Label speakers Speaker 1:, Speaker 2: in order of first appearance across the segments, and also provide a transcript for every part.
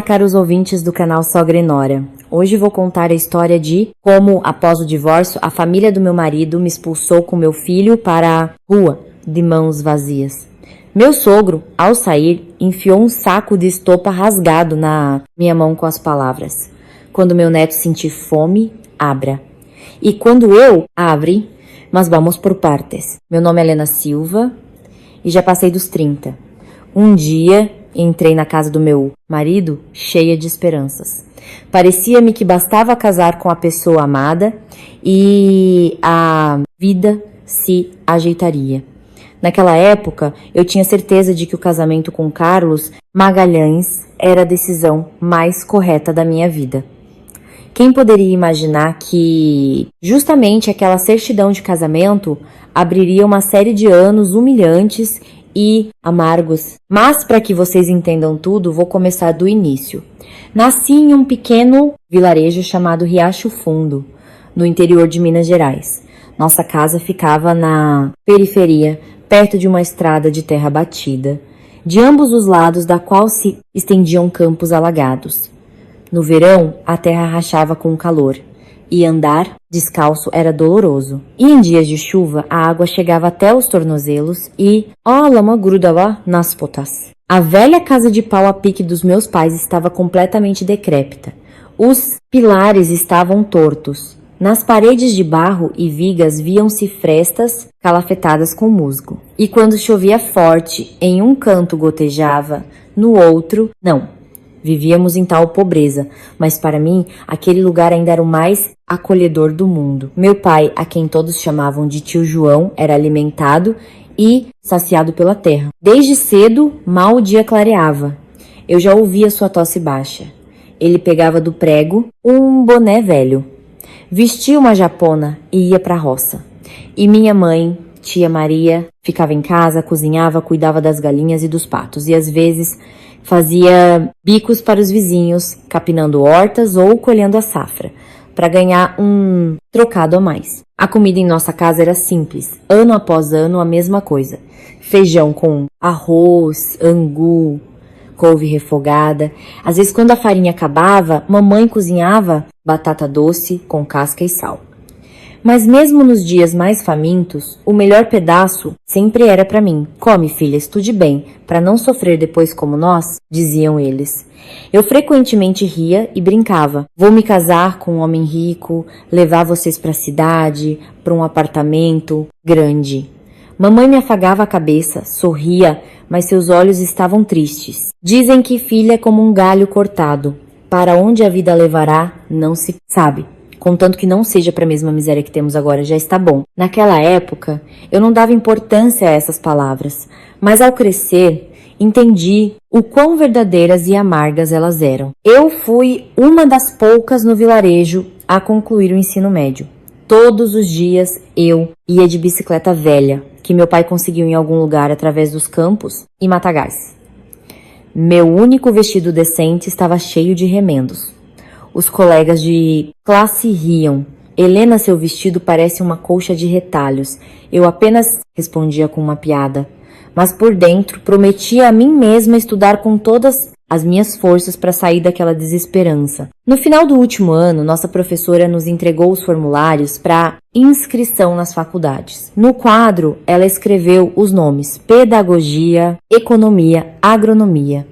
Speaker 1: Olá, caros ouvintes do canal Sogra e Nora. Hoje vou contar a história de como, após o divórcio, a família do meu marido me expulsou com meu filho para a rua, de mãos vazias. Meu sogro, ao sair, enfiou um saco de estopa rasgado na minha mão com as palavras: quando meu neto sentir fome, abra. E quando eu abri, mas vamos por partes. Meu nome é Helena Silva e já passei dos 30. Um dia entrei na casa do meu marido cheia de esperanças. Parecia-me que bastava casar com a pessoa amada e a vida se ajeitaria. Naquela época, eu tinha certeza de que o casamento com Carlos Magalhães era a decisão mais correta da minha vida. Quem poderia imaginar que justamente aquela certidão de casamento abriria uma série de anos humilhantes e amargos? Mas para que vocês entendam tudo, vou começar do início. Nasci em um pequeno vilarejo chamado Riacho Fundo, no interior de Minas Gerais. Nossa casa ficava na periferia, perto de uma estrada de terra batida, de ambos os lados da qual se estendiam campos alagados. No verão, a terra rachava com o calor, e andar descalço era doloroso. E em dias de chuva, a água chegava até os tornozelos e a lama grudava nas botas. A velha casa de pau a pique dos meus pais estava completamente decrépita. Os pilares estavam tortos. Nas paredes de barro e vigas viam-se frestas calafetadas com musgo. E quando chovia forte, em um canto gotejava, no outro, não. Vivíamos em tal pobreza, mas para mim, aquele lugar ainda era o mais acolhedor do mundo. Meu pai, a quem todos chamavam de tio João, era alimentado e saciado pela terra. Desde cedo, mal o dia clareava. Eu já ouvia sua tosse baixa. Ele pegava do prego um boné velho, vestia uma japona e ia para a roça. E minha mãe, tia Maria, ficava em casa, cozinhava, cuidava das galinhas e dos patos, e às vezes fazia bicos para os vizinhos, capinando hortas ou colhendo a safra, para ganhar um trocado a mais. A comida em nossa casa era simples, ano após ano a mesma coisa. Feijão com arroz, angu, couve refogada. Às vezes, quando a farinha acabava, mamãe cozinhava batata doce com casca e sal. Mas mesmo nos dias mais famintos, o melhor pedaço sempre era para mim. Come, filha, estude bem, para não sofrer depois como nós, diziam eles. Eu frequentemente ria e brincava. Vou me casar com um homem rico, levar vocês para a cidade, para um apartamento grande. Mamãe me afagava a cabeça, sorria, mas seus olhos estavam tristes. Dizem que filha é como um galho cortado. Para onde a vida levará, não se sabe. Contanto que não seja para a mesma miséria que temos agora, já está bom. Naquela época, eu não dava importância a essas palavras, mas ao crescer, entendi o quão verdadeiras e amargas elas eram. Eu fui uma das poucas no vilarejo a concluir o ensino médio. Todos os dias eu ia de bicicleta velha, que meu pai conseguiu em algum lugar através dos campos e matagais. Meu único vestido decente estava cheio de remendos. Os colegas de classe riam. Helena, seu vestido parece uma colcha de retalhos. Eu apenas respondia com uma piada. Mas por dentro, prometia a mim mesma estudar com todas as minhas forças para sair daquela desesperança. No final do último ano, nossa professora nos entregou os formulários para inscrição nas faculdades. No quadro, ela escreveu os nomes: pedagogia, economia, agronomia.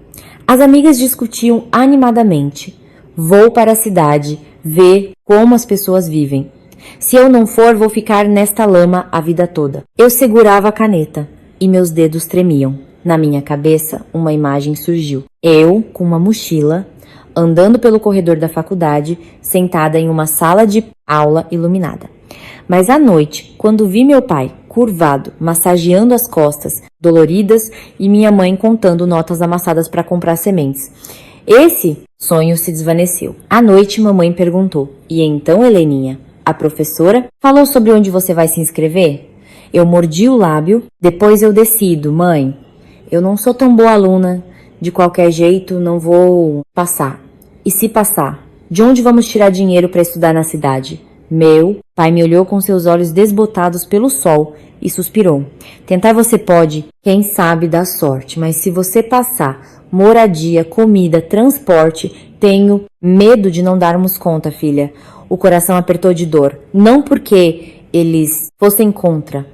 Speaker 1: As amigas discutiam animadamente. Vou para a cidade, ver como as pessoas vivem. Se eu não for, vou ficar nesta lama a vida toda. Eu segurava a caneta e meus dedos tremiam. Na minha cabeça, uma imagem surgiu. Eu, com uma mochila, andando pelo corredor da faculdade, sentada em uma sala de aula iluminada. Mas à noite, quando vi meu pai, curvado, massageando as costas, doloridas, e minha mãe contando notas amassadas para comprar sementes, esse sonho se desvaneceu. À noite, mamãe perguntou: e então, Heleninha, a professora falou sobre onde você vai se inscrever? Eu mordi o lábio. Depois eu decido, mãe. Eu não sou tão boa aluna. De qualquer jeito, não vou passar. E se passar, de onde vamos tirar dinheiro para estudar na cidade? Meu pai me olhou com seus olhos desbotados pelo sol e suspirou. Tentar você pode, quem sabe dá sorte, mas se você passar moradia, comida, transporte, tenho medo de não darmos conta, filha. O coração apertou de dor, não porque eles fossem contra,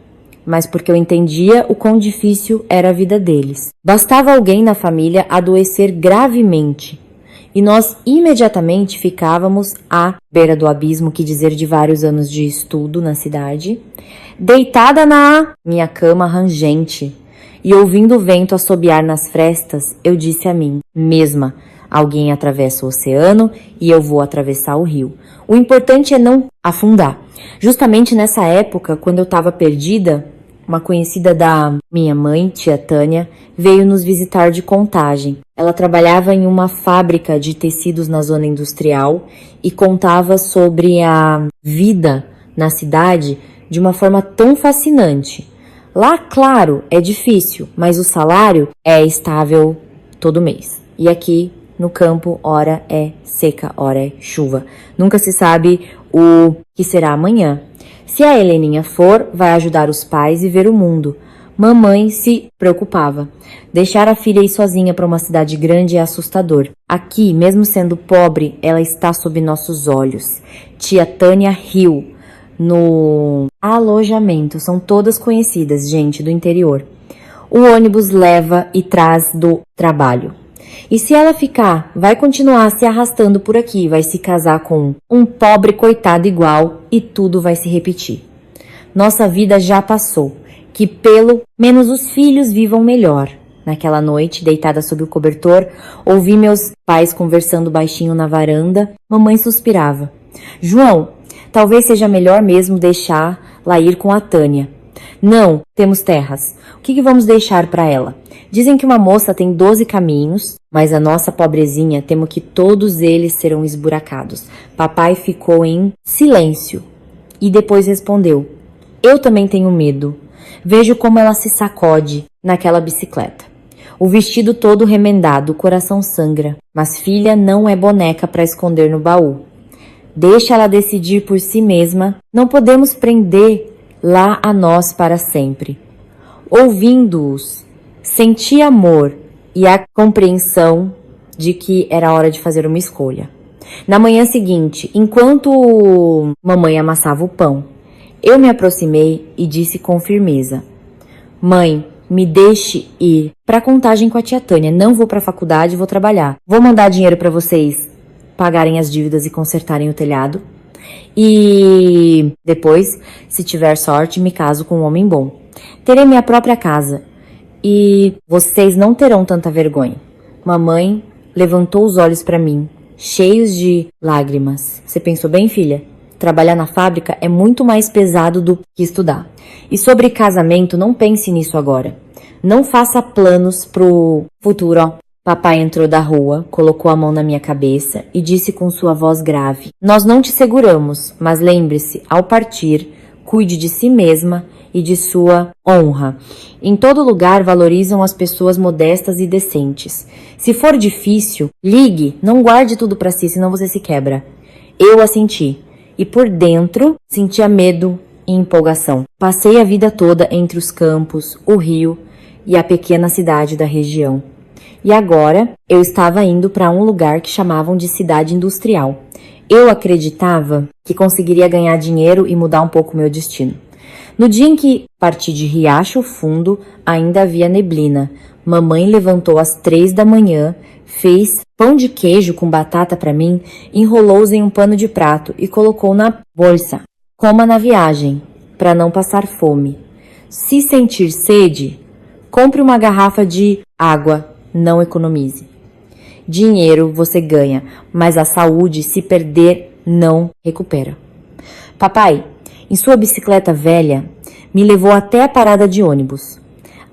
Speaker 1: mas porque eu entendia o quão difícil era a vida deles. Bastava alguém na família adoecer gravemente e nós imediatamente ficávamos à beira do abismo, que dizer de vários anos de estudo na cidade, deitada na minha cama rangente e ouvindo o vento assobiar nas frestas, eu disse a mim mesma: alguém atravessa o oceano e eu vou atravessar o rio. O importante é não afundar. Justamente nessa época, quando eu estava perdida, uma conhecida da minha mãe, tia Tânia, veio nos visitar de Contagem. Ela trabalhava em uma fábrica de tecidos na zona industrial e contava sobre a vida na cidade de uma forma tão fascinante. Lá, claro, é difícil, mas o salário é estável todo mês. E aqui no campo, ora é seca, ora é chuva. Nunca se sabe o que será amanhã. Se a Heleninha for, vai ajudar os pais e ver o mundo. Mamãe se preocupava. Deixar a filha ir sozinha para uma cidade grande é assustador. Aqui, mesmo sendo pobre, ela está sob nossos olhos. Tia Tânia riu no alojamento. São todas conhecidas, gente do interior. O ônibus leva e traz do trabalho. E se ela ficar, vai continuar se arrastando por aqui, vai se casar com um pobre coitado igual e tudo vai se repetir. Nossa vida já passou, que pelo menos os filhos vivam melhor. Naquela noite, deitada sob o cobertor, ouvi meus pais conversando baixinho na varanda. Mamãe suspirava. João, talvez seja melhor mesmo deixá-la ir com a Tânia. Não, temos terras. O que vamos deixar para ela? Dizem que uma moça tem 12 caminhos, mas a nossa pobrezinha temo que todos eles serão esburacados. Papai ficou em silêncio e depois respondeu: eu também tenho medo. Vejo como ela se sacode naquela bicicleta. O vestido todo remendado, o coração sangra. Mas filha não é boneca para esconder no baú. Deixa ela decidir por si mesma. Não podemos prender lá a nós para sempre. Ouvindo-os, senti amor e a compreensão de que era hora de fazer uma escolha. Na manhã seguinte, enquanto mamãe amassava o pão, eu me aproximei e disse com firmeza: mãe, me deixe ir para Contagem com a tia Tânia. Não vou para a faculdade, vou trabalhar. Vou mandar dinheiro para vocês pagarem as dívidas e consertarem o telhado. E depois, se tiver sorte, me caso com um homem bom. Terei minha própria casa e vocês não terão tanta vergonha. Mamãe levantou os olhos para mim, cheios de lágrimas. Você pensou bem, filha? Trabalhar na fábrica é muito mais pesado do que estudar. E sobre casamento, não pense nisso agora. Não faça planos pro futuro, ó. Papai entrou da rua, colocou a mão na minha cabeça e disse com sua voz grave: nós não te seguramos, mas lembre-se, ao partir, cuide de si mesma e de sua honra. Em todo lugar valorizam as pessoas modestas e decentes. Se for difícil, ligue, não guarde tudo para si, senão você se quebra. Eu assenti, e por dentro sentia medo e empolgação. Passei a vida toda entre os campos, o rio e a pequena cidade da região. E agora eu estava indo para um lugar que chamavam de cidade industrial. Eu acreditava que conseguiria ganhar dinheiro e mudar um pouco meu destino. No dia em que parti de Riacho Fundo, ainda havia neblina. Mamãe levantou às 3 da manhã, fez pão de queijo com batata para mim, enrolou-os em um pano de prato e colocou na bolsa. Coma na viagem, para não passar fome. Se sentir sede, compre uma garrafa de água. Não economize. Dinheiro você ganha, mas a saúde, se perder, não recupera. Papai, em sua bicicleta velha, me levou até a parada de ônibus.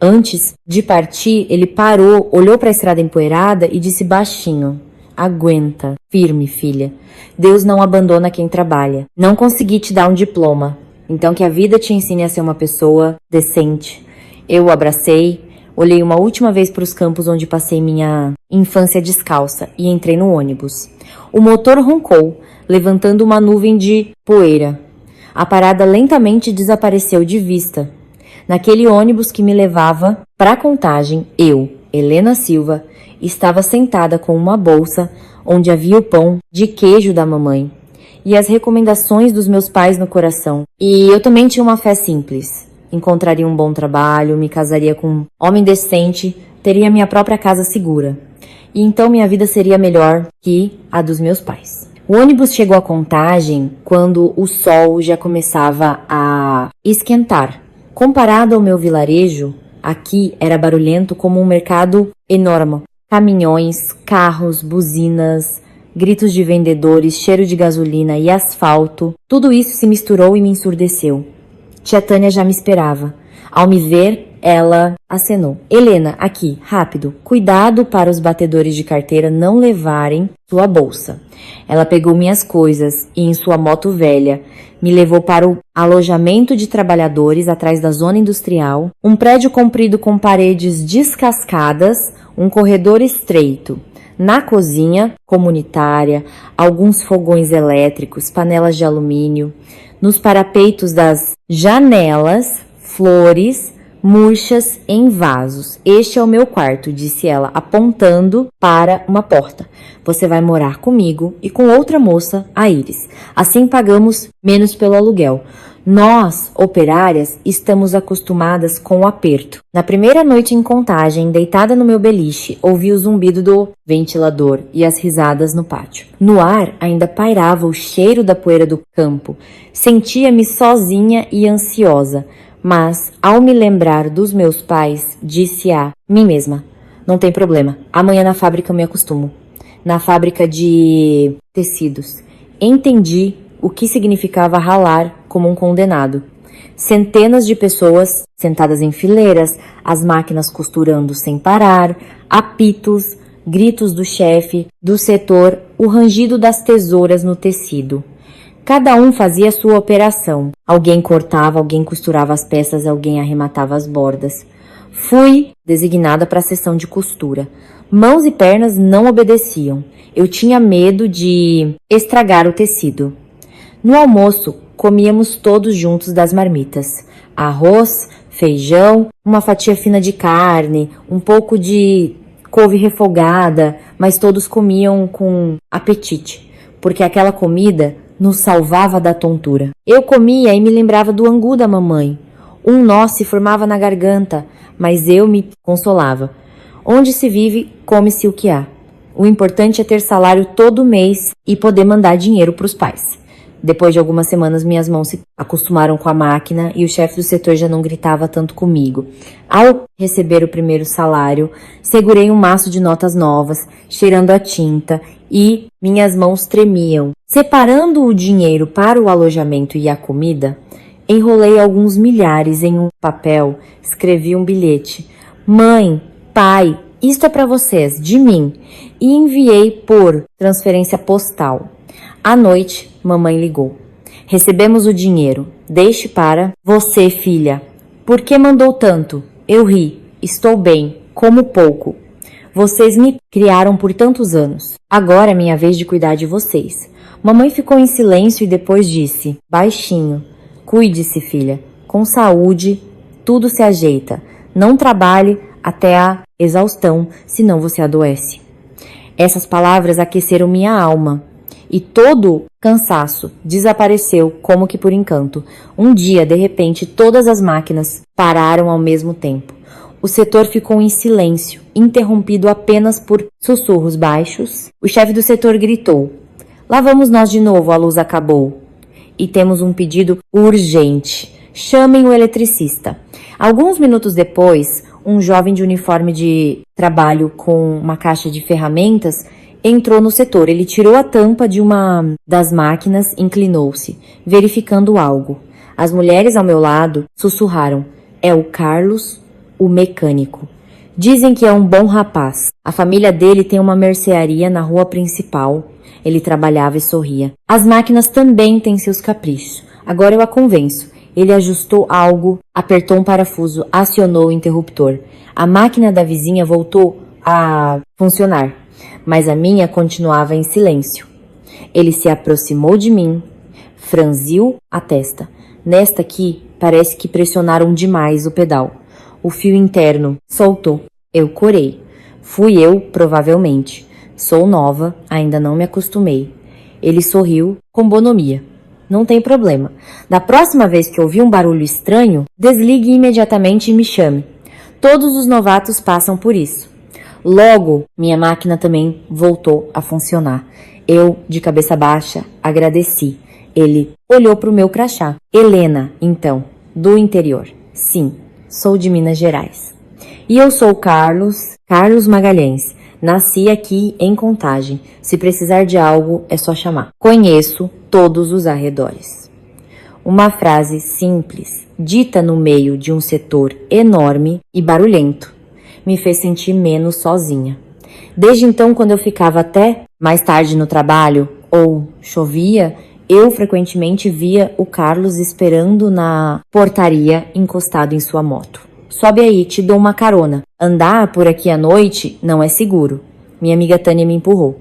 Speaker 1: Antes de partir, ele parou, olhou para a estrada empoeirada e disse baixinho: aguenta, firme, filha. Deus não abandona quem trabalha. Não consegui te dar um diploma, então que a vida te ensine a ser uma pessoa decente. Eu o abracei, Olhei uma última vez para os campos onde passei minha infância descalça e entrei no ônibus. O motor roncou, levantando uma nuvem de poeira. A parada lentamente desapareceu de vista. Naquele ônibus que me levava para Contagem, eu, Helena Silva, estava sentada com uma bolsa onde havia o pão de queijo da mamãe e as recomendações dos meus pais no coração. E eu também tinha uma fé simples. Encontraria um bom trabalho, me casaria com um homem decente, teria minha própria casa segura. E então minha vida seria melhor que a dos meus pais. O ônibus chegou a Contagem quando o sol já começava a esquentar. Comparado ao meu vilarejo, aqui era barulhento como um mercado enorme. Caminhões, carros, buzinas, gritos de vendedores, cheiro de gasolina e asfalto. Tudo isso se misturou e me ensurdeceu. Tia Tânia já me esperava. Ao me ver, ela acenou. Helena, aqui, rápido. Cuidado para os batedores de carteira não levarem sua bolsa. Ela pegou minhas coisas e, em sua moto velha, me levou para o alojamento de trabalhadores atrás da zona industrial, um prédio comprido com paredes descascadas, um corredor estreito. Na cozinha comunitária, alguns fogões elétricos, panelas de alumínio. Nos parapeitos das janelas, flores murchas em vasos. Este é o meu quarto, disse ela, apontando para uma porta. Você vai morar comigo e com outra moça, a Iris. Assim pagamos menos pelo aluguel. Nós, operárias, estamos acostumadas com o aperto. Na primeira noite em Contagem, deitada no meu beliche, ouvi o zumbido do ventilador e as risadas no pátio. No ar ainda pairava o cheiro da poeira do campo. Sentia-me sozinha e ansiosa, mas, ao me lembrar dos meus pais, disse a mim mesma: não tem problema, amanhã na fábrica eu me acostumo. Na fábrica de tecidos. Entendi o que significava ralar como um condenado. Centenas de pessoas sentadas em fileiras, as máquinas costurando sem parar, apitos, gritos do chefe, do setor, o rangido das tesouras no tecido. Cada um fazia sua operação. Alguém cortava, alguém costurava as peças, alguém arrematava as bordas. Fui designada para a seção de costura. Mãos e pernas não obedeciam. Eu tinha medo de estragar o tecido. No almoço, comíamos todos juntos das marmitas. Arroz, feijão, uma fatia fina de carne, um pouco de couve refogada, mas todos comiam com apetite, porque aquela comida nos salvava da tontura. Eu comia e me lembrava do angu da mamãe. Um nó se formava na garganta, mas eu me consolava. Onde se vive, come-se o que há. O importante é ter salário todo mês e poder mandar dinheiro para os pais. Depois de algumas semanas, minhas mãos se acostumaram com a máquina e o chefe do setor já não gritava tanto comigo. Ao receber o primeiro salário, segurei um maço de notas novas, cheirando a tinta, e minhas mãos tremiam. Separando o dinheiro para o alojamento e a comida, enrolei alguns milhares em um papel, escrevi um bilhete. Mãe, pai, isto é para vocês, de mim, e enviei por transferência postal. À noite, mamãe ligou. Recebemos o dinheiro. Deixe para você, filha. Por que mandou tanto? Eu ri. Estou bem. Como pouco. Vocês me criaram por tantos anos. Agora é minha vez de cuidar de vocês. Mamãe ficou em silêncio e depois disse, baixinho: cuide-se, filha. Com saúde, tudo se ajeita. Não trabalhe até a exaustão, senão você adoece. Essas palavras aqueceram minha alma. E todo cansaço desapareceu como que por encanto. Um dia, de repente, todas as máquinas pararam ao mesmo tempo. O setor ficou em silêncio, interrompido apenas por sussurros baixos. O chefe do setor gritou: lá vamos nós de novo, a luz acabou. E temos um pedido urgente. Chamem o eletricista. Alguns minutos depois, um jovem de uniforme de trabalho com uma caixa de ferramentas entrou no setor. Ele tirou a tampa de uma das máquinas e inclinou-se, verificando algo. As mulheres ao meu lado sussurraram: é o Carlos, o mecânico. Dizem que é um bom rapaz. A família dele tem uma mercearia na rua principal. Ele trabalhava e sorria. As máquinas também têm seus caprichos. Agora eu a convenço. Ele ajustou algo, apertou um parafuso, acionou o interruptor. A máquina da vizinha voltou a funcionar, mas a minha continuava em silêncio. Ele se aproximou de mim, franziu a testa. Nesta aqui, parece que pressionaram demais o pedal. O fio interno soltou. Eu corei. Fui eu, provavelmente. Sou nova, ainda não me acostumei. Ele sorriu com bonomia. Não tem problema. Da próxima vez que ouvir um barulho estranho, desligue imediatamente e me chame. Todos os novatos passam por isso. Logo, minha máquina também voltou a funcionar. Eu, de cabeça baixa, agradeci. Ele olhou para o meu crachá. Helena, então, do interior. Sim, sou de Minas Gerais. E eu sou Carlos Magalhães. Nasci aqui em Contagem. Se precisar de algo, é só chamar. Conheço todos os arredores. Uma frase simples, dita no meio de um setor enorme e barulhento, me fez sentir menos sozinha. Desde então, quando eu ficava até mais tarde no trabalho ou chovia, eu frequentemente via o Carlos esperando na portaria encostado em sua moto. Sobe aí, te dou uma carona. Andar por aqui à noite não é seguro. Minha amiga Tânia me empurrou.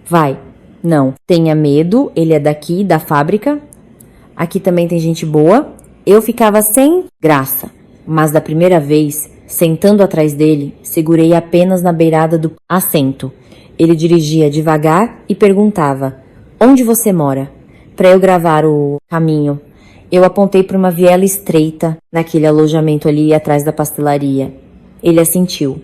Speaker 1: Vai. Não, tenha medo, ele é daqui, da fábrica. Aqui também tem gente boa. Eu ficava sem graça, mas da primeira vez, sentando atrás dele, segurei apenas na beirada do assento. Ele dirigia devagar e perguntava: onde você mora? Para eu gravar o caminho. Eu apontei para uma viela estreita naquele alojamento ali atrás da pastelaria. Ele assentiu.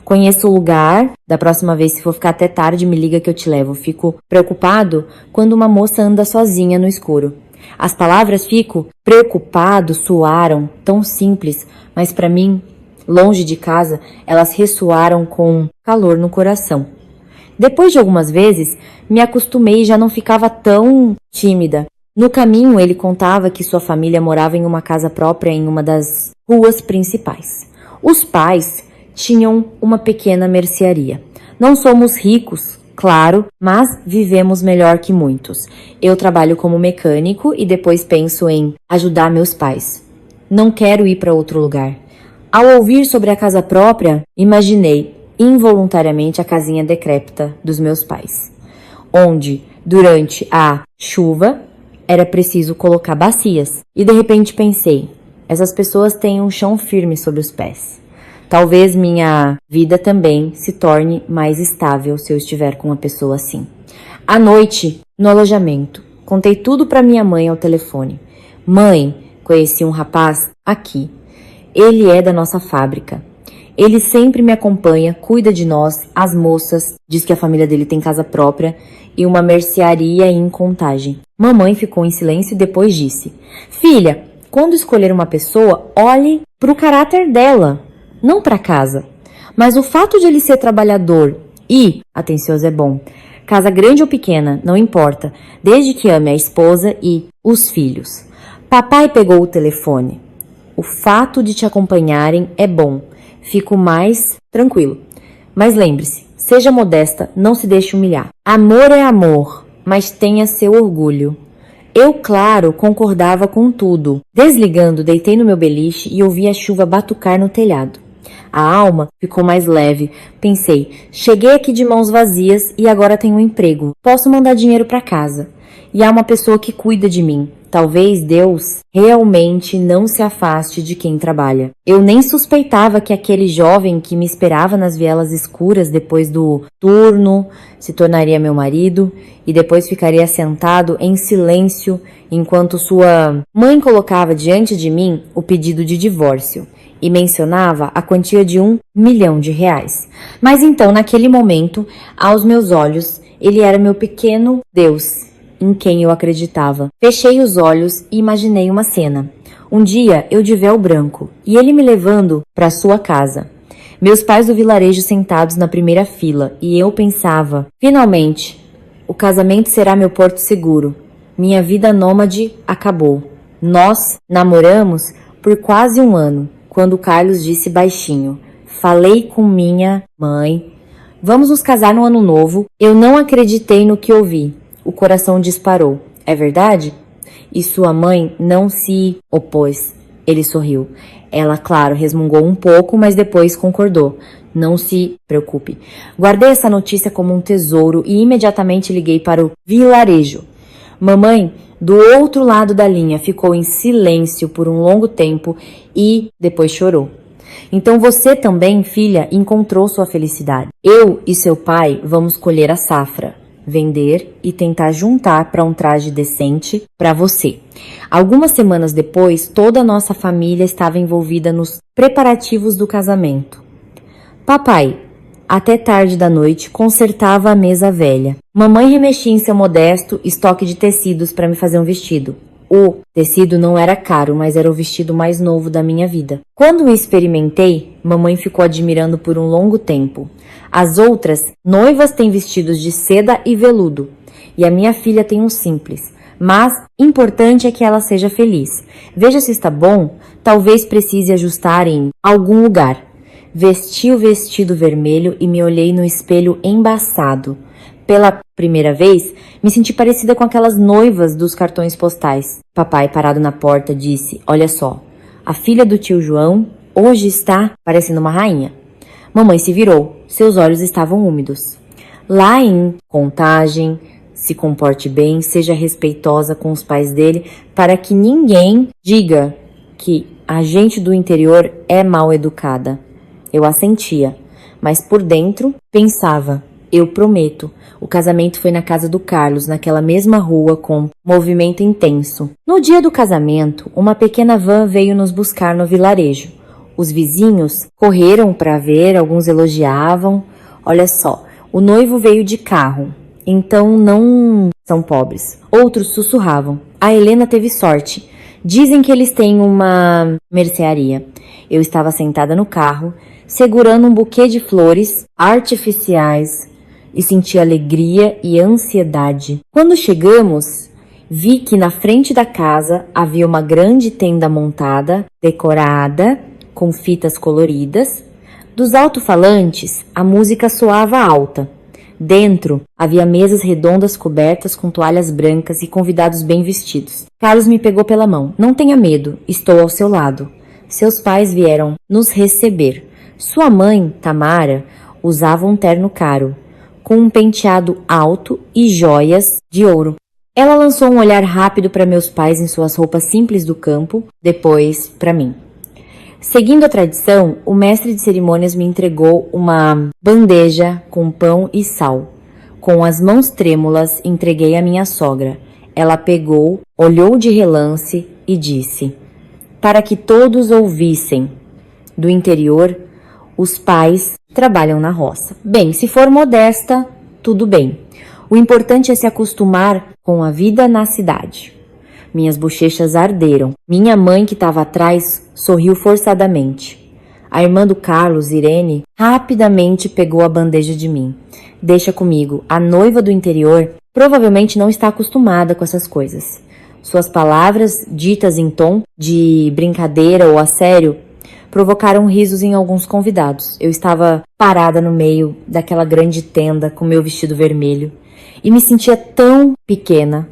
Speaker 1: Conheço o lugar, da próxima vez se for ficar até tarde me liga que eu te levo. Fico preocupado quando uma moça anda sozinha no escuro. As palavras fico preocupado soaram tão simples, mas para mim, longe de casa, elas ressoaram com calor no coração. Depois de algumas vezes, me acostumei e já não ficava tão tímida. No caminho, ele contava que sua família morava em uma casa própria em uma das ruas principais. Os pais tinham uma pequena mercearia. Não somos ricos, claro, mas vivemos melhor que muitos. Eu trabalho como mecânico e depois penso em ajudar meus pais. Não quero ir para outro lugar. Ao ouvir sobre a casa própria, imaginei involuntariamente a casinha decrépita dos meus pais, onde, durante a chuva, era preciso colocar bacias. E de repente pensei, essas pessoas têm um chão firme sob os pés. Talvez minha vida também se torne mais estável se eu estiver com uma pessoa assim. À noite, no alojamento, contei tudo para minha mãe ao telefone. Mãe, conheci um rapaz aqui. Ele é da nossa fábrica. Ele sempre me acompanha, cuida de nós, as moças, diz que a família dele tem casa própria e uma mercearia em Contagem. Mamãe ficou em silêncio e depois disse: filha, quando escolher uma pessoa, olhe pro caráter dela, não pra casa. Mas o fato de ele ser trabalhador e atencioso é bom. Casa grande ou pequena, não importa, desde que ame a esposa e os filhos. Papai pegou o telefone. O fato de te acompanharem é bom. Fico mais tranquilo. Mas lembre-se, seja modesta, não se deixe humilhar. Amor é amor, mas tenha seu orgulho. Eu, claro, concordava com tudo. Desligando, deitei no meu beliche e ouvi a chuva batucar no telhado. A alma ficou mais leve. Pensei, cheguei aqui de mãos vazias e agora tenho um emprego. Posso mandar dinheiro para casa. E há uma pessoa que cuida de mim. Talvez Deus realmente não se afaste de quem trabalha. Eu nem suspeitava que aquele jovem que me esperava nas vielas escuras depois do turno se tornaria meu marido e depois ficaria sentado em silêncio enquanto sua mãe colocava diante de mim o pedido de divórcio e mencionava a quantia de R$1 milhão. Mas então, naquele momento, aos meus olhos, ele era meu pequeno Deus, em quem eu acreditava. Fechei os olhos e imaginei uma cena. Um dia, eu de véu branco, e ele me levando para sua casa. Meus pais do vilarejo sentados na primeira fila, e eu pensava, finalmente, o casamento será meu porto seguro. Minha vida nômade acabou. Nós namoramos por quase um ano, quando Carlos disse baixinho. Falei com minha mãe. Vamos nos casar no ano novo. Eu não acreditei no que ouvi. O coração disparou. É verdade? E sua mãe não se opôs. Ele sorriu. Ela, claro, resmungou um pouco, mas depois concordou. Não se preocupe. Guardei essa notícia como um tesouro e imediatamente liguei para o vilarejo. Mamãe, do outro lado da linha, ficou em silêncio por um longo tempo e depois chorou. Então você também, filha, encontrou sua felicidade. Eu e seu pai vamos colher a safra, vender e tentar juntar para um traje decente para você. Algumas semanas depois, toda a nossa família estava envolvida nos preparativos do casamento. Papai, até tarde da noite, consertava a mesa velha. Mamãe remexia em seu modesto estoque de tecidos para me fazer um vestido. O tecido não era caro, mas era o vestido mais novo da minha vida. Quando o experimentei, mamãe ficou admirando por um longo tempo. As outras noivas têm vestidos de seda e veludo, e a minha filha tem um simples. Mas importante é que ela seja feliz. Veja se está bom, talvez precise ajustar em algum lugar. Vesti o vestido vermelho e me olhei no espelho embaçado. Pela primeira vez, me senti parecida com aquelas noivas dos cartões postais. Papai, parado na porta, disse: olha só, a filha do tio João hoje está parecendo uma rainha. Mamãe se virou, seus olhos estavam úmidos. Lá em Contagem, se comporte bem, seja respeitosa com os pais dele, para que ninguém diga que a gente do interior é mal educada. Eu assentia, mas por dentro pensava: eu prometo. O casamento foi na casa do Carlos, naquela mesma rua com movimento intenso. No dia do casamento, uma pequena van veio nos buscar no vilarejo. Os vizinhos correram para ver, alguns elogiavam. Olha só, o noivo veio de carro, então não são pobres. Outros sussurravam: a Helena teve sorte. Dizem que eles têm uma mercearia. Eu estava sentada no carro, segurando um buquê de flores artificiais e senti alegria e ansiedade. Quando chegamos, vi que na frente da casa havia uma grande tenda montada, decorada, com fitas coloridas. Dos alto-falantes, a música soava alta. Dentro, havia mesas redondas cobertas com toalhas brancas e convidados bem vestidos. Carlos me pegou pela mão. Não tenha medo, estou ao seu lado. Seus pais vieram nos receber. Sua mãe, Tamara, usava um terno caro, com um penteado alto e joias de ouro. Ela lançou um olhar rápido para meus pais em suas roupas simples do campo, depois para mim. Seguindo a tradição, o mestre de cerimônias me entregou uma bandeja com pão e sal. Com as mãos trêmulas, entreguei à minha sogra. Ela pegou, olhou de relance e disse: para que todos ouvissem. Do interior, os pais trabalham na roça. Bem, se for modesta, tudo bem. O importante é se acostumar com a vida na cidade. Minhas bochechas arderam. Minha mãe, que estava atrás, sorriu forçadamente. A irmã do Carlos, Irene, rapidamente pegou a bandeja de mim. Deixa comigo, a noiva do interior provavelmente não está acostumada com essas coisas. Suas palavras, ditas em tom de brincadeira ou a sério, provocaram risos em alguns convidados. Eu estava parada no meio daquela grande tenda com meu vestido vermelho e me sentia tão pequena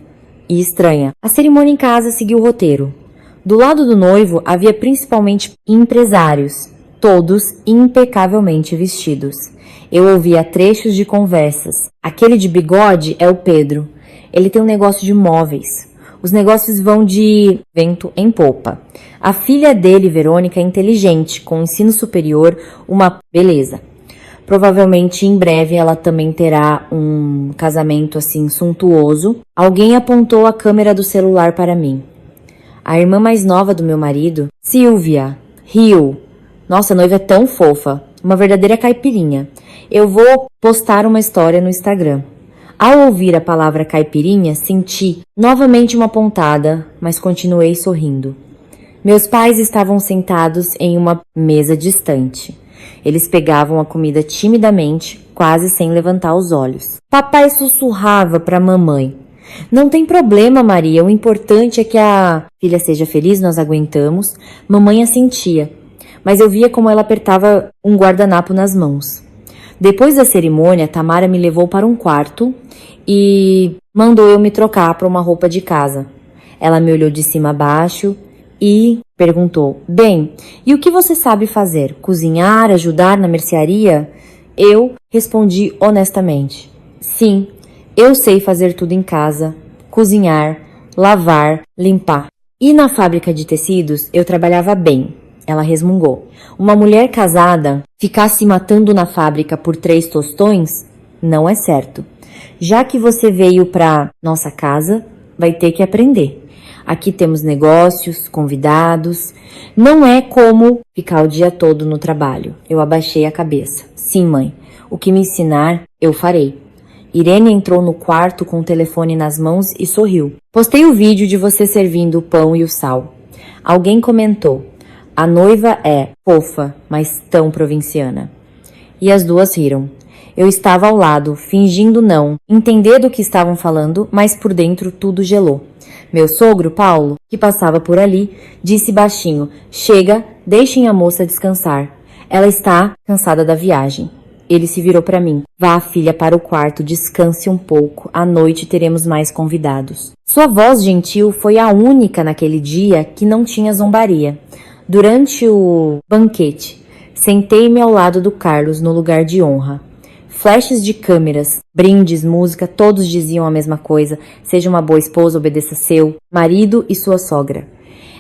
Speaker 1: e estranha. A cerimônia em casa seguiu o roteiro. Do lado do noivo havia principalmente empresários, todos impecavelmente vestidos. Eu ouvia trechos de conversas. Aquele de bigode é o Pedro. Ele tem um negócio de móveis. Os negócios vão de vento em popa. A filha dele, Verônica, é inteligente, com ensino superior, uma beleza. Provavelmente em breve ela também terá um casamento assim suntuoso. Alguém apontou a câmera do celular para mim. A irmã mais nova do meu marido, Silvia, riu. Nossa, a noiva é tão fofa, uma verdadeira caipirinha. Eu vou postar uma história no Instagram. Ao ouvir a palavra caipirinha, senti novamente uma pontada, mas continuei sorrindo. Meus pais estavam sentados em uma mesa distante. Eles pegavam a comida timidamente, quase sem levantar os olhos. Papai sussurrava para a mamãe: não tem problema, Maria, o importante é que a filha seja feliz, nós aguentamos. Mamãe assentia, mas eu via como ela apertava um guardanapo nas mãos. Depois da cerimônia, Tamara me levou para um quarto e mandou eu me trocar para uma roupa de casa. Ela me olhou de cima a baixo e perguntou: bem, e o que você sabe fazer? Cozinhar, ajudar na mercearia? Eu respondi honestamente: sim, eu sei fazer tudo em casa, cozinhar, lavar, limpar. E na fábrica de tecidos eu trabalhava bem. Ela resmungou. Uma mulher casada ficar se matando na fábrica por 3 tostões? Não é certo. Já que você veio para nossa casa, vai ter que aprender. Aqui temos negócios, convidados. Não é como ficar o dia todo no trabalho. Eu abaixei a cabeça. Sim, mãe. O que me ensinar, eu farei. Irene entrou no quarto com o telefone nas mãos e sorriu. Postei o vídeo de você servindo o pão e o sal. Alguém comentou: a noiva é fofa, mas tão provinciana. E as duas riram. Eu estava ao lado, fingindo não entender do que estavam falando, mas por dentro tudo gelou. Meu sogro, Paulo, que passava por ali, disse baixinho: chega, deixem a moça descansar. Ela está cansada da viagem. Ele se virou para mim. Vá, filha, para o quarto, descanse um pouco. À noite teremos mais convidados. Sua voz gentil foi a única naquele dia que não tinha zombaria. Durante o banquete, sentei-me ao lado do Carlos no lugar de honra. Flashes de câmeras, brindes, música, todos diziam a mesma coisa. Seja uma boa esposa, obedeça seu marido e sua sogra.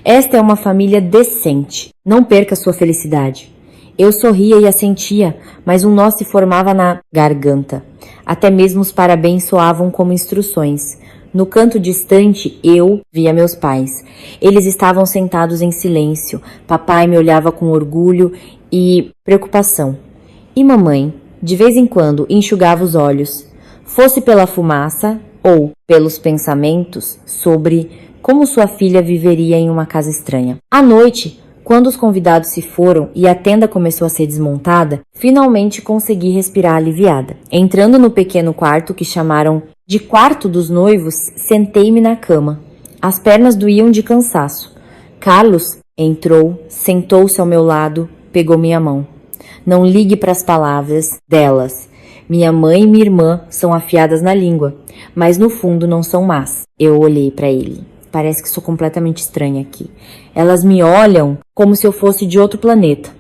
Speaker 1: Esta é uma família decente. Não perca sua felicidade. Eu sorria e assentia, mas um nó se formava na garganta. Até mesmo os parabéns soavam como instruções. No canto distante, eu via meus pais. Eles estavam sentados em silêncio. Papai me olhava com orgulho e preocupação. E mamãe, de vez em quando, enxugava os olhos. Fosse pela fumaça ou pelos pensamentos sobre como sua filha viveria em uma casa estranha. À noite, quando os convidados se foram e a tenda começou a ser desmontada, finalmente consegui respirar aliviada. Entrando no pequeno quarto que chamaram de quarto dos noivos, sentei-me na cama. As pernas doíam de cansaço. Carlos entrou, sentou-se ao meu lado, pegou minha mão. Não ligue para as palavras delas. Minha mãe e minha irmã são afiadas na língua, mas no fundo não são más. Eu olhei para ele. Parece que sou completamente estranha aqui. Elas me olham como se eu fosse de outro planeta.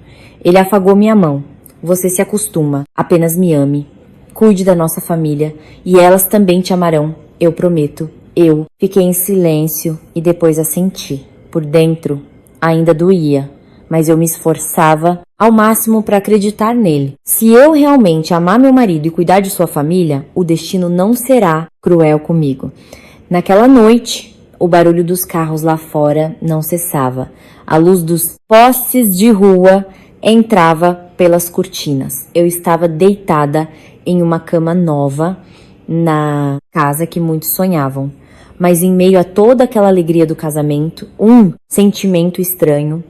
Speaker 1: Ele afagou minha mão. Você se acostuma. Apenas me ame. Cuide da nossa família. E elas também te amarão. Eu prometo. Eu fiquei em silêncio e depois assenti. Por dentro, ainda doía. Mas eu me esforçava ao máximo para acreditar nele. Se eu realmente amar meu marido e cuidar de sua família, o destino não será cruel comigo. Naquela noite, o barulho dos carros lá fora não cessava. A luz dos postes de rua entrava pelas cortinas. Eu estava deitada em uma cama nova na casa que muitos sonhavam. Mas em meio a toda aquela alegria do casamento, um sentimento estranho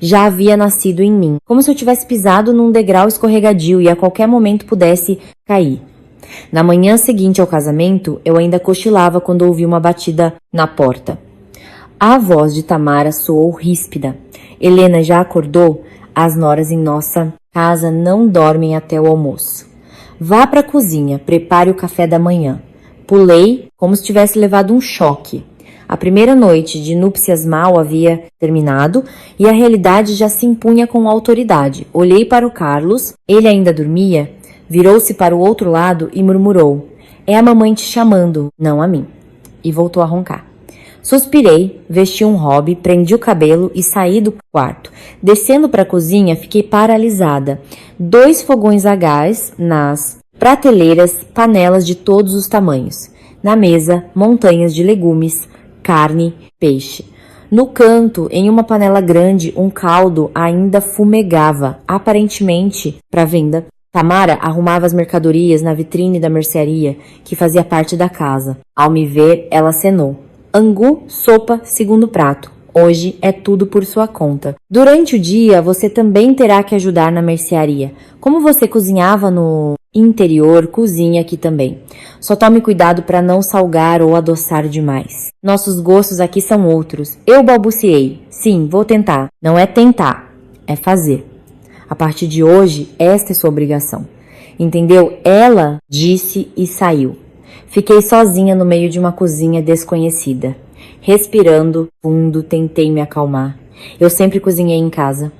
Speaker 1: já havia nascido em mim, como se eu tivesse pisado num degrau escorregadio e a qualquer momento pudesse cair. Na manhã seguinte ao casamento, eu ainda cochilava quando ouvi uma batida na porta. A voz de Tamara soou ríspida. Helena já acordou? As noras em nossa casa não dormem até o almoço. Vá para a cozinha, prepare o café da manhã. Pulei como se tivesse levado um choque. A primeira noite de núpcias mal havia terminado e a realidade já se impunha com autoridade. Olhei para o Carlos, ele ainda dormia, virou-se para o outro lado e murmurou: é a mamãe te chamando, não a mim. E voltou a roncar. Suspirei, vesti um hobby, prendi o cabelo e saí do quarto. Descendo para a cozinha, fiquei paralisada. 2 fogões a gás nas prateleiras, panelas de todos os tamanhos. Na mesa, montanhas de legumes, carne, peixe. No canto, em uma panela grande, um caldo ainda fumegava, aparentemente para venda. Tamara arrumava as mercadorias na vitrine da mercearia, que fazia parte da casa. Ao me ver, ela acenou. Angu, sopa, segundo prato. Hoje é tudo por sua conta. Durante o dia, você também terá que ajudar na mercearia. Como você cozinhava no interior, cozinha aqui também. Só tome cuidado para não salgar ou adoçar demais. Nossos gostos aqui são outros. Eu balbuciei. Sim, vou tentar. Não é tentar, é fazer. A partir de hoje, esta é sua obrigação. Entendeu? Ela disse e saiu. Fiquei sozinha no meio de uma cozinha desconhecida. Respirando fundo, tentei me acalmar. Eu sempre cozinhei em casa.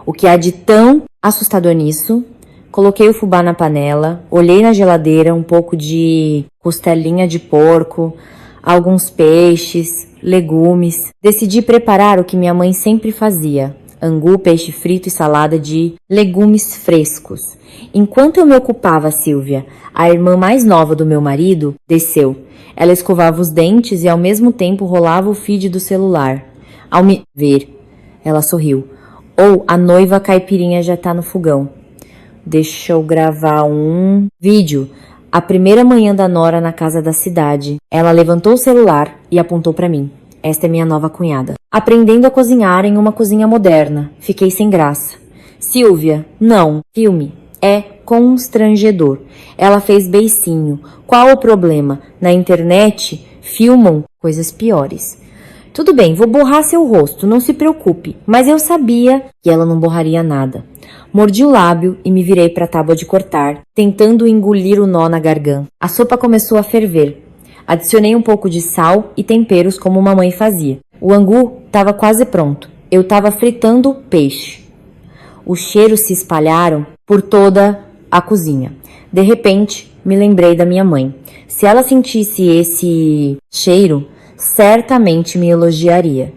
Speaker 1: O que há de tão assustador nisso? Coloquei o fubá na panela, olhei na geladeira um pouco de costelinha de porco, alguns peixes, legumes. Decidi preparar o que minha mãe sempre fazia: angu, peixe frito e salada de legumes frescos. Enquanto eu me ocupava, Silvia, a irmã mais nova do meu marido, desceu. Ela escovava os dentes e ao mesmo tempo rolava o feed do celular. Ao me ver, ela sorriu. A noiva caipirinha já tá no fogão. Deixa eu gravar um vídeo. A primeira manhã da nora na casa da cidade. Ela levantou o celular e apontou para mim. Esta é minha nova cunhada. Aprendendo a cozinhar em uma cozinha moderna. Fiquei sem graça. Silvia, não. Filme. É constrangedor. Ela fez beicinho. Qual o problema? Na internet filmam coisas piores. Tudo bem, vou borrar seu rosto, não se preocupe. Mas eu sabia que ela não borraria nada. Mordi o lábio e me virei para a tábua de cortar, tentando engolir o nó na garganta. A sopa começou a ferver. Adicionei um pouco de sal e temperos como mamãe fazia. O angu estava quase pronto. Eu estava fritando peixe. Os cheiros se espalharam por toda a cozinha. De repente, me lembrei da minha mãe. Se ela sentisse esse cheiro, certamente me elogiaria.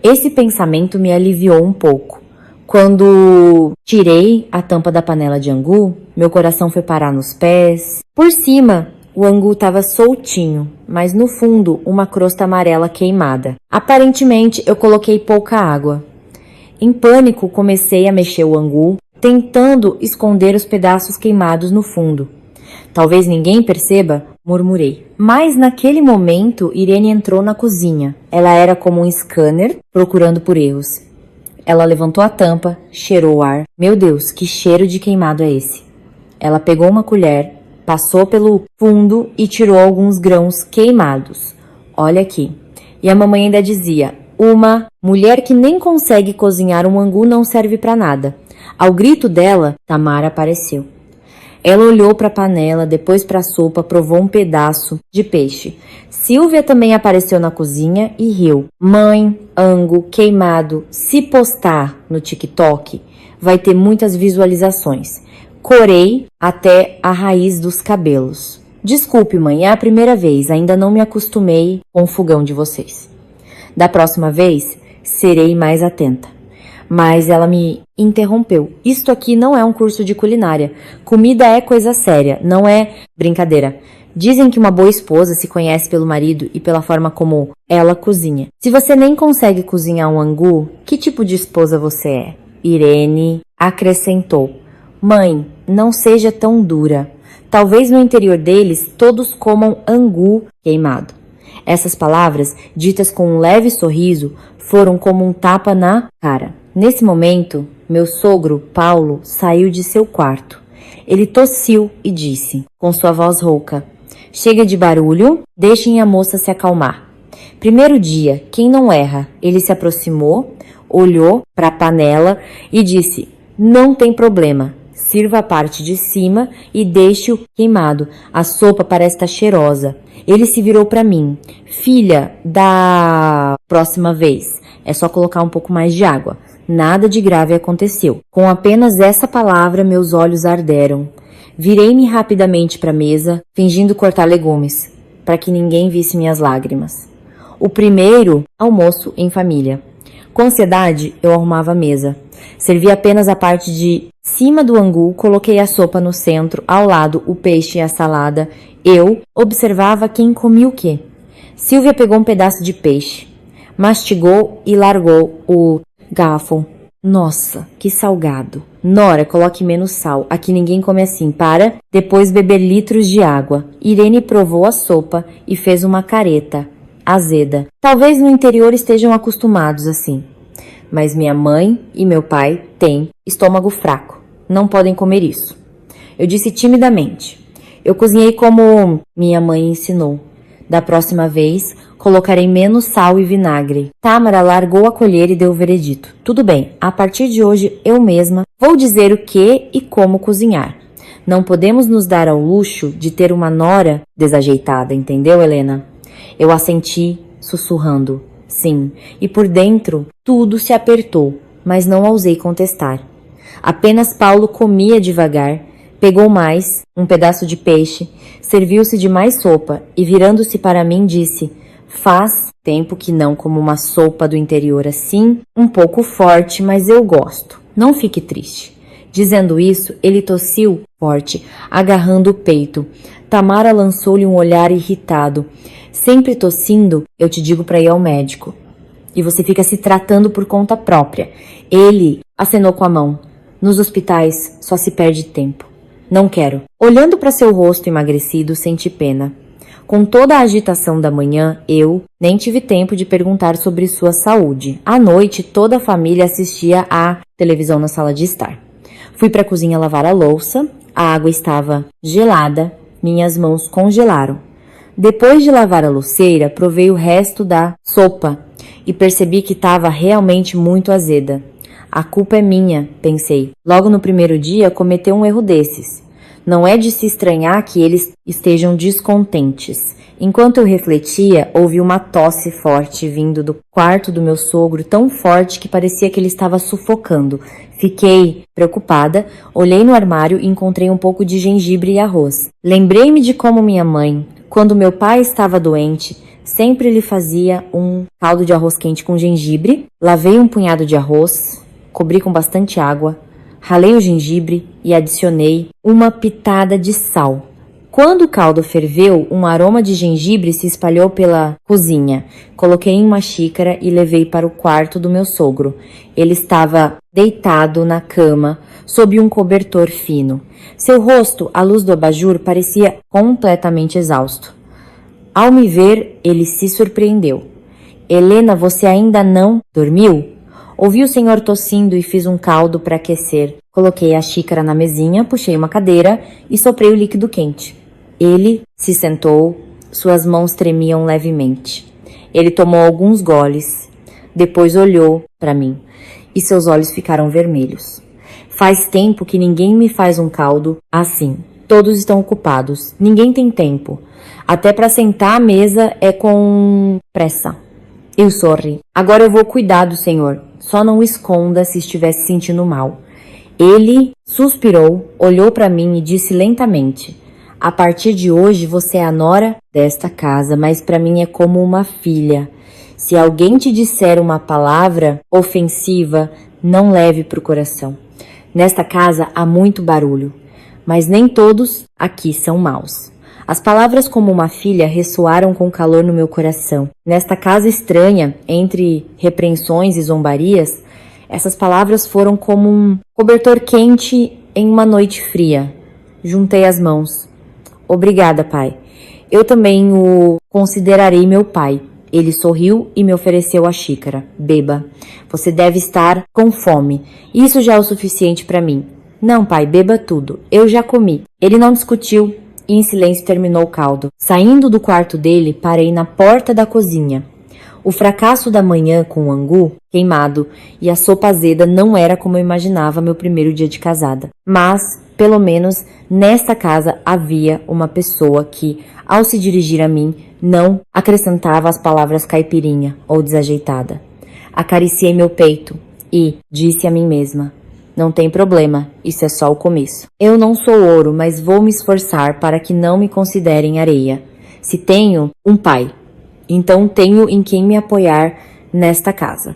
Speaker 1: Esse pensamento me aliviou um pouco. Quando tirei a tampa da panela de angu, meu coração foi parar nos pés. Por cima, o angu estava soltinho, mas no fundo, uma crosta amarela queimada. Aparentemente, eu coloquei pouca água. Em pânico, comecei a mexer o angu, tentando esconder os pedaços queimados no fundo. Talvez ninguém perceba, murmurei. Mas naquele momento, Irene entrou na cozinha. Ela era como um scanner, procurando por erros. Ela levantou a tampa, cheirou o ar. Meu Deus, que cheiro de queimado é esse? Ela pegou uma colher, passou pelo fundo e tirou alguns grãos queimados. Olha aqui. E a mamãe ainda dizia: uma mulher que nem consegue cozinhar um angu não serve para nada. Ao grito dela, Tamara apareceu. Ela olhou para a panela, depois para a sopa, provou um pedaço de peixe. Silvia também apareceu na cozinha e riu. Mãe, angu, queimado, se postar no TikTok, vai ter muitas visualizações. Corei até a raiz dos cabelos. Desculpe, mãe, é a primeira vez, ainda não me acostumei com o fogão de vocês. Da próxima vez, serei mais atenta. Mas ela me interrompeu. Isto aqui não é um curso de culinária. Comida é coisa séria, não é brincadeira. Dizem que uma boa esposa se conhece pelo marido e pela forma como ela cozinha. Se você nem consegue cozinhar um angu, que tipo de esposa você é? Irene acrescentou. Mãe, não seja tão dura. Talvez no interior deles todos comam angu queimado. Essas palavras, ditas com um leve sorriso, foram como um tapa na cara. Nesse momento, meu sogro, Paulo, saiu de seu quarto. Ele tossiu e disse, com sua voz rouca: chega de barulho, deixem a moça se acalmar. Primeiro dia, quem não erra? Ele se aproximou, olhou para a panela e disse: não tem problema, sirva a parte de cima e deixe-o queimado. A sopa parece estar cheirosa. Ele se virou para mim: filha, da próxima vez é só colocar um pouco mais de água. Nada de grave aconteceu. Com apenas essa palavra, meus olhos arderam. Virei-me rapidamente para a mesa, fingindo cortar legumes, para que ninguém visse minhas lágrimas. O primeiro almoço em família. Com ansiedade, eu arrumava a mesa. Servi apenas a parte de cima do angu, coloquei a sopa no centro, ao lado o peixe e a salada. Eu observava quem comia o quê. Silvia pegou um pedaço de peixe, mastigou e largou o garfo. Nossa, que salgado. Nora, coloque menos sal. Aqui ninguém come assim. Para depois beber litros de água. Irene provou a sopa e fez uma careta azeda. Talvez no interior estejam acostumados assim. Mas minha mãe e meu pai têm estômago fraco. Não podem comer isso. Eu disse timidamente. Eu cozinhei como minha mãe ensinou. Da próxima vez, colocarei menos sal e vinagre. Tamara largou a colher e deu o veredito. Tudo bem, a partir de hoje eu mesma vou dizer o que e como cozinhar. Não podemos nos dar ao luxo de ter uma nora desajeitada, entendeu, Helena? Eu assenti sussurrando. Sim, e por dentro tudo se apertou, mas não ousei contestar. Apenas Paulo comia devagar, pegou mais, um pedaço de peixe, serviu-se de mais sopa e virando-se para mim disse: faz tempo que não como uma sopa do interior assim, um pouco forte, mas eu gosto. Não fique triste. Dizendo isso, ele tossiu forte, agarrando o peito. Tamara lançou-lhe um olhar irritado. Sempre tossindo, eu te digo para ir ao médico. E você fica se tratando por conta própria. Ele acenou com a mão. Nos hospitais só se perde tempo. Não quero. Olhando para seu rosto emagrecido, senti pena. Com toda a agitação da manhã, eu nem tive tempo de perguntar sobre sua saúde. À noite, toda a família assistia à televisão na sala de estar. Fui para a cozinha lavar a louça. A água estava gelada. Minhas mãos congelaram. Depois de lavar a louceira, provei o resto da sopa e percebi que estava realmente muito azeda. A culpa é minha, pensei. Logo no primeiro dia, cometeu um erro desses. Não é de se estranhar que eles estejam descontentes. Enquanto eu refletia, ouvi uma tosse forte vindo do quarto do meu sogro, tão forte que parecia que ele estava sufocando. Fiquei preocupada, olhei no armário e encontrei um pouco de gengibre e arroz. Lembrei-me de como minha mãe, quando meu pai estava doente, sempre lhe fazia um caldo de arroz quente com gengibre. Lavei um punhado de arroz, cobri com bastante água, ralei o gengibre e adicionei uma pitada de sal. Quando o caldo ferveu, um aroma de gengibre se espalhou pela cozinha. Coloquei em uma xícara e levei para o quarto do meu sogro. Ele estava deitado na cama, sob um cobertor fino. Seu rosto, à luz do abajur, parecia completamente exausto. Ao me ver, ele se surpreendeu. Helena, você ainda não dormiu? Ouvi o senhor tossindo e fiz um caldo para aquecer. Coloquei a xícara na mesinha, puxei uma cadeira e soprei o líquido quente. Ele se sentou, suas mãos tremiam levemente. Ele tomou alguns goles, depois olhou para mim e seus olhos ficaram vermelhos. Faz tempo que ninguém me faz um caldo assim. Todos estão ocupados, ninguém tem tempo. Até para sentar à mesa é com pressa. Eu sorri. Agora eu vou cuidar do senhor. Só não o esconda se estiver se sentindo mal. Ele suspirou, olhou para mim e disse lentamente: a partir de hoje você é a nora desta casa, mas para mim é como uma filha. Se alguém te disser uma palavra ofensiva, não leve para o coração. Nesta casa há muito barulho, mas nem todos aqui são maus. As palavras como uma filha ressoaram com calor no meu coração. Nesta casa estranha, entre repreensões e zombarias, essas palavras foram como um cobertor quente em uma noite fria. Juntei as mãos. Obrigada, pai. Eu também o considerarei meu pai. Ele sorriu e me ofereceu a xícara. Beba. Você deve estar com fome. Isso já é o suficiente para mim. Não, pai, beba tudo. Eu já comi. Ele não discutiu e em silêncio terminou o caldo. Saindo do quarto dele, parei na porta da cozinha. O fracasso da manhã com o angu queimado e a sopa azeda não era como eu imaginava meu primeiro dia de casada. Mas, pelo menos, nesta casa havia uma pessoa que, ao se dirigir a mim, não acrescentava as palavras caipirinha ou desajeitada. Acariciei meu peito e disse a mim mesma: não tem problema, isso é só o começo. Eu não sou ouro, mas vou me esforçar para que não me considerem areia. Se tenho um pai, então tenho em quem me apoiar nesta casa.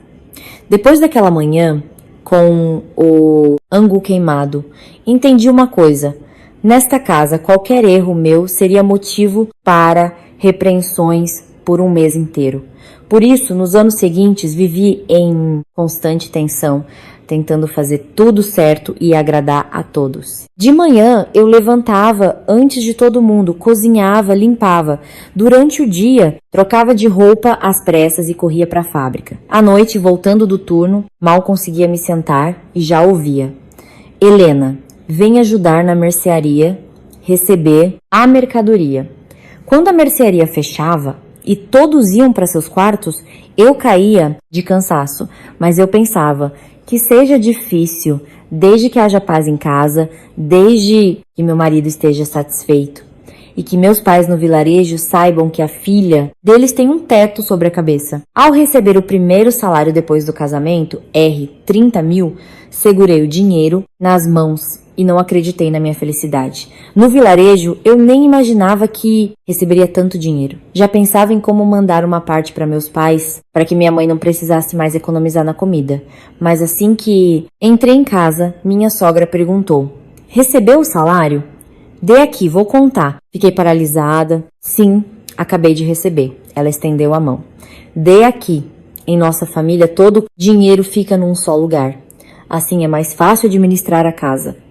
Speaker 1: Depois daquela manhã, com o angu queimado, entendi uma coisa. Nesta casa, qualquer erro meu seria motivo para repreensões por um mês inteiro. Por isso, nos anos seguintes, vivi em constante tensão, tentando fazer tudo certo e agradar a todos. De manhã, eu levantava antes de todo mundo, cozinhava, limpava. Durante o dia, trocava de roupa às pressas e corria para a fábrica. À noite, voltando do turno, mal conseguia me sentar e já ouvia: Helena, vem ajudar na mercearia, receber a mercadoria. Quando a mercearia fechava e todos iam para seus quartos, eu caía de cansaço, mas eu pensava: que seja difícil, desde que haja paz em casa, desde que meu marido esteja satisfeito. e que meus pais no vilarejo saibam que a filha deles tem um teto sobre a cabeça. Ao receber o primeiro salário depois do casamento, 30 mil, segurei o dinheiro nas mãos e não acreditei na minha felicidade. No vilarejo, eu nem imaginava que receberia tanto dinheiro. Já pensava em como mandar uma parte para meus pais, para que minha mãe não precisasse mais economizar na comida. Mas assim que entrei em casa, minha sogra perguntou: "Recebeu o salário?" "Dê aqui, vou contar." Fiquei paralisada. "Sim, acabei de receber." Ela estendeu a mão. "Dê aqui. Em nossa família, todo dinheiro fica num só lugar. Assim é mais fácil administrar a casa."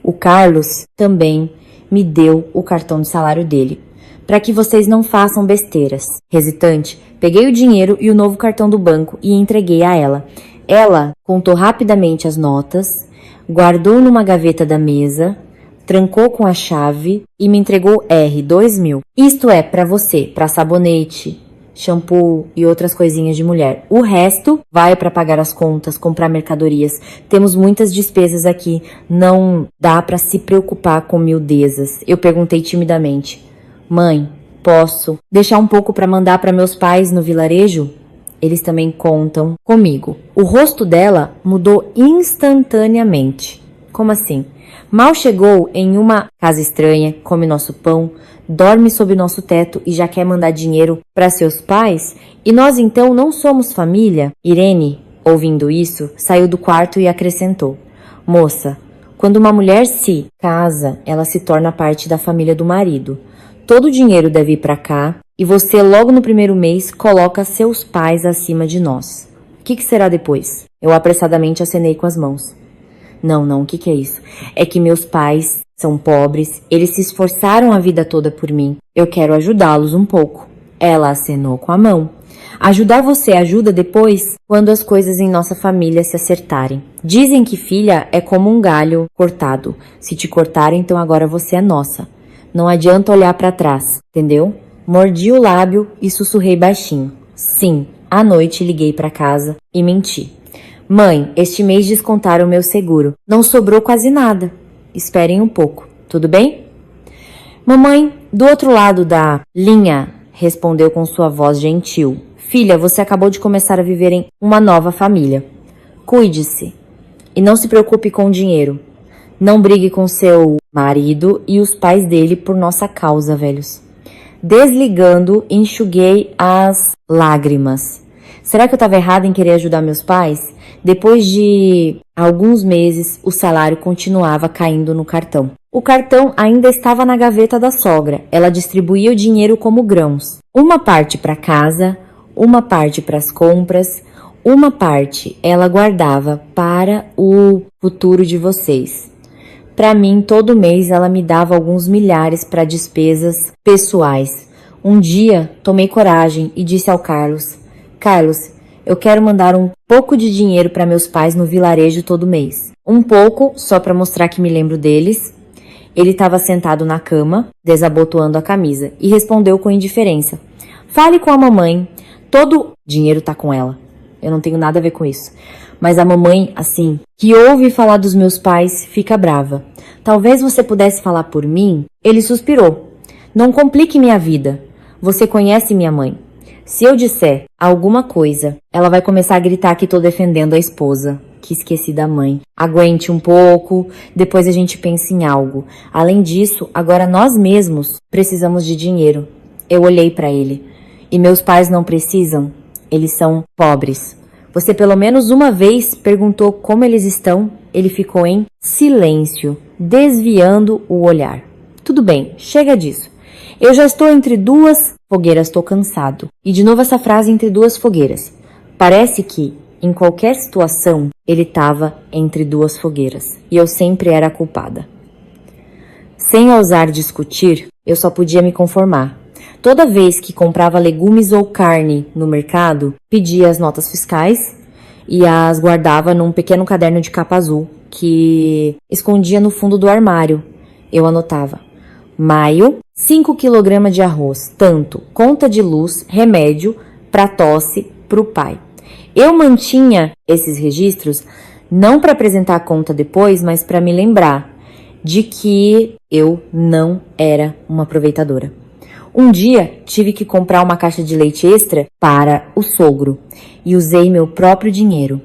Speaker 1: O Carlos também me deu o cartão de salário dele, para que vocês não façam besteiras. Hesitante, peguei o dinheiro e o novo cartão do banco e entreguei a ela. Ela contou rapidamente as notas, guardou numa gaveta da mesa, trancou com a chave e me entregou 2.000. "Isto é para você, para sabonete, shampoo e outras coisinhas de mulher. O resto vai para pagar as contas, comprar mercadorias. Temos muitas despesas aqui, não dá para se preocupar com miudezas." Eu perguntei timidamente: "Mãe, posso deixar um pouco para mandar para meus pais no vilarejo? Eles também contam comigo." O rosto dela mudou instantaneamente. "Como assim?" "Mal chegou em uma casa estranha, come nosso pão, dorme sob nosso teto e já quer mandar dinheiro para seus pais? E nós então não somos família?" Irene, ouvindo isso, saiu do quarto e acrescentou: "Moça, quando uma mulher se casa, ela se torna parte da família do marido. Todo o dinheiro deve ir para cá e você logo no primeiro mês coloca seus pais acima de nós. O que será depois?" Eu apressadamente acenei com as mãos. Não, o que é isso? "É que meus pais são pobres, eles se esforçaram a vida toda por mim. Eu quero ajudá-los um pouco." Ela acenou com a mão. "Ajudar você ajuda depois, quando as coisas em nossa família se acertarem. Dizem que filha é como um galho cortado. Se te cortarem, então agora você é nossa. Não adianta olhar para trás, entendeu?" Mordi o lábio e sussurrei baixinho: "Sim." À noite liguei para casa e menti: "Mãe, este mês descontaram o meu seguro. Não sobrou quase nada. Esperem um pouco, tudo bem?" "Mamãe, do outro lado da linha," respondeu com sua voz gentil. "Filha, você acabou de começar a viver em uma nova família. Cuide-se e não se preocupe com o dinheiro. Não brigue com seu marido e os pais dele por nossa causa, velhos." Desligando, enxuguei as lágrimas. Será que eu estava errada em querer ajudar meus pais? Depois de alguns meses, o salário continuava caindo no cartão. O cartão ainda estava na gaveta da sogra. Ela distribuía o dinheiro como grãos. Uma parte para casa, uma parte para as compras, uma parte ela guardava para o futuro de vocês. Para mim, todo mês ela me dava alguns milhares para despesas pessoais. Um dia, tomei coragem e disse ao Carlos: "Carlos, eu quero mandar um pouco de dinheiro para meus pais no vilarejo todo mês." Um pouco, só para mostrar que me lembro deles. Ele estava sentado na cama, desabotoando a camisa, e respondeu com indiferença: "Fale com a mamãe. Todo dinheiro tá com ela. Eu não tenho nada a ver com isso. Mas a mamãe, assim, que ouve falar dos meus pais, fica brava. Talvez você pudesse falar por mim?" Ele suspirou: "Não complique minha vida. Você conhece minha mãe. Se eu disser alguma coisa, ela vai começar a gritar que tô defendendo a esposa. Que esqueci da mãe. Aguente um pouco, depois a gente pensa em algo. Além disso, agora nós mesmos precisamos de dinheiro." Eu olhei para ele. "E meus pais não precisam? Eles são pobres." "Você pelo menos uma vez perguntou como eles estão?" Ele ficou em silêncio, desviando o olhar. "Tudo bem, chega disso. Eu já estou entre duas fogueiras, estou cansado." E de novo essa frase, entre duas fogueiras. Parece que, em qualquer situação, ele estava entre duas fogueiras. E eu sempre era a culpada. Sem ousar discutir, eu só podia me conformar. Toda vez que comprava legumes ou carne no mercado, pedia as notas fiscais e as guardava num pequeno caderno de capa azul que escondia no fundo do armário. Eu anotava: maio, 5 kg de arroz, tanto, conta de luz, remédio para tosse pro pai. Eu mantinha esses registros não para apresentar a conta depois, mas para me lembrar. de que eu não era uma aproveitadora. Um dia, tive que comprar uma caixa de leite extra para o sogro e usei meu próprio dinheiro.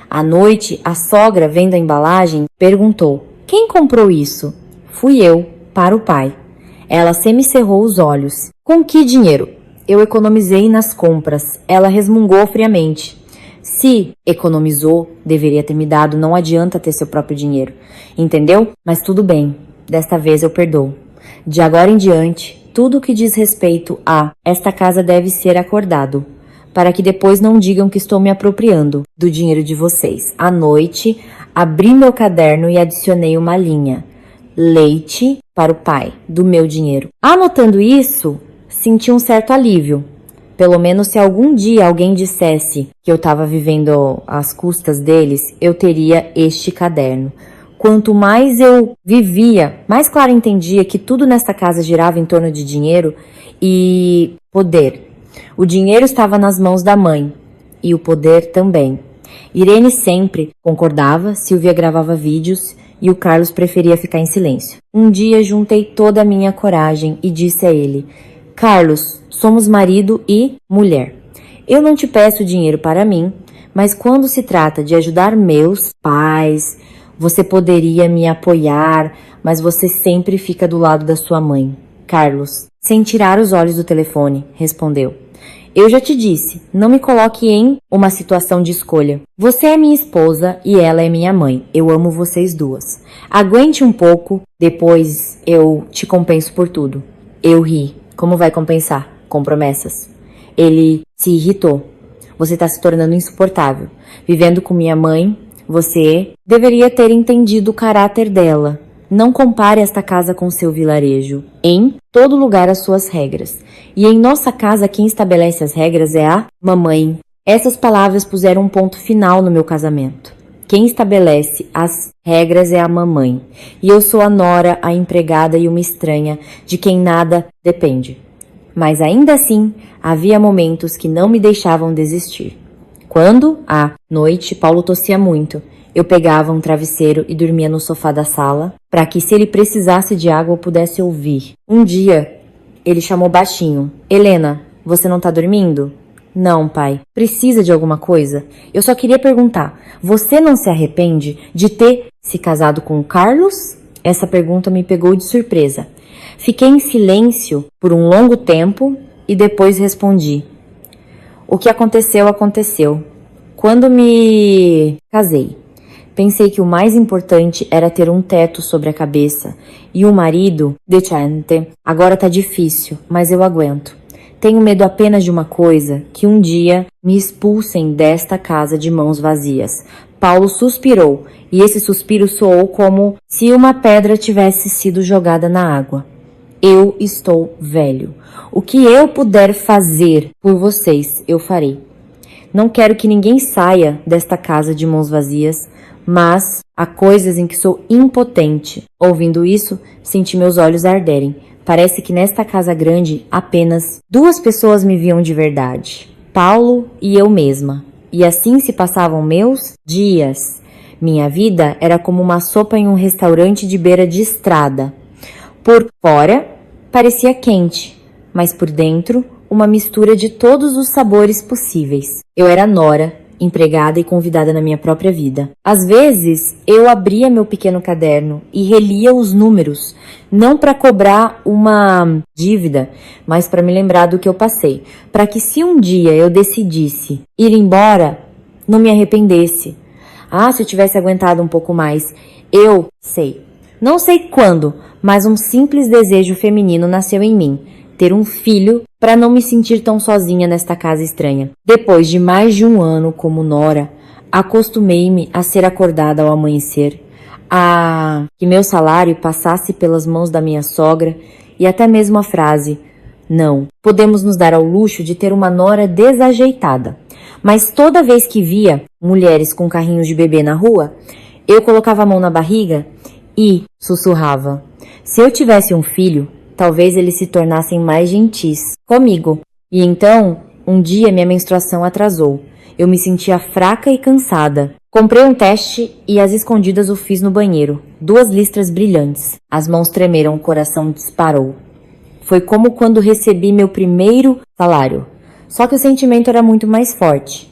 Speaker 1: À noite, a sogra, vendo a embalagem, perguntou: "Quem comprou isso?" Fui eu, para o pai. Ela semicerrou os olhos. "Com que dinheiro?" "Eu economizei nas compras." Ela resmungou friamente. "Se economizou, deveria ter me dado, não adianta ter seu próprio dinheiro. Entendeu? Mas tudo bem, desta vez eu perdoo. De agora em diante, tudo que diz respeito a esta casa deve ser acordado, para que depois não digam que estou me apropriando do dinheiro de vocês." À noite, abri meu caderno e adicionei uma linha: "Leite para o pai, do meu dinheiro." Anotando isso, senti um certo alívio. Pelo menos se algum dia alguém dissesse que eu estava vivendo às custas deles, eu teria este caderno. Quanto mais eu vivia, mais claro entendia que tudo nesta casa girava em torno de dinheiro e poder. O dinheiro estava nas mãos da mãe e o poder também. Irene sempre concordava, Silvia gravava vídeos e o Carlos preferia ficar em silêncio. Um dia juntei toda a minha coragem e disse a ele: "Carlos, somos marido e mulher. Eu não te peço dinheiro para mim, mas quando se trata de ajudar meus pais, você poderia me apoiar, mas você sempre fica do lado da sua mãe." Carlos, sem tirar os olhos do telefone, respondeu: "Eu já te disse, não me coloque em uma situação de escolha. Você é minha esposa e ela é minha mãe. Eu amo vocês duas. Aguente um pouco, depois eu te compenso por tudo." Eu ri. Como vai compensar? Com promessas. Ele se irritou. "Você está se tornando insuportável. Vivendo com minha mãe, você deveria ter entendido o caráter dela. Não compare esta casa com seu vilarejo. Em todo lugar as suas regras. E em nossa casa quem estabelece as regras é a mamãe." Essas palavras puseram um ponto final no meu casamento. Quem estabelece as regras é a mamãe. E eu sou a nora, a empregada e uma estranha, de quem nada depende. Mas ainda assim, havia momentos que não me deixavam desistir. Quando, à noite, Paulo tossia muito, eu pegava um travesseiro e dormia no sofá da sala, para que se ele precisasse de água eu pudesse ouvir. Um dia, ele chamou baixinho: "Helena, você não tá dormindo?" "Não, pai. Precisa de alguma coisa?" "Eu só queria perguntar, você não se arrepende de ter se casado com o Carlos?" Essa pergunta me pegou de surpresa. Fiquei em silêncio por um longo tempo e depois respondi: "O que aconteceu, aconteceu. Quando me casei, pensei que o mais importante era ter um teto sobre a cabeça e um marido decente. Agora tá difícil, mas eu aguento. Tenho medo apenas de uma coisa, que um dia me expulsem desta casa de mãos vazias." Paulo suspirou, e esse suspiro soou como se uma pedra tivesse sido jogada na água. "Eu estou velho. O que eu puder fazer por vocês, eu farei. Não quero que ninguém saia desta casa de mãos vazias, mas há coisas em que sou impotente." Ouvindo isso, senti meus olhos arderem. Parece que nesta casa grande apenas duas pessoas me viam de verdade: Paulo e eu mesma. E assim se passavam meus dias. Minha vida era como uma sopa em um restaurante de beira de estrada. Por fora, parecia quente, mas por dentro, uma mistura de todos os sabores possíveis. Eu era nora, empregada e convidada na minha própria vida. Às vezes, eu abria meu pequeno caderno e relia os números, não para cobrar uma dívida, mas para me lembrar do que eu passei, para que se um dia eu decidisse ir embora, não me arrependesse. Se eu tivesse aguentado um pouco mais, eu sei. Não sei quando, mas um simples desejo feminino nasceu em mim: ter um filho para não me sentir tão sozinha nesta casa estranha. Depois de mais de um ano como nora, acostumei-me a ser acordada ao amanhecer, a que meu salário passasse pelas mãos da minha sogra e até mesmo a frase: "Não, podemos nos dar ao luxo de ter uma nora desajeitada." Mas toda vez que via mulheres com carrinhos de bebê na rua, eu colocava a mão na barriga e sussurrava: "Se eu tivesse um filho, talvez eles se tornassem mais gentis comigo." E então Um dia minha menstruação atrasou. Eu me sentia fraca e cansada. Comprei um teste e às escondidas o fiz no banheiro. 2 listras brilhantes. As mãos tremeram, o coração disparou. Foi como quando recebi meu primeiro salário. Só que o sentimento era muito mais forte.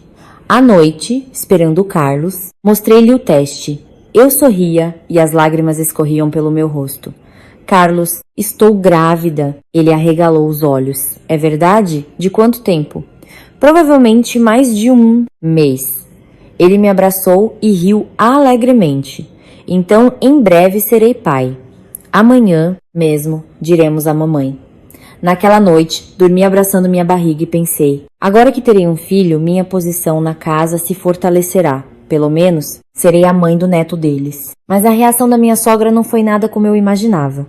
Speaker 1: À noite, esperando o Carlos, mostrei-lhe o teste. Eu sorria e as lágrimas escorriam pelo meu rosto. Carlos, estou grávida. Ele arregalou os olhos. É verdade? De quanto tempo? Provavelmente mais de 1 mês. Ele me abraçou e riu alegremente. Então, em breve serei pai. Amanhã mesmo diremos à mamãe. Naquela noite, dormi abraçando minha barriga e pensei, agora que terei um filho, minha posição na casa se fortalecerá. Pelo menos, serei a mãe do neto deles. Mas a reação da minha sogra não foi nada como eu imaginava.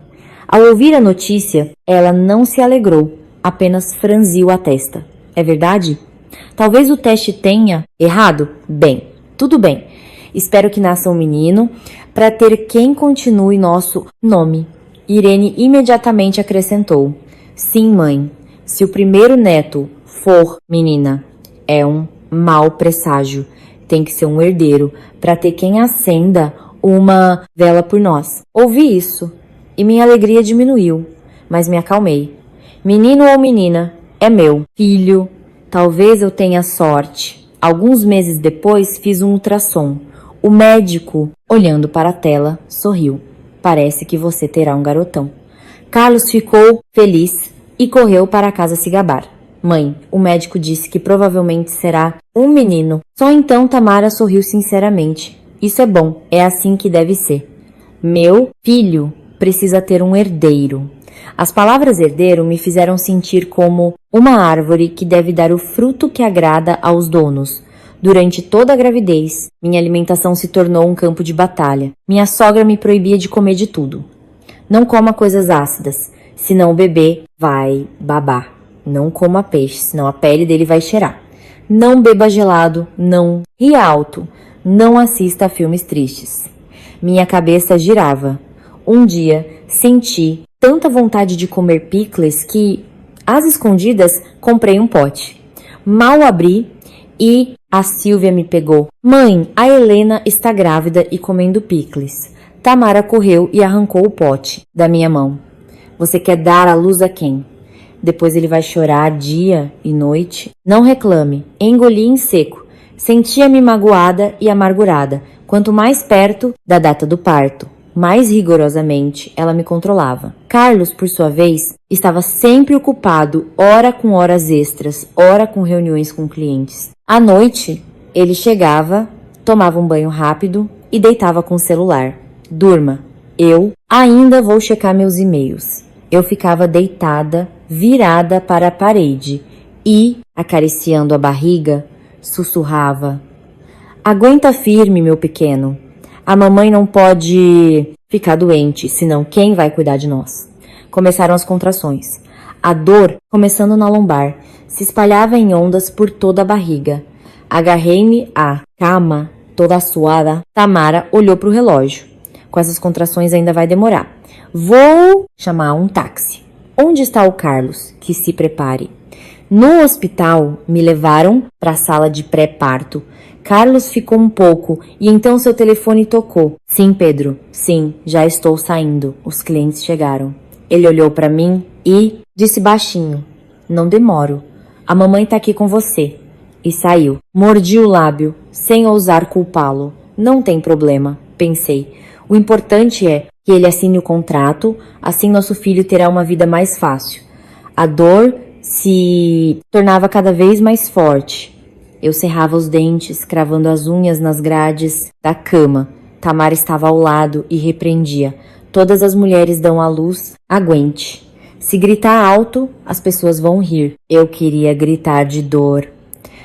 Speaker 1: Ao ouvir a notícia, ela não se alegrou, apenas franziu a testa. É verdade? Talvez o teste tenha errado? Bem, tudo bem. Espero que nasça um menino para ter quem continue nosso nome. Irene imediatamente acrescentou. Sim, mãe. Se o primeiro neto for menina, é um mau presságio. Tem que ser um herdeiro para ter quem acenda uma vela por nós. Ouvi isso e minha alegria diminuiu, mas me acalmei. Menino ou menina, é meu filho. Talvez eu tenha sorte. Alguns meses depois fiz um ultrassom. O médico, olhando para a tela, sorriu. Parece que você terá um garotão. Carlos ficou feliz e correu para casa se gabar. Mãe, o médico disse que provavelmente será um menino. Só então Tamara sorriu sinceramente. Isso é bom, é assim que deve ser. Meu filho precisa ter um herdeiro. As palavras herdeiro me fizeram sentir como uma árvore que deve dar o fruto que agrada aos donos. Durante toda a gravidez, minha alimentação se tornou um campo de batalha. Minha sogra me proibia de comer de tudo. Não coma coisas ácidas, senão o bebê vai babar. Não coma peixe, senão a pele dele vai cheirar. Não beba gelado, não ria alto, não assista a filmes tristes. Minha cabeça girava. Um dia, senti tanta vontade de comer picles que, às escondidas, comprei um pote. Mal abri e a Silvia me pegou. Mãe, a Helena está grávida e comendo picles. Tamara correu e arrancou o pote da minha mão. Você quer dar à luz a quem? Depois ele vai chorar dia e noite. Não reclame. Engoli em seco. Sentia-me magoada e amargurada. Quanto mais perto da data do parto, mais rigorosamente ela me controlava. Carlos, por sua vez, estava sempre ocupado, ora com horas extras, ora com reuniões com clientes. À noite, ele chegava, tomava um banho rápido e deitava com o celular. Durma. Eu ainda vou checar meus e-mails. Eu ficava deitada, virada para a parede e, acariciando a barriga, sussurrava. Aguenta firme, meu pequeno. A mamãe não pode ficar doente, senão quem vai cuidar de nós? Começaram as contrações. A dor, começando na lombar, se espalhava em ondas por toda a barriga. Agarrei-me à cama, toda suada. Tamara olhou para o relógio. Com essas contrações ainda vai demorar. Vou chamar um táxi. Onde está o Carlos? Que se prepare. No hospital, me levaram para a sala de pré-parto. Carlos ficou um pouco e então seu telefone tocou. Sim, Pedro. Sim, já estou saindo. Os clientes chegaram. Ele olhou para mim e disse baixinho. Não demoro. A mamãe tá aqui com você. E saiu. Mordi o lábio, sem ousar culpá-lo. Não tem problema, pensei. O importante é que ele assine o contrato, assim nosso filho terá uma vida mais fácil. A dor se tornava cada vez mais forte. Eu cerrava os dentes, cravando as unhas nas grades da cama. Tamara estava ao lado e repreendia. Todas as mulheres dão à luz, aguente. Se gritar alto, as pessoas vão rir. Eu queria gritar de dor.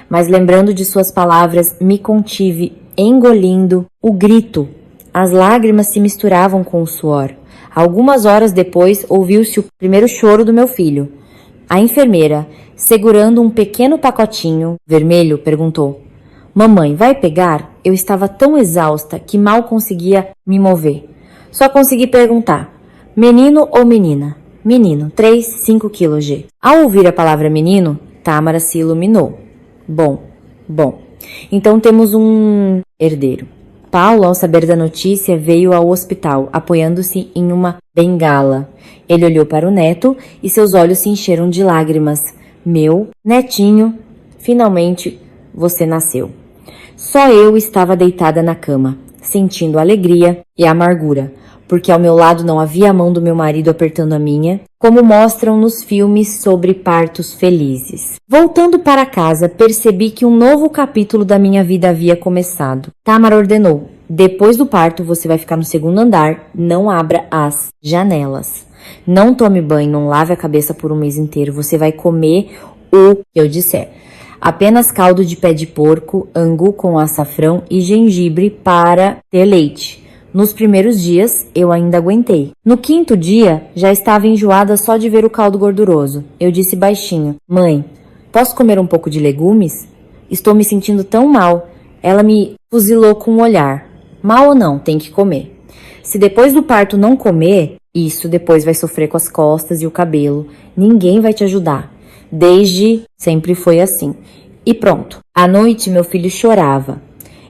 Speaker 1: Mas lembrando de suas palavras, me contive, engolindo o grito. As lágrimas se misturavam com o suor. Algumas horas depois, ouviu-se o primeiro choro do meu filho. A enfermeira, segurando um pequeno pacotinho vermelho, perguntou. Mamãe, vai pegar? Eu estava tão exausta que mal conseguia me mover. Só consegui perguntar. Menino ou menina? Menino, 3, 5 quilos G. Ao ouvir a palavra menino, Tâmara se iluminou. Bom. Então temos um herdeiro. Paulo, ao saber da notícia, veio ao hospital, apoiando-se em uma bengala. Ele olhou para o neto e seus olhos se encheram de lágrimas. Meu netinho, finalmente você nasceu. Só eu estava deitada na cama, sentindo alegria e amargura, porque ao meu lado não havia a mão do meu marido apertando a minha, como mostram nos filmes sobre partos felizes. Voltando para casa, percebi que um novo capítulo da minha vida havia começado. Tâmara ordenou: depois do parto você vai ficar no segundo andar, não abra as janelas. Não tome banho, não lave a cabeça por um mês inteiro, você vai comer o que eu disser. Apenas caldo de pé de porco, angu com açafrão e gengibre para ter leite. Nos primeiros dias, eu ainda aguentei. No quinto dia, já estava enjoada só de ver o caldo gorduroso. Eu disse baixinho: mãe, posso comer um pouco de legumes? Estou me sentindo tão mal. Ela me fuzilou com um olhar. Mal ou não, tem que comer. Se depois do parto não comer, isso depois vai sofrer com as costas e o cabelo. Ninguém vai te ajudar. Desde sempre foi assim. E pronto. À noite, meu filho chorava.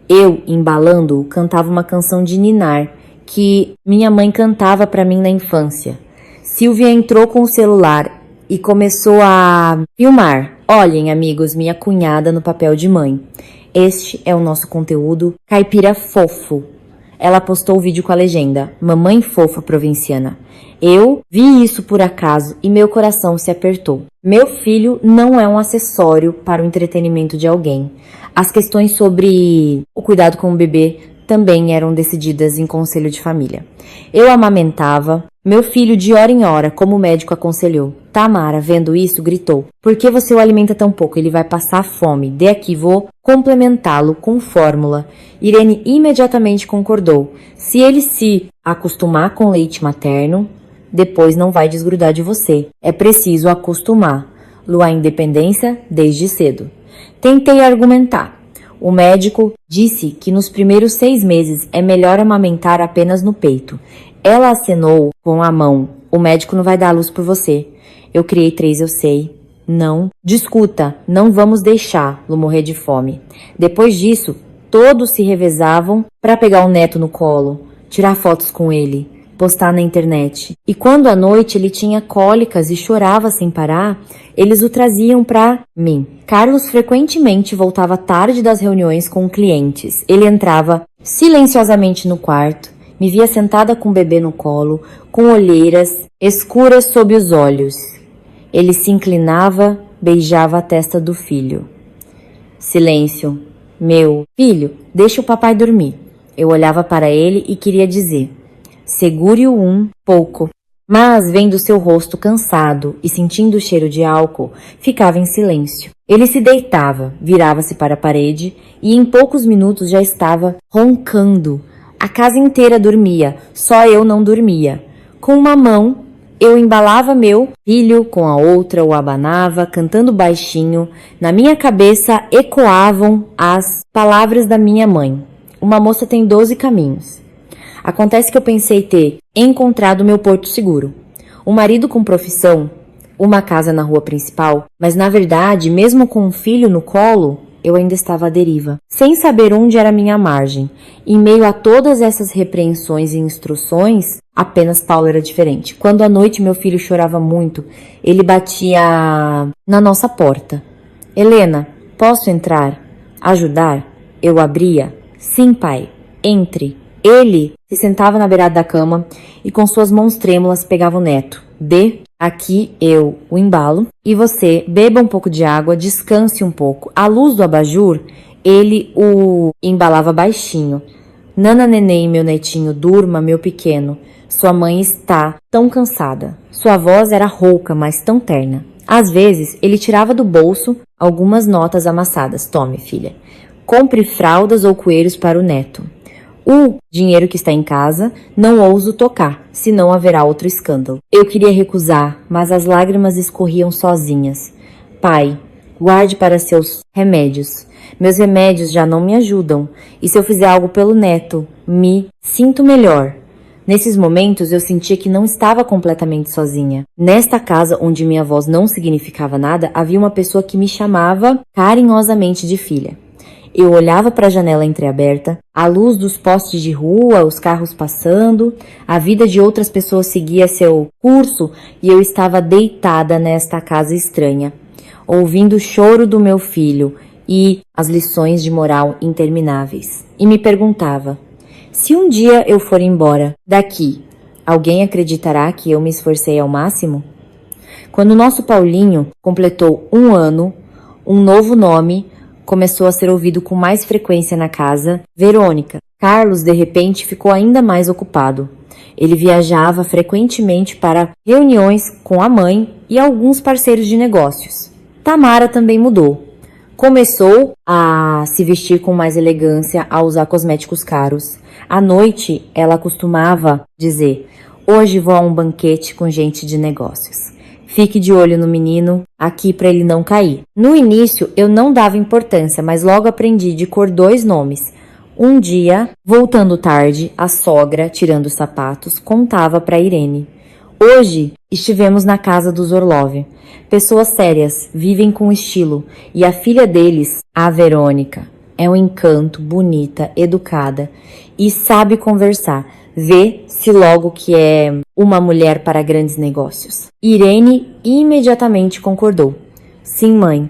Speaker 1: Eu, embalando-o, cantava uma canção de ninar que minha mãe cantava para mim na infância. Silvia entrou com o celular e começou a filmar. Olhem, amigos, minha cunhada no papel de mãe. Este é o nosso conteúdo caipira fofo. Ela postou o vídeo com a legenda: Mamãe fofa provinciana. Eu vi isso por acaso e meu coração se apertou. Meu filho não é um acessório para o entretenimento de alguém. As questões sobre o cuidado com o bebê também eram decididas em conselho de família. Eu amamentava meu filho de hora em hora, como o médico aconselhou. Tâmara, vendo isso, gritou: por que você o alimenta tão pouco? Ele vai passar fome. Dê aqui, vou complementá-lo com fórmula. Irene imediatamente concordou. Se ele se acostumar com leite materno, depois não vai desgrudar de você. É preciso acostumar. Luar independência desde cedo. Tentei argumentar. O médico disse que nos primeiros 6 meses é melhor amamentar apenas no peito. Ela acenou com a mão. O médico não vai dar a luz por você. Eu criei 3, eu sei. Não. Discuta. Não vamos deixá-lo morrer de fome. Depois disso, todos se revezavam para pegar o neto no colo, tirar fotos com ele, postar na internet. E quando à noite ele tinha cólicas e chorava sem parar, eles o traziam para mim. Carlos frequentemente voltava tarde das reuniões com clientes. Ele entrava silenciosamente no quarto, me via sentada com o bebê no colo, com olheiras escuras sob os olhos. Ele se inclinava, beijava a testa do filho. Silêncio. Meu filho, deixa o papai dormir. Eu olhava para ele e queria dizer: segure-o um pouco. Mas, vendo seu rosto cansado e sentindo o cheiro de álcool, ficava em silêncio. Ele se deitava, virava-se para a parede e em poucos minutos já estava roncando. A casa inteira dormia, só eu não dormia. Com uma mão, eu embalava meu filho, com a outra o abanava, cantando baixinho. Na minha cabeça ecoavam as palavras da minha mãe. Uma moça tem 12 caminhos. Acontece que eu pensei ter encontrado meu porto seguro. Um marido com profissão, uma casa na rua principal, mas na verdade, mesmo com um filho no colo, eu ainda estava à deriva, sem saber onde era minha margem. Em meio a todas essas repreensões e instruções, apenas Paulo era diferente. Quando à noite meu filho chorava muito, ele batia na nossa porta. Helena, posso entrar? Ajudar? Eu abria. Sim, pai. Entre. Ele se sentava na beirada da cama e com suas mãos trêmulas pegava o neto. Dê, aqui eu o embalo e você beba um pouco de água, descanse um pouco. À luz do abajur, ele o embalava baixinho. Nana neném, meu netinho, durma, meu pequeno. Sua mãe está tão cansada. Sua voz era rouca, mas tão terna. Às vezes, ele tirava do bolso algumas notas amassadas. Tome, filha. Compre fraldas ou coelhos para o neto. O dinheiro que está em casa, não ouso tocar, senão haverá outro escândalo. Eu queria recusar, mas as lágrimas escorriam sozinhas. Pai, guarde para seus remédios. Meus remédios já não me ajudam. E se eu fizer algo pelo neto, me sinto melhor. Nesses momentos eu sentia que não estava completamente sozinha. Nesta casa, onde minha voz não significava nada, havia uma pessoa que me chamava carinhosamente de filha. Eu olhava para a janela entreaberta, a luz dos postes de rua, os carros passando, a vida de outras pessoas seguia seu curso e eu estava deitada nesta casa estranha, ouvindo o choro do meu filho e as lições de moral intermináveis. E me perguntava, se um dia eu for embora daqui, alguém acreditará que eu me esforcei ao máximo? Quando nosso Paulinho completou 1 ano, um novo nome começou a ser ouvido com mais frequência na casa, Verônica. Carlos, de repente, ficou ainda mais ocupado. Ele viajava frequentemente para reuniões com a mãe e alguns parceiros de negócios. Tamara também mudou. Começou a se vestir com mais elegância, a usar cosméticos caros. À noite, ela costumava dizer, hoje vou a um banquete com gente de negócios. Fique de olho no menino aqui para ele não cair. No início, eu não dava importância, mas logo aprendi de cor 2 nomes. Um dia, voltando tarde, a sogra, tirando os sapatos, contava para Irene. Hoje, estivemos na casa dos Orlov. Pessoas sérias, vivem com estilo. E a filha deles, a Verônica, é um encanto, bonita, educada e sabe conversar. Vê-se logo que é uma mulher para grandes negócios. Irene imediatamente concordou. Sim, mãe.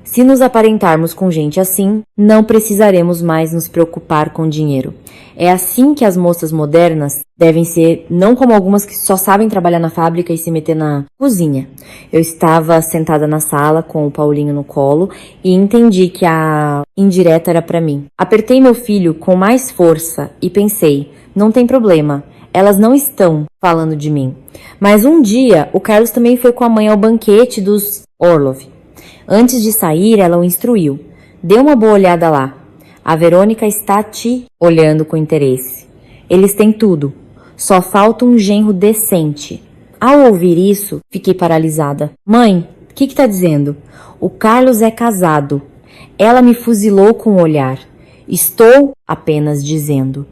Speaker 1: Se nos aparentarmos com gente assim, não precisaremos mais nos preocupar com dinheiro. É assim que as moças modernas devem ser, não como algumas que só sabem trabalhar na fábrica e se meter na cozinha. Eu estava sentada na sala com o Paulinho no colo e entendi que a indireta era para mim. Apertei meu filho com mais força e pensei, não tem problema, elas não estão falando de mim. Mas um dia, o Carlos também foi com a mãe ao banquete dos Orlov. Antes de sair, ela o instruiu. Dê uma boa olhada lá. A Verônica está te olhando com interesse. Eles têm tudo. Só falta um genro decente. Ao ouvir isso, fiquei paralisada. Mãe, o que tá dizendo? O Carlos é casado. Ela me fuzilou com o olhar. Estou apenas dizendo.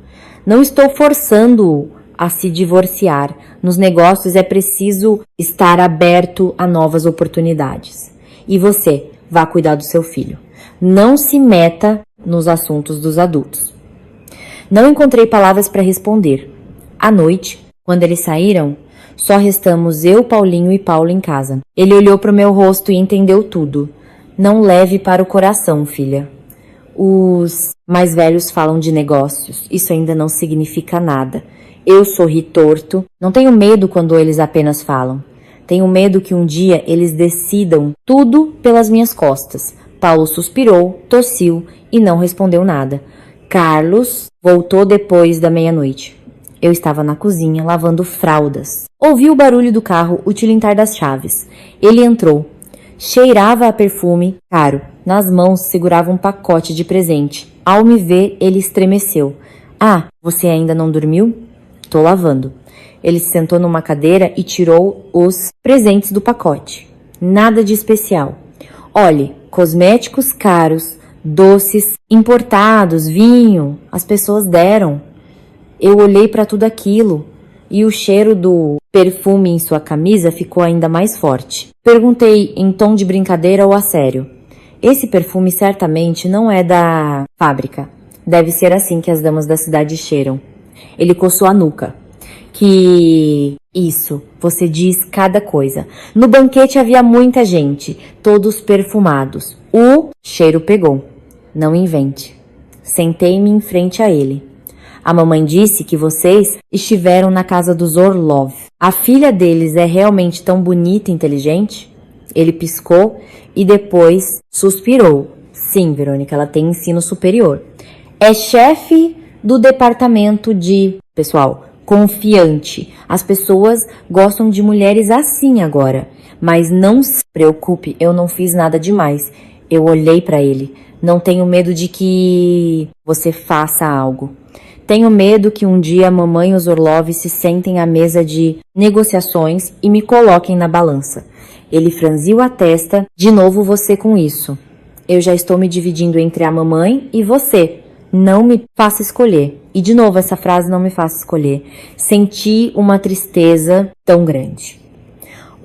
Speaker 1: Não estou forçando-o a se divorciar. Nos negócios é preciso estar aberto a novas oportunidades. E você, vá cuidar do seu filho. Não se meta nos assuntos dos adultos. Não encontrei palavras para responder. À noite, quando eles saíram, só restamos eu, Paulinho e Paulo em casa. Ele olhou para o meu rosto e entendeu tudo. Não leve para o coração, filha. Os mais velhos falam de negócios. Isso ainda não significa nada. Eu sorri torto. Não tenho medo quando eles apenas falam. Tenho medo que um dia eles decidam tudo pelas minhas costas. Paulo suspirou, tossiu e não respondeu nada. Carlos voltou depois da meia-noite. Eu estava na cozinha lavando fraldas. Ouvi o barulho do carro, o tilintar das chaves. Ele entrou. Cheirava a perfume caro. Nas mãos segurava um pacote de presente. Ao me ver, ele estremeceu. Ah, você ainda não dormiu? Tô lavando. Ele se sentou numa cadeira e tirou os presentes do pacote. Nada de especial. Olhe, cosméticos caros, doces importados, vinho, as pessoas deram. Eu olhei para tudo aquilo e o cheiro do perfume em sua camisa ficou ainda mais forte. Perguntei em tom de brincadeira ou a sério. Esse perfume certamente não é da fábrica. Deve ser assim que as damas da cidade cheiram. Ele coçou a nuca. Que isso, você diz cada coisa. No banquete havia muita gente, todos perfumados. O cheiro pegou. Não invente. Sentei-me em frente a ele. A mamãe disse que vocês estiveram na casa dos Orlov. A filha deles é realmente tão bonita e inteligente? Ele piscou e depois suspirou. Sim, Verônica, ela tem ensino superior. É chefe do departamento de... Pessoal, confiante. As pessoas gostam de mulheres assim agora. Mas não se preocupe, eu não fiz nada demais. Eu olhei para ele. Não tenho medo de que você faça algo. Tenho medo que um dia a mamãe e os Orlov se sentem à mesa de negociações e me coloquem na balança. Ele franziu a testa. De novo você com isso. Eu já estou me dividindo entre a mamãe e você. não me faça escolher. E de novo essa frase, não me faça escolher. Senti uma tristeza tão grande.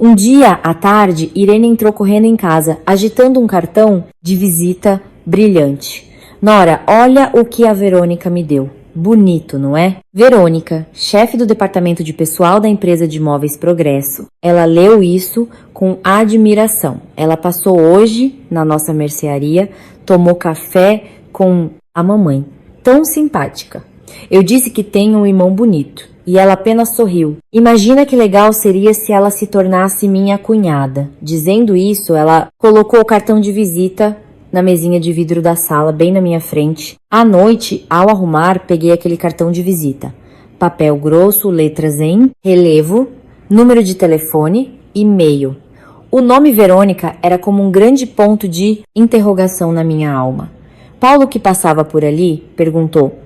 Speaker 1: Um dia à tarde, Irene entrou correndo em casa, agitando um cartão de visita brilhante. Nora, olha o que a Verônica me deu. Bonito, não é? Verônica, chefe do departamento de pessoal da empresa de móveis Progresso. Ela leu isso com admiração. Ela passou hoje na nossa mercearia, tomou café com a mamãe. Tão simpática. Eu disse que tem um irmão bonito. E ela apenas sorriu. Imagina que legal seria se ela se tornasse minha cunhada. Dizendo isso, ela colocou o cartão de visita na mesinha de vidro da sala, bem na minha frente. À noite, ao arrumar, peguei aquele cartão de visita. Papel grosso, letras em relevo, número de telefone, e-mail. O nome Verônica era como um grande ponto de interrogação na minha alma. Paulo, que passava por ali, perguntou: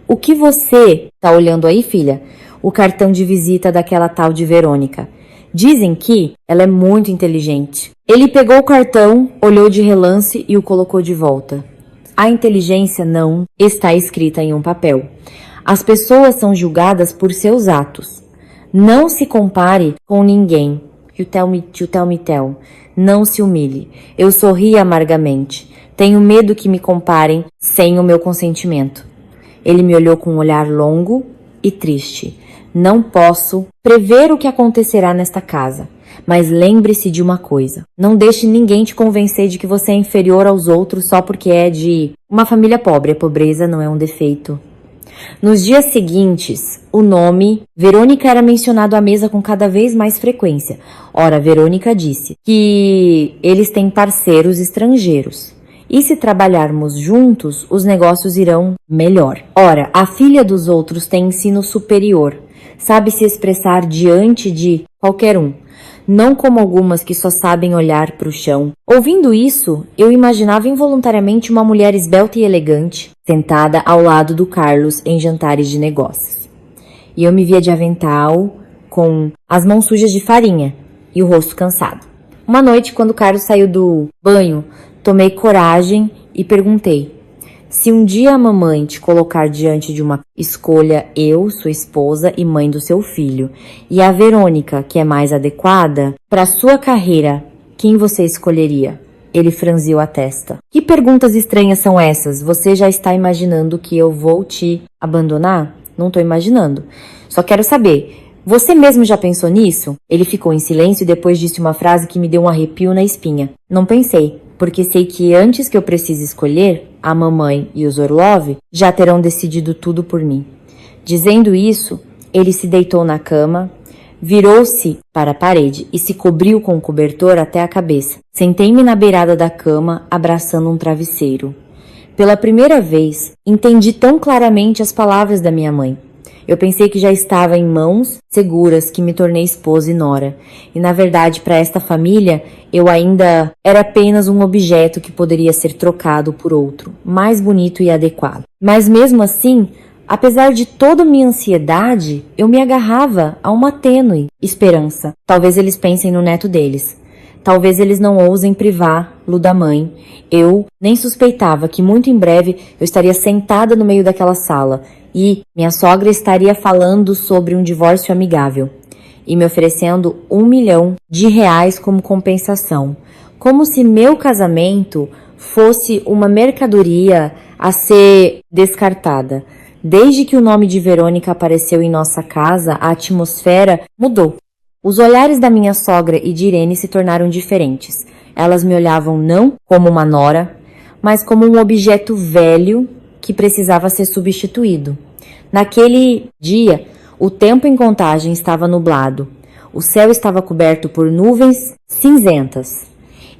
Speaker 1: "O que você tá olhando aí, filha?" O cartão de visita daquela tal de Verônica. Dizem que ela é muito inteligente. Ele pegou o cartão, olhou de relance e o colocou de volta. A inteligência não está escrita em um papel. As pessoas são julgadas por seus atos. Não se compare com ninguém. You tell me tell. Não se humilhe. Eu sorri amargamente. Tenho medo que me comparem sem o meu consentimento. Ele me olhou com um olhar longo e triste. Não posso prever o que acontecerá nesta casa, mas lembre-se de uma coisa. Não deixe ninguém te convencer de que você é inferior aos outros só porque é de uma família pobre. A pobreza não é um defeito. Nos dias seguintes, o nome Verônica era mencionado à mesa com cada vez mais frequência. Ora, Verônica disse que eles têm parceiros estrangeiros. E se trabalharmos juntos, os negócios irão melhor. Ora, a filha dos outros tem ensino superior. Sabe se expressar diante de qualquer um. Não como algumas que só sabem olhar para o chão. Ouvindo isso, eu imaginava involuntariamente uma mulher esbelta e elegante, sentada ao lado do Carlos em jantares de negócios. E eu me via de avental, com as mãos sujas de farinha e o rosto cansado. Uma noite, quando Carlos saiu do banho, tomei coragem e perguntei: se um dia a mamãe te colocar diante de uma escolha, eu, sua esposa e mãe do seu filho, e a Verônica, que é mais adequada para sua carreira, quem você escolheria? Ele franziu a testa. Que perguntas estranhas são essas? Você já está imaginando que eu vou te abandonar? Não estou imaginando. Só quero saber, você mesmo já pensou nisso? Ele ficou em silêncio e depois disse uma frase que me deu um arrepio na espinha. Não pensei, porque sei que antes que eu precise escolher, a mamãe e os Orlov já terão decidido tudo por mim. Dizendo isso, ele se deitou na cama, virou-se para a parede e se cobriu com o cobertor até a cabeça. Sentei-me na beirada da cama, abraçando um travesseiro. Pela primeira vez, entendi tão claramente as palavras da minha mãe. Eu pensei que já estava em mãos seguras, que me tornei esposa e nora. E na verdade, para esta família, eu ainda era apenas um objeto que poderia ser trocado por outro, mais bonito e adequado. Mas mesmo assim, apesar de toda a minha ansiedade, eu me agarrava a uma tênue esperança. Talvez eles pensem no neto deles. Talvez eles não ousem privá-lo da mãe. Eu nem suspeitava que muito em breve eu estaria sentada no meio daquela sala e minha sogra estaria falando sobre um divórcio amigável e me oferecendo R$1 milhão como compensação. Como se meu casamento fosse uma mercadoria a ser descartada. Desde que o nome de Verônica apareceu em nossa casa, a atmosfera mudou. Os olhares da minha sogra e de Irene se tornaram diferentes. Elas me olhavam não como uma nora, mas como um objeto velho que precisava ser substituído. Naquele dia, o tempo em Contagem estava nublado. O céu estava coberto por nuvens cinzentas.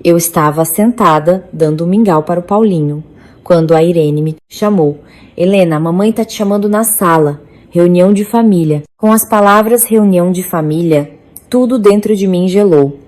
Speaker 1: Eu estava sentada, dando um mingau para o Paulinho, quando a Irene me chamou. Helena, a mamãe está te chamando na sala. Reunião de família. Com as palavras reunião de família, tudo dentro de mim gelou.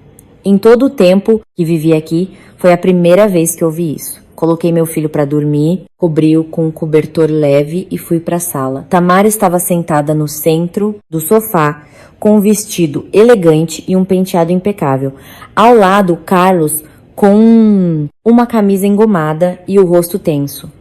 Speaker 1: Em todo o tempo que vivi aqui, foi a primeira vez que ouvi isso. Coloquei meu filho para dormir, cobri-o com um cobertor leve e fui para a sala. Tamara estava sentada no centro do sofá, com um vestido elegante e um penteado impecável. Ao lado, Carlos, com uma camisa engomada e o rosto tenso.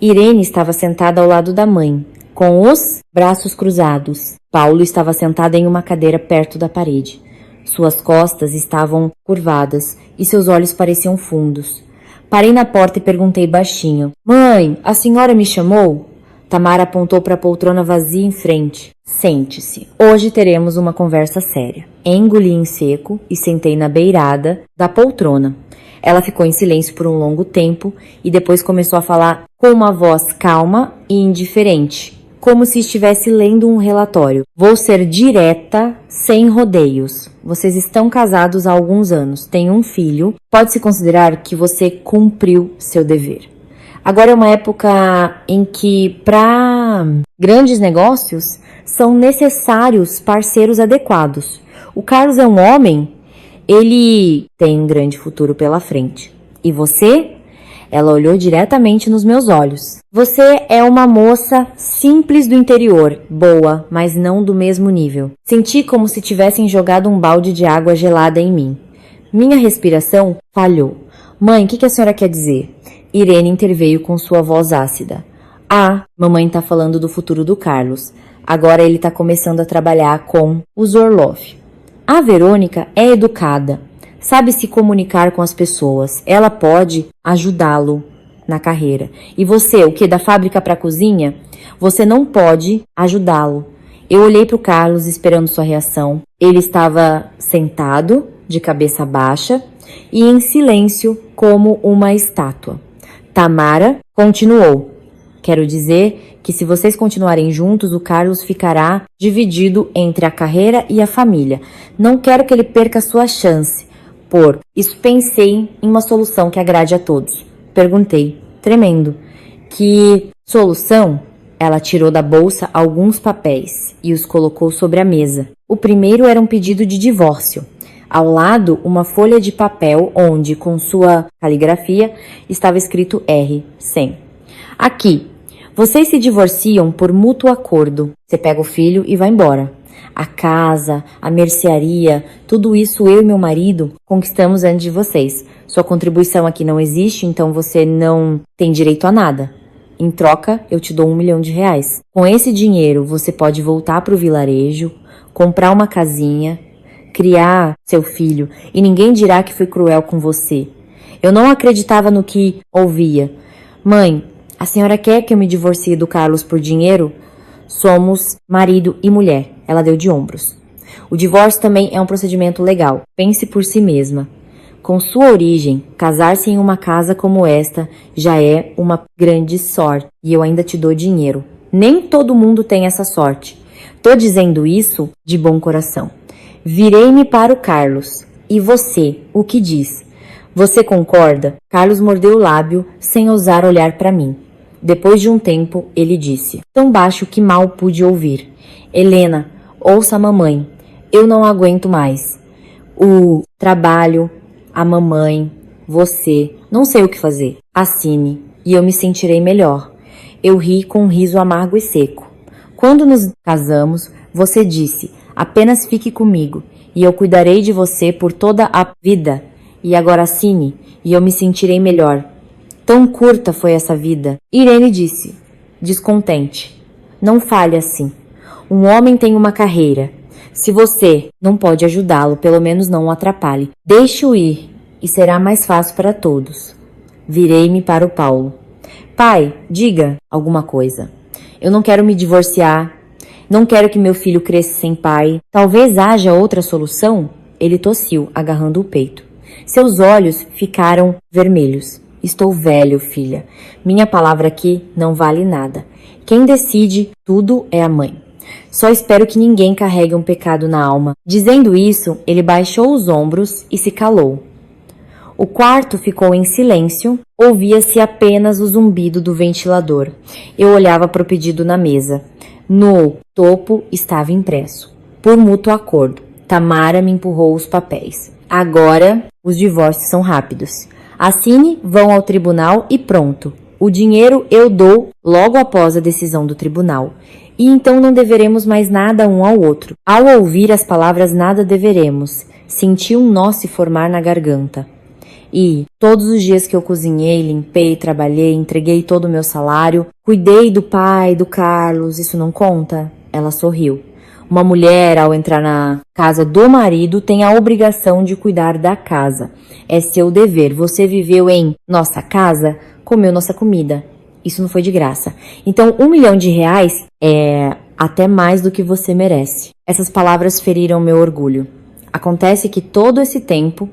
Speaker 1: Irene estava sentada ao lado da mãe, com os braços cruzados. Paulo estava sentado em uma cadeira perto da parede. Suas costas estavam curvadas e seus olhos pareciam fundos. Parei na porta e perguntei baixinho: Mãe, a senhora me chamou? Tamara apontou para a poltrona vazia em frente. Sente-se. Hoje teremos uma conversa séria. Engoli em seco e sentei na beirada da poltrona. Ela ficou em silêncio por um longo tempo e depois começou a falar com uma voz calma e indiferente, como se estivesse lendo um relatório. Vou ser direta, sem rodeios. Vocês estão casados há alguns anos, têm um filho. Pode-se considerar que você cumpriu seu dever. Agora é uma época em que, para grandes negócios, são necessários parceiros adequados. O Carlos é um homem, ele tem um grande futuro pela frente. E você? Ela olhou diretamente nos meus olhos. Você é uma moça simples do interior, boa, mas não do mesmo nível. Senti como se tivessem jogado um balde de água gelada em mim. Minha respiração falhou. Mãe, o que a senhora quer dizer? Irene interveio com sua voz ácida. Ah, mamãe tá falando do futuro do Carlos. Agora ele tá começando a trabalhar com os Orloff. A Verônica é educada, sabe se comunicar com as pessoas. Ela pode ajudá-lo na carreira. E você, o que, da fábrica para a cozinha? Você não pode ajudá-lo. Eu olhei para o Carlos esperando sua reação. Ele estava sentado, de cabeça baixa e em silêncio como uma estátua. Tamara continuou. Quero dizer que se vocês continuarem juntos, o Carlos ficará dividido entre a carreira e a família. Não quero que ele perca sua chance. Por isso pensei em uma solução que agrade a todos. Perguntei, tremendo. Que solução? Ela tirou da bolsa alguns papéis e os colocou sobre a mesa. O primeiro era um pedido de divórcio. Ao lado, uma folha de papel onde, com sua caligrafia, estava escrito R. 100. Aqui, vocês se divorciam por mútuo acordo. Você pega o filho e vai embora. A casa, a mercearia, tudo isso eu e meu marido conquistamos antes de vocês. Sua contribuição aqui não existe, então você não tem direito a nada. Em troca, eu te dou R$1 milhão. Com esse dinheiro, você pode voltar para o vilarejo, comprar uma casinha, criar seu filho, e ninguém dirá que fui cruel com você. Eu não acreditava no que ouvia. Mãe, a senhora quer que eu me divorcie do Carlos por dinheiro? Somos marido e mulher. Ela deu de ombros. O divórcio também é um procedimento legal. Pense por si mesma. Com sua origem, casar-se em uma casa como esta já é uma grande sorte. E eu ainda te dou dinheiro. Nem todo mundo tem essa sorte. Tô dizendo isso de bom coração. Virei-me para o Carlos. E você, o que diz? Você concorda? Carlos mordeu o lábio sem ousar olhar para mim. Depois de um tempo, ele disse, tão baixo que mal pude ouvir. Helena, ouça a mamãe. Eu não aguento mais. O trabalho, a mamãe, você, não sei o que fazer. Assine, e eu me sentirei melhor. Eu ri com um riso amargo e seco. Quando nos casamos, você disse, apenas fique comigo, e eu cuidarei de você por toda a vida. E agora assine, e eu me sentirei melhor. Tão curta foi essa vida. Irene disse, descontente. Não fale assim. Um homem tem uma carreira. Se você não pode ajudá-lo, pelo menos não o atrapalhe. Deixe-o ir, e será mais fácil para todos. Virei-me para o Paulo. Pai, diga alguma coisa. Eu não quero me divorciar. Não quero que meu filho cresça sem pai. Talvez haja outra solução? Ele tossiu, agarrando o peito. Seus olhos ficaram vermelhos. Estou velho, filha. Minha palavra aqui não vale nada. Quem decide tudo é a mãe. Só espero que ninguém carregue um pecado na alma. Dizendo isso, ele baixou os ombros e se calou. O quarto ficou em silêncio, ouvia-se apenas o zumbido do ventilador. Eu olhava para o pedido na mesa. No topo estava impresso. Por mútuo acordo. Tamara me empurrou os papéis. Agora, os divórcios são rápidos. Assine, vão ao tribunal e pronto. O dinheiro eu dou logo após a decisão do tribunal. E então não deveremos mais nada um ao outro. Ao ouvir as palavras nada deveremos, senti um nó se formar na garganta. E todos os dias que eu cozinhei, limpei, trabalhei, entreguei todo o meu salário, cuidei do pai, do Carlos, isso não conta? Ela sorriu. Uma mulher, ao entrar na casa do marido, tem a obrigação de cuidar da casa. É seu dever. Você viveu em nossa casa, comeu nossa comida. Isso não foi de graça. Então, R$1 milhão é até mais do que você merece. Essas palavras feriram meu orgulho. Acontece que todo esse tempo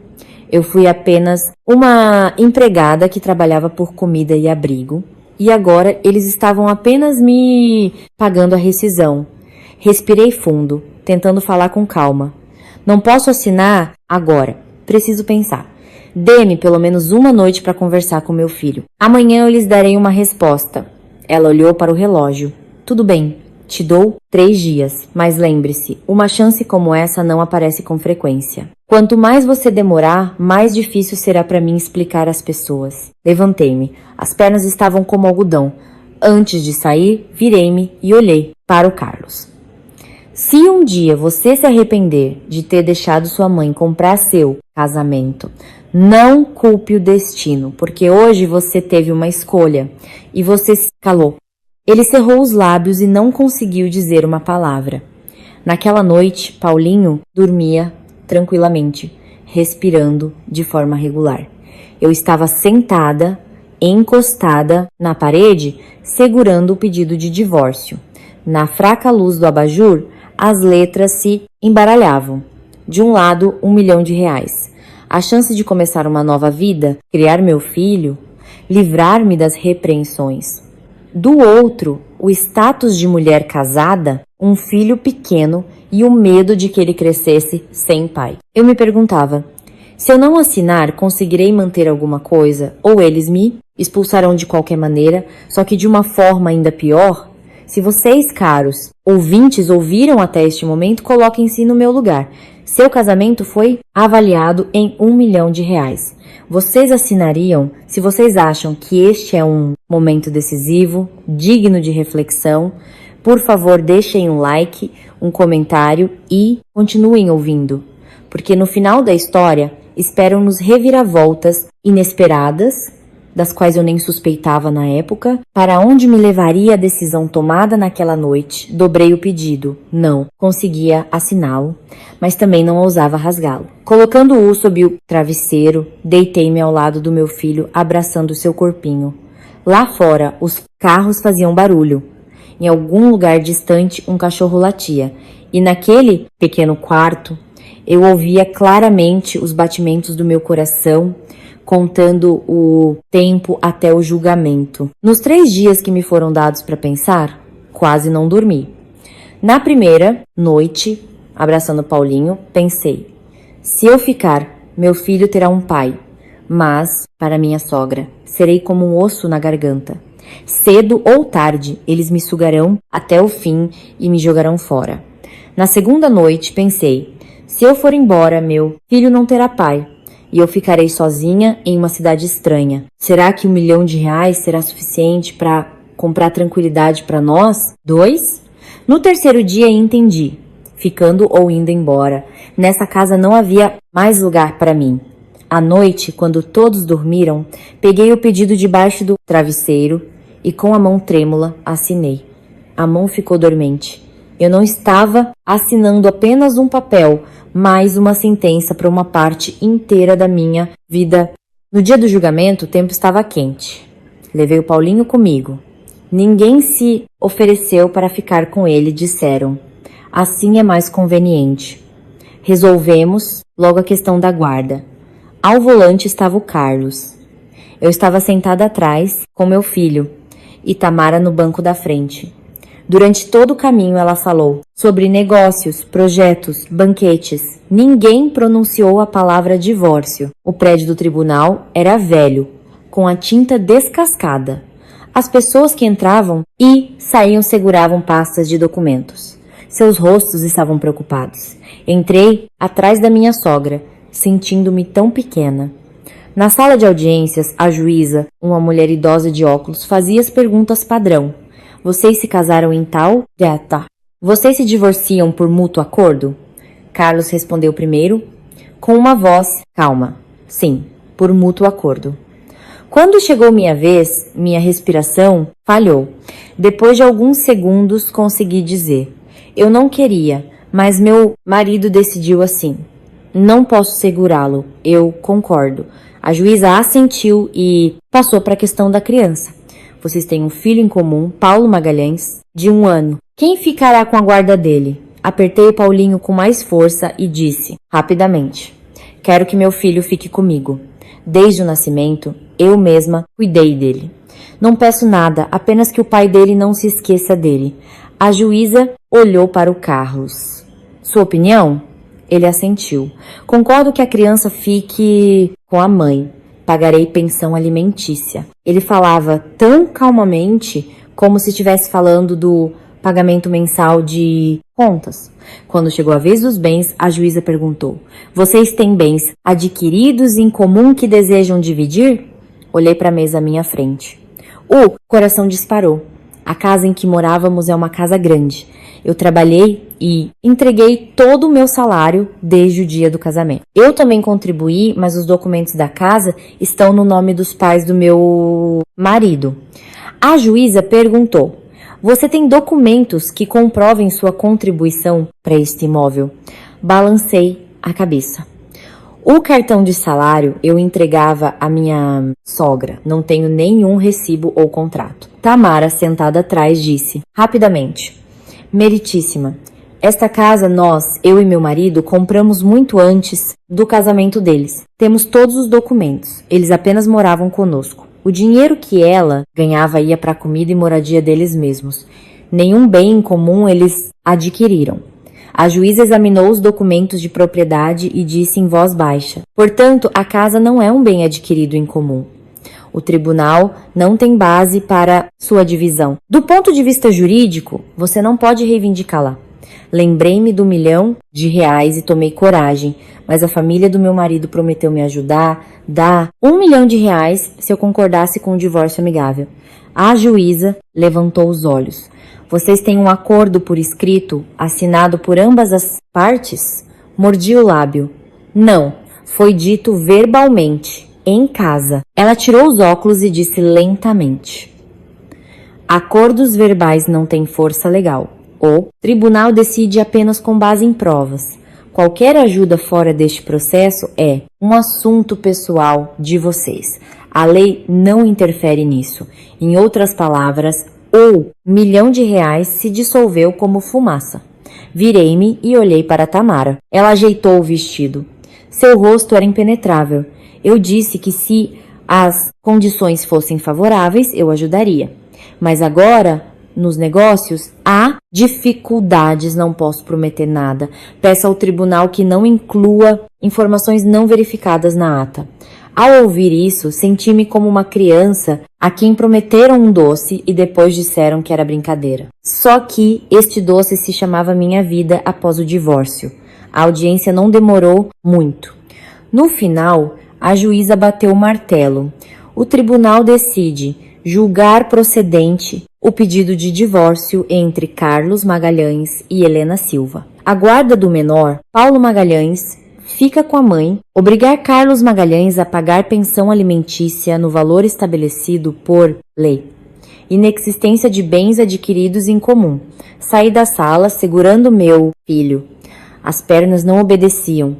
Speaker 1: eu fui apenas uma empregada que trabalhava por comida e abrigo. E agora eles estavam apenas me pagando a rescisão. Respirei fundo, tentando falar com calma. Não posso assinar agora. Preciso pensar. Dê-me pelo menos uma noite para conversar com meu filho. Amanhã eu lhes darei uma resposta. Ela olhou para o relógio. Tudo bem, te dou 3 dias. Mas lembre-se, uma chance como essa não aparece com frequência. Quanto mais você demorar, mais difícil será para mim explicar às pessoas. Levantei-me. As pernas estavam como algodão. Antes de sair, virei-me e olhei para o Carlos. Se um dia você se arrepender de ter deixado sua mãe comprar seu casamento, não culpe o destino, porque hoje você teve uma escolha e você se calou. Ele cerrou os lábios e não conseguiu dizer uma palavra. Naquela noite, Paulinho dormia tranquilamente, respirando de forma regular. Eu estava sentada, encostada na parede, segurando o pedido de divórcio. Na fraca luz do abajur, as letras se embaralhavam. De um lado, R$1 milhão. A chance de começar uma nova vida, criar meu filho, livrar-me das repreensões. Do outro, o status de mulher casada, um filho pequeno e o medo de que ele crescesse sem pai. Eu me perguntava, se eu não assinar, conseguirei manter alguma coisa? Ou eles me expulsarão de qualquer maneira, só que de uma forma ainda pior? Se vocês, caros ouvintes, ouviram até este momento, coloquem-se no meu lugar. Seu casamento foi avaliado em R$1 milhão. Vocês assinariam se vocês acham que este é um momento decisivo, digno de reflexão? Por favor, deixem um like, um comentário e continuem ouvindo, porque no final da história esperam-nos reviravoltas inesperadas, das quais eu nem suspeitava na época. Para onde me levaria a decisão tomada naquela noite? Dobrei o pedido. Não conseguia assiná-lo, mas também não ousava rasgá-lo. Colocando-o sob o travesseiro, deitei-me ao lado do meu filho, abraçando seu corpinho. Lá fora, os carros faziam barulho. Em algum lugar distante, um cachorro latia. E naquele pequeno quarto, eu ouvia claramente os batimentos do meu coração, contando o tempo até o julgamento. Nos 3 dias que me foram dados para pensar, quase não dormi. Na primeira noite, abraçando Paulinho, pensei, se eu ficar, meu filho terá um pai, mas, para minha sogra, serei como um osso na garganta. Cedo ou tarde, eles me sugarão até o fim e me jogarão fora. Na segunda noite, pensei, se eu for embora, meu filho não terá pai, e eu ficarei sozinha em uma cidade estranha. Será que R$1 milhão será suficiente para comprar tranquilidade para nós 2? No terceiro dia entendi, ficando ou indo embora. Nessa casa não havia mais lugar para mim. À noite, quando todos dormiram, peguei o pedido debaixo do travesseiro e com a mão trêmula assinei. A mão ficou dormente. Eu não estava assinando apenas um papel, mais uma sentença para uma parte inteira da minha vida. No dia do julgamento, o tempo estava quente. Levei o Paulinho comigo. Ninguém se ofereceu para ficar com ele, disseram. Assim é mais conveniente. Resolvemos logo a questão da guarda. Ao volante estava o Carlos. Eu estava sentada atrás com meu filho e Tamara no banco da frente. Durante todo o caminho ela falou sobre negócios, projetos, banquetes. Ninguém pronunciou a palavra divórcio. O prédio do tribunal era velho, com a tinta descascada. As pessoas que entravam e saíam seguravam pastas de documentos. Seus rostos estavam preocupados. Entrei atrás da minha sogra, sentindo-me tão pequena. Na sala de audiências, a juíza, uma mulher idosa de óculos, fazia as perguntas padrão. Vocês se casaram em tal data? Vocês se divorciam por mútuo acordo? Carlos respondeu primeiro, com uma voz calma. Sim. por mútuo acordo. Quando chegou minha vez, minha respiração falhou. Depois de alguns segundos, consegui dizer: eu não queria, mas meu marido decidiu assim. Não posso segurá-lo, eu concordo. A juíza assentiu e passou para a questão da criança. Vocês têm um filho em comum, Paulo Magalhães, de 1 ano. Quem ficará com a guarda dele? Apertei o Paulinho com mais força e disse, rapidamente: quero que meu filho fique comigo. Desde o nascimento, eu mesma cuidei dele. Não peço nada, apenas que o pai dele não se esqueça dele. A juíza olhou para o Carlos. Sua opinião? Ele assentiu. Concordo que a criança fique com a mãe. Pagarei pensão alimentícia. Ele falava tão calmamente como se estivesse falando do pagamento mensal de contas. Quando chegou a vez dos bens, a juíza perguntou: vocês têm bens adquiridos em comum que desejam dividir? Olhei para a mesa à minha frente. O coração disparou. A casa em que morávamos é uma casa grande. Eu trabalhei e entreguei todo o meu salário desde o dia do casamento. Eu também contribuí, mas os documentos da casa estão no nome dos pais do meu marido. A juíza perguntou: você tem documentos que comprovem sua contribuição para este imóvel? Balancei a cabeça. O cartão de salário eu entregava à minha sogra. Não tenho nenhum recibo ou contrato. Tamara, sentada atrás, disse rapidamente: meritíssima, esta casa nós, eu e meu marido, compramos muito antes do casamento deles. Temos todos os documentos. Eles apenas moravam conosco. O dinheiro que ela ganhava ia para a comida e moradia deles mesmos. Nenhum bem em comum eles adquiriram. A juíza examinou os documentos de propriedade e disse em voz baixa: portanto, a casa não é um bem adquirido em comum. O tribunal não tem base para sua divisão. Do ponto de vista jurídico, você não pode reivindicá-la. Lembrei-me do R$ 1.000.000 e tomei coragem, mas a família do meu marido prometeu me ajudar, dar R$ 1.000.000 se eu concordasse com o divórcio amigável. A juíza levantou os olhos. Vocês têm um acordo por escrito, assinado por ambas as partes? Mordi o lábio. Não, foi dito verbalmente, em casa. Ela tirou os óculos e disse lentamente: acordos verbais não têm força legal. O tribunal decide apenas com base em provas. Qualquer ajuda fora deste processo é um assunto pessoal de vocês. A lei não interfere nisso. Em outras palavras, o R$ 1.000.000 se dissolveu como fumaça. Virei-me e olhei para Tamara. Ela ajeitou o vestido. Seu rosto era impenetrável. Eu disse que se as condições fossem favoráveis, eu ajudaria. Mas agora, nos negócios, há dificuldades, não posso prometer nada. Peço ao tribunal que não inclua informações não verificadas na ata. Ao ouvir isso, senti-me como uma criança a quem prometeram um doce e depois disseram que era brincadeira. Só que este doce se chamava Minha Vida após o divórcio. A audiência não demorou muito. No final, a juíza bateu o martelo. O tribunal decide julgar procedente o pedido de divórcio entre Carlos Magalhães e Helena Silva. A guarda do menor, Paulo Magalhães, fica com a mãe, obrigar Carlos Magalhães a pagar pensão alimentícia no valor estabelecido por lei. Inexistência de bens adquiridos em comum. Saí da sala segurando meu filho. As pernas não obedeciam.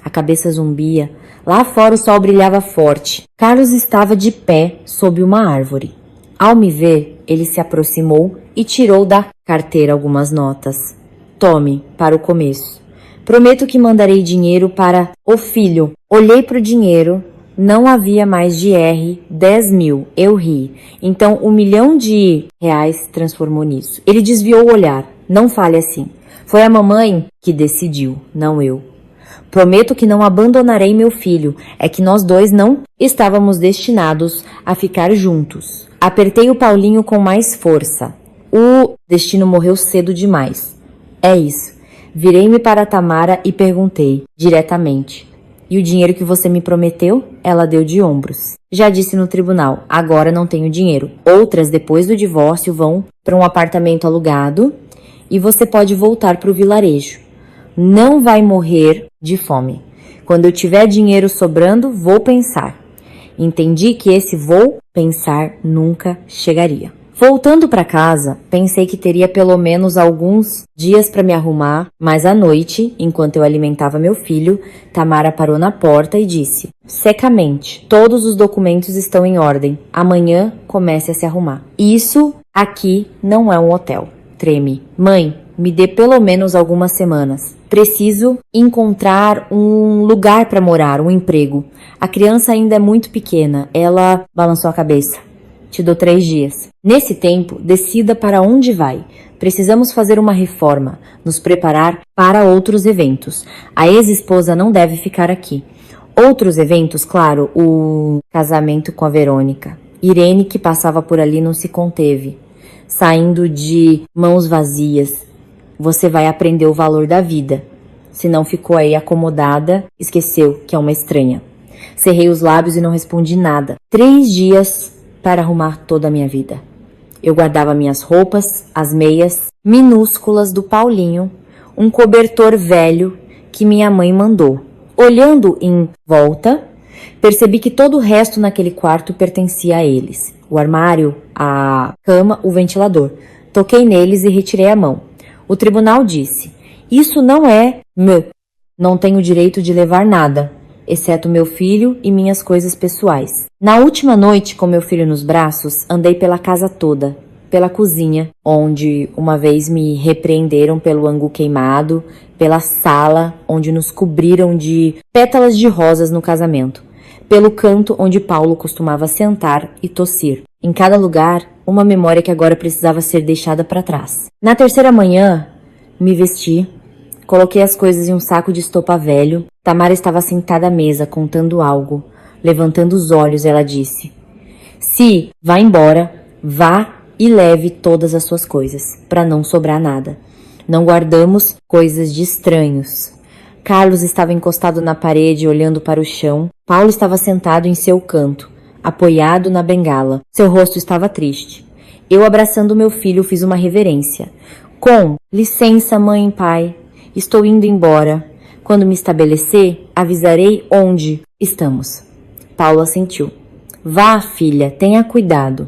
Speaker 1: A cabeça zumbia. Lá fora o sol brilhava forte. Carlos estava de pé sob uma árvore. Ao me ver, ele se aproximou e tirou da carteira algumas notas. Tome, para o começo. Prometo que mandarei dinheiro para o filho. Olhei para o dinheiro. Não havia mais de R$ 10.000. Eu ri. Então, R$ 1.000.000 transformou nisso. Ele desviou o olhar. Não fale assim. Foi a mamãe que decidiu, não eu. Prometo que não abandonarei meu filho. É que nós dois não estávamos destinados a ficar juntos. Apertei o Paulinho com mais força. O destino morreu cedo demais. É isso. Virei-me para Tamara e perguntei, diretamente: e o dinheiro que você me prometeu? Ela deu de ombros. Já disse no tribunal, agora não tenho dinheiro. Outras, depois do divórcio, vão para um apartamento alugado e você pode voltar para o vilarejo. Não vai morrer de fome. Quando eu tiver dinheiro sobrando, vou pensar. Entendi que esse vou pensar nunca chegaria. Voltando para casa, pensei que teria pelo menos alguns dias para me arrumar, mas à noite, enquanto eu alimentava meu filho, Tamara parou na porta e disse, secamente, todos os documentos estão em ordem, amanhã comece a se arrumar. Isso aqui não é um hotel. Treme. Mãe, me dê pelo menos algumas semanas. Preciso encontrar um lugar para morar, um emprego. A criança ainda é muito pequena. Ela balançou a cabeça. Te dou 3 dias. Nesse tempo, decida para onde vai. Precisamos fazer uma reforma, nos preparar para outros eventos. A ex-esposa não deve ficar aqui. Outros eventos, claro, o casamento com a Verônica. Irene, que passava por ali, não se conteve. Saindo de mãos vazias, você vai aprender o valor da vida. Se não ficou aí acomodada, esqueceu que é uma estranha. Cerrei os lábios e não respondi nada. 3 dias para arrumar toda a minha vida. Eu guardava minhas roupas, as meias minúsculas do Paulinho, um cobertor velho que minha mãe mandou. Olhando em volta, percebi que todo o resto naquele quarto pertencia a eles. O armário, a cama, o ventilador. Toquei neles e retirei a mão. O tribunal disse, isso não é meu. Não tenho direito de levar nada, exceto meu filho e minhas coisas pessoais. Na última noite, com meu filho nos braços, andei pela casa toda, pela cozinha, onde uma vez me repreenderam pelo angu queimado, pela sala, onde nos cobriram de pétalas de rosas no casamento, pelo canto onde Paulo costumava sentar e tossir. Em cada lugar, uma memória que agora precisava ser deixada para trás. Na terceira manhã, me vesti, coloquei as coisas em um saco de estopa velho. Tamara estava sentada à mesa, contando algo. Levantando os olhos, ela disse, se vá embora, vá e leve todas as suas coisas, para não sobrar nada. Não guardamos coisas de estranhos. Carlos estava encostado na parede, olhando para o chão. Paulo estava sentado em seu canto, apoiado na bengala. Seu rosto estava triste. Eu, abraçando meu filho, fiz uma reverência. Com licença, mãe e pai, estou indo embora. Quando me estabelecer, avisarei onde estamos. Paulo assentiu. Vá, filha, tenha cuidado.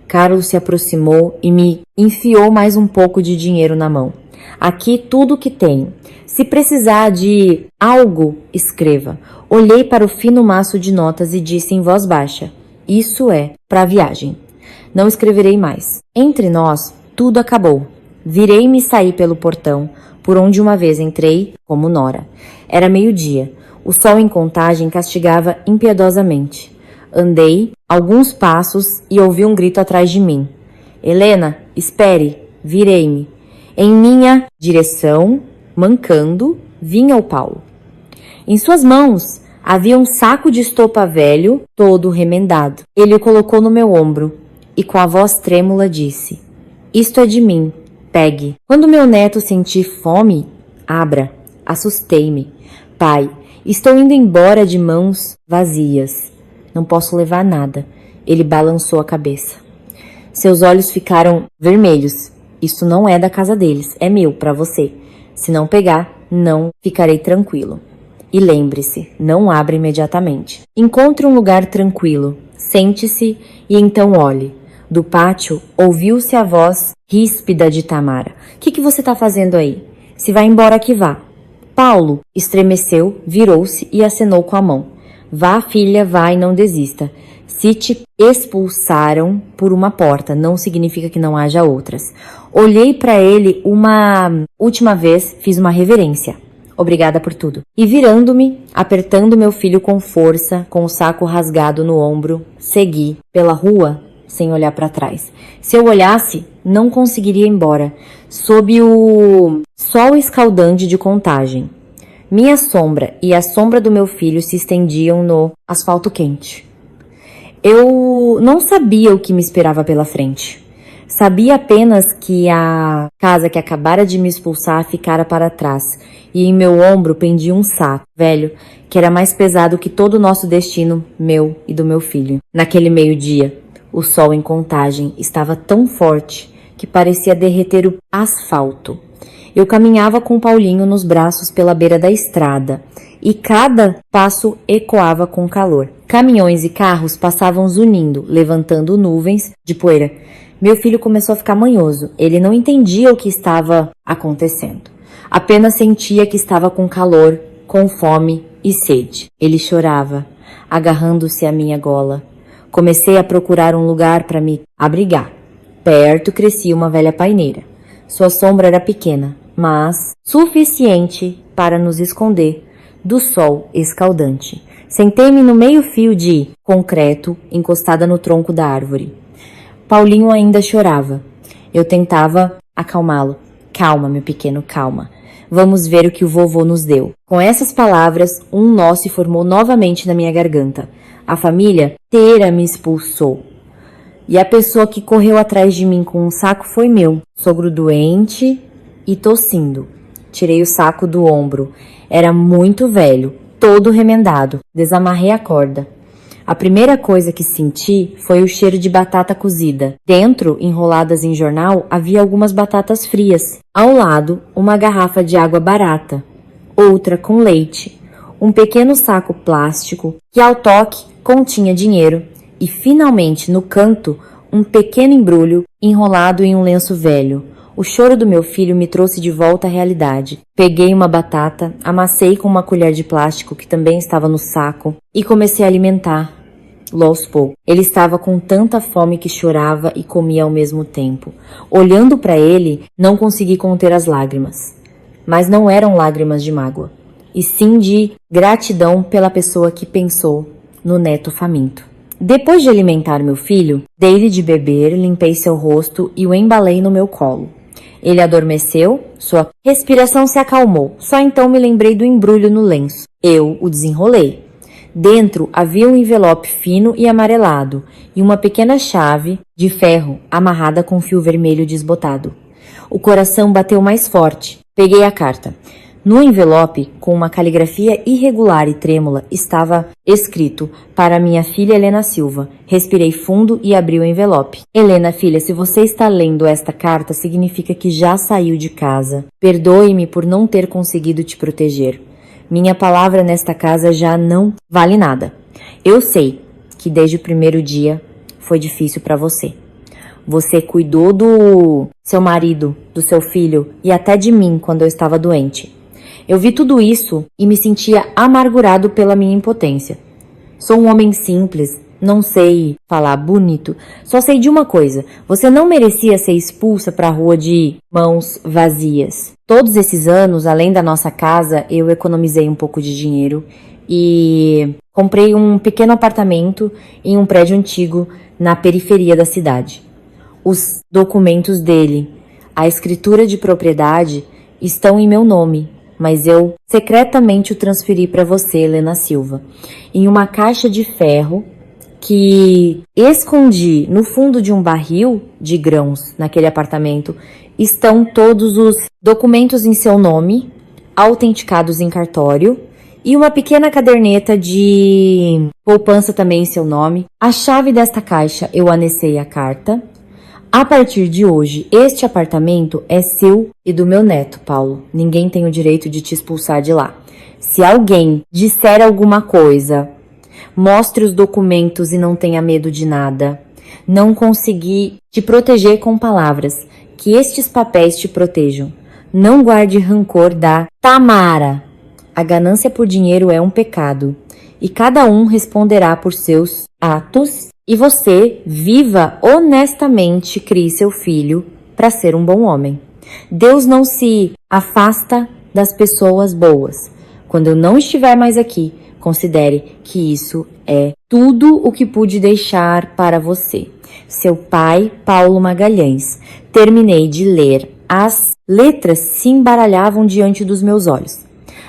Speaker 1: Carlos se aproximou e me enfiou mais um pouco de dinheiro na mão. Aqui tudo o que tenho. Se precisar de algo, escreva. Olhei para o fino maço de notas e disse em voz baixa, isso é para a viagem. Não escreverei mais. Entre nós, tudo acabou. Virei-me e saí pelo portão, por onde uma vez entrei, como Nora. Era meio-dia. O sol em Contagem castigava impiedosamente. Andei alguns passos e ouvi um grito atrás de mim. Helena, espere! Virei-me. Em minha direção, mancando, vinha o Paulo. Em suas mãos havia um saco de estopa velho, todo remendado. Ele o colocou no meu ombro e com a voz trêmula disse, isto é de mim, pegue. Quando meu neto sentir fome, abra. Assustei-me. Pai, estou indo embora de mãos vazias. Não posso levar nada. Ele balançou a cabeça. Seus olhos ficaram vermelhos. Isso não é da casa deles, é meu, para você. Se não pegar, não ficarei tranquilo. E lembre-se, não abra imediatamente. Encontre um lugar tranquilo, sente-se e então olhe. Do pátio, ouviu-se a voz ríspida de Tamara. Que você está fazendo aí? Se vai embora que vá. Paulo estremeceu, virou-se e acenou com a mão. Vá, filha, vá e não desista. Se te expulsaram por uma porta, não significa que não haja outras. Olhei para ele uma última vez, fiz uma reverência. Obrigada por tudo. E virando-me, apertando meu filho com força, com o saco rasgado no ombro, segui pela rua sem olhar para trás. Se eu olhasse, não conseguiria ir embora, sob o sol escaldante de Contagem. Minha sombra e a sombra do meu filho se estendiam no asfalto quente. Eu não sabia o que me esperava pela frente. Sabia apenas que a casa que acabara de me expulsar ficara para trás, e em meu ombro pendia um saco velho, que era mais pesado que todo o nosso destino, meu e do meu filho. Naquele meio-dia, o sol em Contagem estava tão forte que parecia derreter o asfalto. Eu caminhava com Paulinho nos braços pela beira da estrada. e cada passo ecoava com calor. Caminhões e carros passavam zunindo, levantando nuvens de poeira. Meu filho começou a ficar manhoso. Ele não entendia o que estava acontecendo. Apenas sentia que estava com calor, com fome e sede. Ele chorava, agarrando-se à minha gola. Comecei a procurar um lugar para me abrigar. Perto crescia uma velha paineira. Sua sombra era pequena, mas suficiente para nos esconder do sol escaldante. Sentei-me no meio-fio de concreto, encostada no tronco da árvore. Paulinho ainda chorava. Eu tentava acalmá-lo. Calma, meu pequeno, calma. Vamos ver o que o vovô nos deu. Com essas palavras, um nó se formou novamente na minha garganta. A família inteira me expulsou. E a pessoa que correu atrás de mim com um saco foi meu, sogro doente e tossindo. Tirei o saco do ombro. Era muito velho, todo remendado. Desamarrei a corda. A primeira coisa que senti foi o cheiro de batata cozida. Dentro, enroladas em jornal, havia algumas batatas frias. Ao lado, uma garrafa de água barata. Outra com leite. Um pequeno saco plástico que, ao toque, continha dinheiro. E, finalmente, no canto, um pequeno embrulho enrolado em um lenço velho. O choro do meu filho me trouxe de volta à realidade. Peguei uma batata, amassei com uma colher de plástico que também estava no saco e comecei a alimentar. Aos poucos. Ele estava com tanta fome que chorava e comia ao mesmo tempo. Olhando para ele, não consegui conter as lágrimas. Mas não eram lágrimas de mágoa, e sim de gratidão pela pessoa que pensou no neto faminto. Depois de alimentar meu filho, dei-lhe de beber, limpei seu rosto e o embalei no meu colo. Ele adormeceu, sua respiração se acalmou. Só então me lembrei do embrulho no lenço. Eu o desenrolei. Dentro havia um envelope fino e amarelado e uma pequena chave de ferro amarrada com fio vermelho desbotado. O coração bateu mais forte. Peguei a carta. No envelope, com uma caligrafia irregular e trêmula, estava escrito: para minha filha Helena Silva. Respirei fundo e abri o envelope. Helena, filha, se você está lendo esta carta, significa que já saiu de casa. Perdoe-me por não ter conseguido te proteger. Minha palavra nesta casa já não vale nada. Eu sei que desde o primeiro dia foi difícil para você. Você cuidou do seu marido, do seu filho e até de mim quando eu estava doente. Eu vi tudo isso e me sentia amargurado pela minha impotência. Sou um homem simples, não sei falar bonito, só sei de uma coisa: você não merecia ser expulsa para a rua de mãos vazias. Todos esses anos, além da nossa casa, eu economizei um pouco de dinheiro e comprei um pequeno apartamento em um prédio antigo na periferia da cidade. Os documentos dele, a escritura de propriedade, estão em meu nome, mas eu secretamente o transferi para você, Helena Silva, em uma caixa de ferro que escondi no fundo de um barril de grãos naquele apartamento. Estão todos os documentos em seu nome, autenticados em cartório, e uma pequena caderneta de poupança também em seu nome. A chave desta caixa eu anexei à carta. A partir de hoje, este apartamento é seu e do meu neto, Paulo. Ninguém tem o direito de te expulsar de lá. Se alguém disser alguma coisa, mostre os documentos e não tenha medo de nada. Não consegui te proteger com palavras. Que estes papéis te protejam. Não guarde rancor da Tamara. A ganância por dinheiro é um pecado, e cada um responderá por seus atos. E você, viva honestamente, crie seu filho para ser um bom homem. Deus não se afasta das pessoas boas. Quando eu não estiver mais aqui, considere que isso é tudo o que pude deixar para você. Seu pai, Paulo Magalhães. Terminei de ler. As letras se embaralhavam diante dos meus olhos.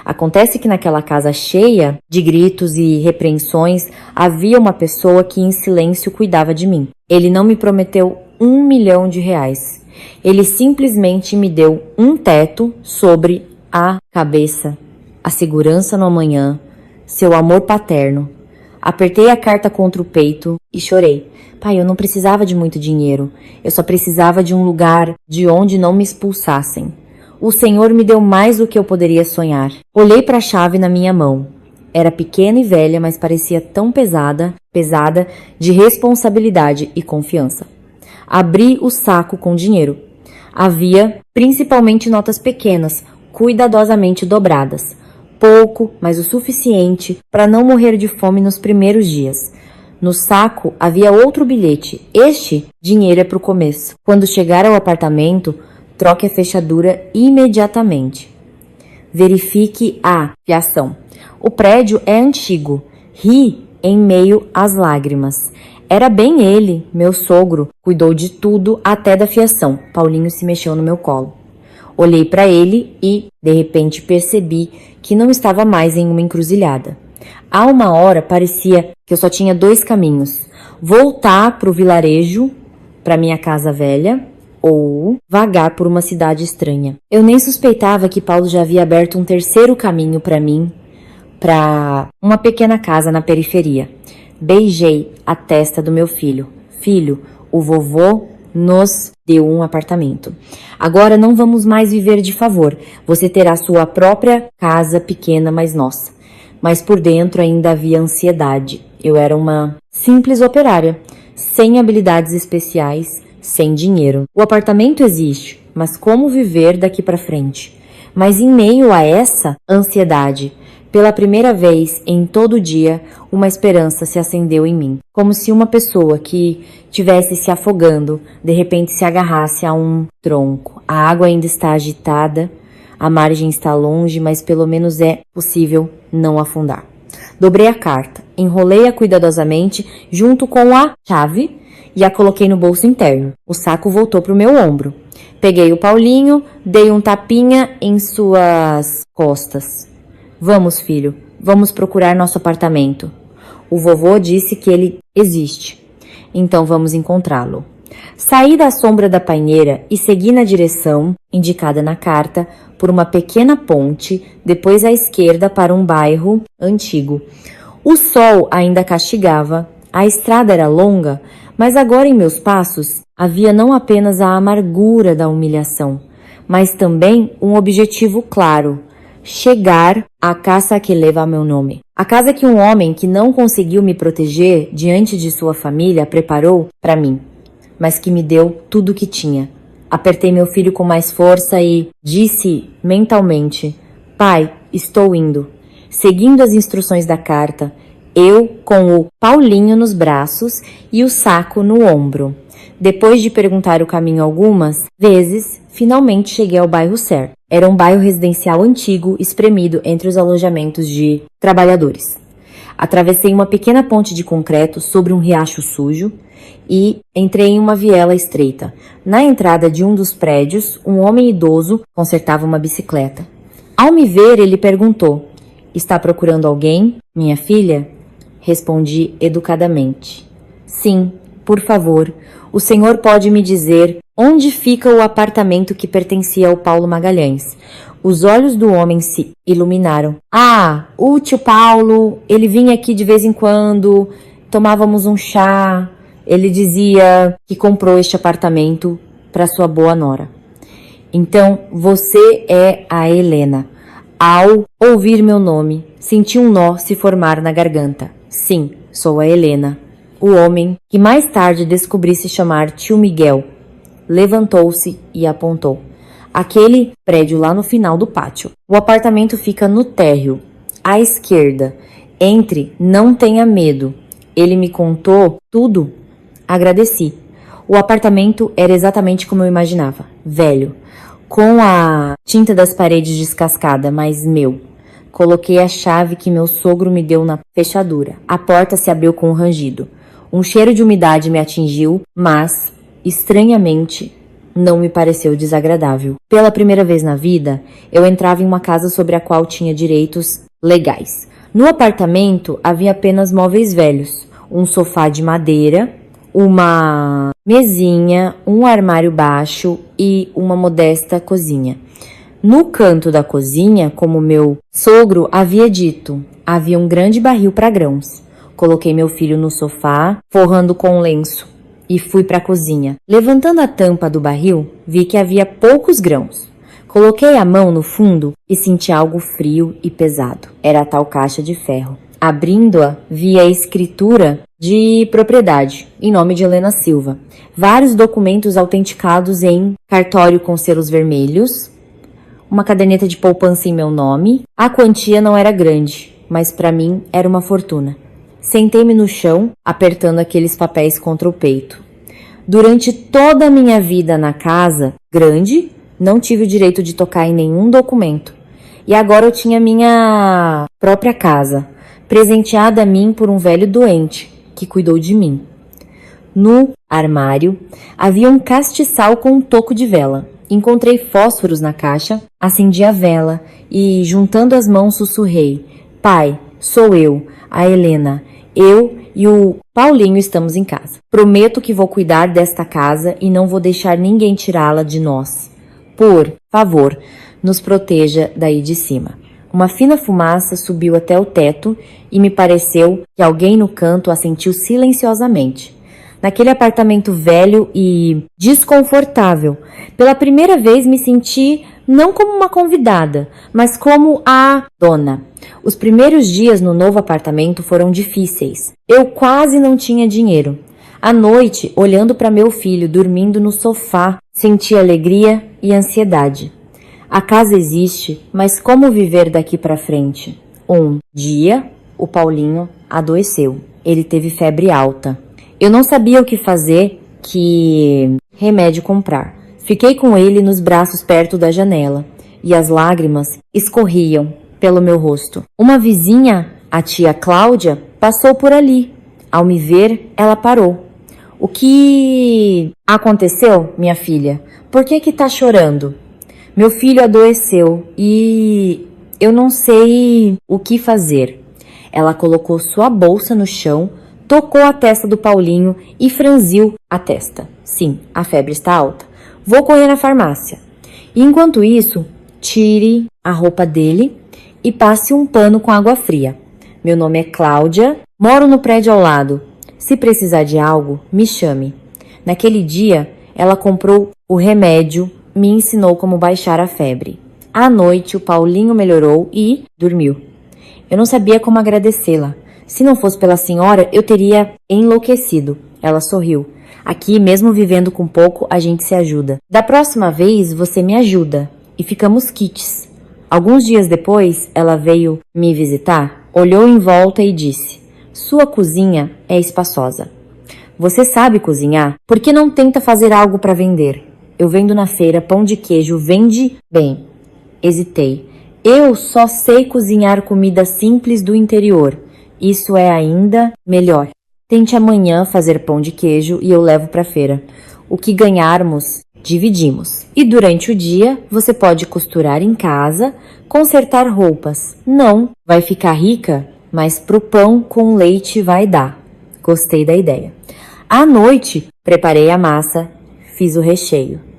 Speaker 1: Acontece que naquela casa cheia de gritos e repreensões, havia uma pessoa que em silêncio cuidava de mim. Ele não me prometeu R$1 milhão. Ele simplesmente me deu um teto sobre a cabeça, a segurança no amanhã, seu amor paterno. Apertei a carta contra o peito e chorei. Pai, eu não precisava de muito dinheiro. Eu só precisava de um lugar de onde não me expulsassem. O Senhor me deu mais do que eu poderia sonhar. Olhei para a chave na minha mão. Era pequena e velha, mas parecia tão pesada de responsabilidade e confiança. Abri o saco com dinheiro. Havia principalmente notas pequenas, cuidadosamente dobradas. Pouco, mas o suficiente para não morrer de fome nos primeiros dias. No saco havia outro bilhete. Este dinheiro é para o começo. Quando chegar ao apartamento, troque a fechadura imediatamente. Verifique a fiação. O prédio é antigo. Ri em meio às lágrimas. Era bem ele, meu sogro, cuidou de tudo até da fiação. Paulinho se mexeu no meu colo. Olhei para ele e, de repente, percebi que não estava mais em uma encruzilhada. Há uma hora parecia que eu só tinha 2 caminhos. Voltar para o vilarejo, para minha casa velha, ou vagar por uma cidade estranha. Eu nem suspeitava que Paulo já havia aberto um terceiro caminho para mim, para uma pequena casa na periferia. Beijei a testa do meu filho. Filho, o vovô nos deu um apartamento. Agora não vamos mais viver de favor. Você terá sua própria casa pequena, mas nossa. Mas por dentro ainda havia ansiedade. Eu era uma simples operária, sem habilidades especiais, sem dinheiro. O apartamento existe, mas como viver daqui para frente? Mas em meio a essa ansiedade, pela primeira vez em todo o dia, uma esperança se acendeu em mim. Como se uma pessoa que tivesse se afogando, de repente se agarrasse a um tronco. A água ainda está agitada, a margem está longe, mas pelo menos é possível não afundar. Dobrei a carta, enrolei-a cuidadosamente junto com a chave e a coloquei no bolso interno. O saco voltou para o meu ombro. Peguei o Paulinho, dei um tapinha em suas costas. Vamos, filho, vamos procurar nosso apartamento. O vovô disse que ele existe, então vamos encontrá-lo. Saí da sombra da paineira e segui na direção indicada na carta por uma pequena ponte, depois à esquerda para um bairro antigo. O sol ainda castigava, a estrada era longa, mas agora em meus passos havia não apenas a amargura da humilhação, mas também um objetivo claro: chegar à casa que leva meu nome. A casa que um homem que não conseguiu me proteger diante de sua família preparou para mim, mas que me deu tudo o que tinha. Apertei meu filho com mais força e disse mentalmente: pai, estou indo. Seguindo as instruções da carta, eu com o Paulinho nos braços e o saco no ombro. Depois de perguntar o caminho algumas vezes, finalmente cheguei ao bairro Ser. Era um bairro residencial antigo, espremido entre os alojamentos de trabalhadores. Atravessei uma pequena ponte de concreto sobre um riacho sujo e entrei em uma viela estreita. Na entrada de um dos prédios, um homem idoso consertava uma bicicleta. Ao me ver, ele perguntou: está procurando alguém, minha filha? Respondi educadamente: sim, por favor. O senhor pode me dizer onde fica o apartamento que pertencia ao Paulo Magalhães? Os olhos do homem se iluminaram. Ah, o tio Paulo, ele vinha aqui de vez em quando, tomávamos um chá. Ele dizia que comprou este apartamento para sua boa nora. Então, você é a Helena. Ao ouvir meu nome, senti um nó se formar na garganta. Sim, sou a Helena. O homem, que mais tarde descobri se chamar tio Miguel, levantou-se e apontou. Aquele prédio lá no final do pátio. O apartamento fica no térreo, à esquerda. Entre, não tenha medo. Ele me contou tudo. Agradeci. O apartamento era exatamente como eu imaginava. Velho, com a tinta das paredes descascada, mas meu. Coloquei a chave que meu sogro me deu na fechadura. A porta se abriu com um rangido. Um cheiro de umidade me atingiu, mas, estranhamente, não me pareceu desagradável. Pela primeira vez na vida, eu entrava em uma casa sobre a qual tinha direitos legais. No apartamento havia apenas móveis velhos, um sofá de madeira, uma mesinha, um armário baixo e uma modesta cozinha. No canto da cozinha, como meu sogro havia dito, havia um grande barril para grãos. Coloquei meu filho no sofá, forrando com um lenço, e fui para a cozinha. Levantando a tampa do barril, vi que havia poucos grãos. Coloquei a mão no fundo e senti algo frio e pesado. Era a tal caixa de ferro. Abrindo-a, vi a escritura de propriedade, em nome de Helena Silva. Vários documentos autenticados em cartório com selos vermelhos, uma caderneta de poupança em meu nome. A quantia não era grande, mas para mim era uma fortuna. Sentei-me no chão, apertando aqueles papéis contra o peito. Durante toda a minha vida na casa grande, não tive o direito de tocar em nenhum documento. E agora eu tinha minha própria casa, presenteada a mim por um velho doente que cuidou de mim. No armário havia um castiçal com um toco de vela. Encontrei fósforos na caixa, acendi a vela e, juntando as mãos, sussurrei: Pai, sou eu, a Helena. Eu e o Paulinho estamos em casa. Prometo que vou cuidar desta casa e não vou deixar ninguém tirá-la de nós. Por favor, nos proteja daí de cima. Uma fina fumaça subiu até o teto e me pareceu que alguém no canto assentiu silenciosamente. Naquele apartamento velho e desconfortável, pela primeira vez me senti não como uma convidada, mas como a dona. Os primeiros dias no novo apartamento foram difíceis. Eu quase não tinha dinheiro. À noite, olhando para meu filho dormindo no sofá, senti alegria e ansiedade. A casa existe, mas como viver daqui para frente? Um dia, o Paulinho adoeceu. Ele teve febre alta. Eu não sabia o que fazer, que remédio comprar. Fiquei com ele nos braços perto da janela e as lágrimas escorriam pelo meu rosto. Uma vizinha, a tia Cláudia, passou por ali. Ao me ver, ela parou. O que aconteceu, minha filha? Por que tá chorando? Meu filho adoeceu e eu não sei o que fazer. Ela colocou sua bolsa no chão, tocou a testa do Paulinho e franziu a testa. Sim, a febre está alta. Vou correr na farmácia. E enquanto isso, tire a roupa dele e passe um pano com água fria. Meu nome é Cláudia, moro no prédio ao lado. Se precisar de algo, me chame. Naquele dia, ela comprou o remédio, me ensinou como baixar a febre. À noite, o Paulinho melhorou e dormiu. Eu não sabia como agradecê-la. Se não fosse pela senhora, eu teria enlouquecido. Ela sorriu. Aqui, mesmo vivendo com pouco, a gente se ajuda. Da próxima vez, você me ajuda. E ficamos quites. Alguns dias depois, ela veio me visitar, olhou em volta e disse: Sua cozinha é espaçosa. Você sabe cozinhar? Por que não tenta fazer algo para vender? Eu vendo na feira pão de queijo, vende bem. Hesitei. Eu só sei cozinhar comida simples do interior. Isso é ainda melhor. Tente amanhã fazer pão de queijo e eu levo para a feira. O que ganharmos, dividimos. E durante o dia, você pode costurar em casa, consertar roupas. Não vai ficar rica, mas pro pão com leite vai dar. Gostei da ideia. À noite, preparei a massa, fiz o recheio.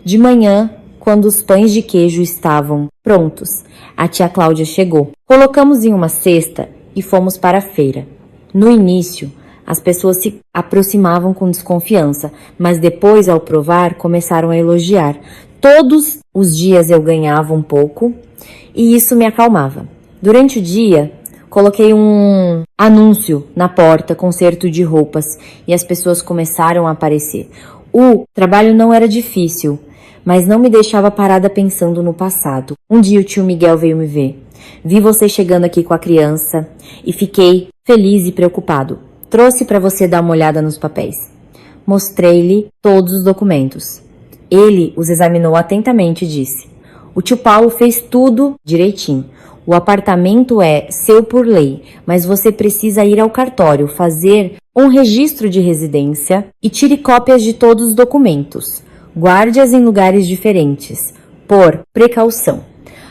Speaker 1: De manhã, quando os pães de queijo estavam prontos, a tia Cláudia chegou. Colocamos em uma cesta e fomos para a feira. No início, as pessoas se aproximavam com desconfiança, mas depois, ao provar, começaram a elogiar. Todos os dias eu ganhava um pouco e isso me acalmava. Durante o dia, coloquei um anúncio na porta, conserto de roupas, e as pessoas começaram a aparecer. O trabalho não era difícil, mas não me deixava parada pensando no passado. Um dia o tio Miguel veio me ver. Vi você chegando aqui com a criança e fiquei feliz e preocupado. Trouxe para você dar uma olhada nos papéis. Mostrei-lhe todos os documentos. Ele os examinou atentamente e disse: O tio Paulo fez tudo direitinho. O apartamento é seu por lei, mas você precisa ir ao cartório, fazer um registro de residência e tire cópias de todos os documentos. Guarde-as em lugares diferentes, por precaução.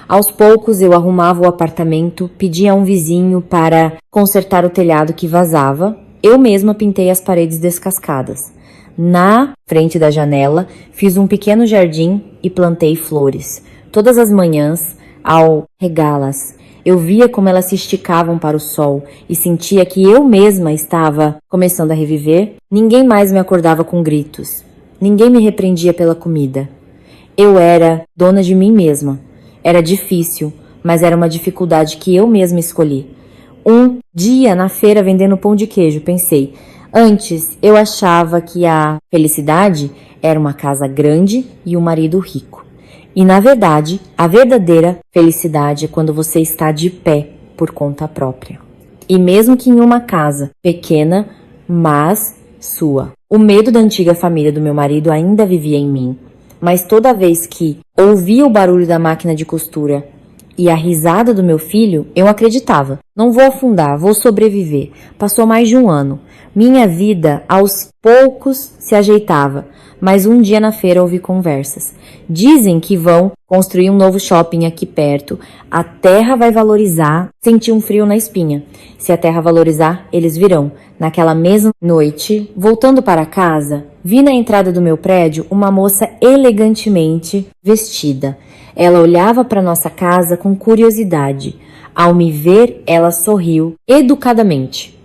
Speaker 1: Aos poucos eu arrumava o apartamento, pedia a um vizinho para consertar o telhado que vazava. Eu mesma pintei as paredes descascadas. Na frente da janela, fiz um pequeno jardim e plantei flores. Todas as manhãs, ao regá-las, eu via como elas se esticavam para o sol e sentia que eu mesma estava começando a reviver. Ninguém mais me acordava com gritos. Ninguém me repreendia pela comida. Eu era dona de mim mesma. Era difícil, mas era uma dificuldade que eu mesma escolhi. Um dia na feira vendendo pão de queijo, pensei. Antes eu achava que a felicidade era uma casa grande e um marido rico. E na verdade, a verdadeira felicidade é quando você está de pé por conta própria. E mesmo que em uma casa pequena, mas sua. O medo da antiga família do meu marido ainda vivia em mim. Mas toda vez que ouvia o barulho da máquina de costura e a risada do meu filho, eu acreditava. Não vou afundar, vou sobreviver. Passou mais de um ano. Minha vida, aos poucos, se ajeitava. Mas um dia na feira ouvi conversas. Dizem que vão construir um novo shopping aqui perto. A terra vai valorizar. Senti um frio na espinha. Se a terra valorizar, eles virão. Naquela mesma noite, voltando para casa, vi na entrada do meu prédio uma moça elegantemente vestida. Ela olhava para nossa casa com curiosidade. Ao me ver, ela sorriu educadamente.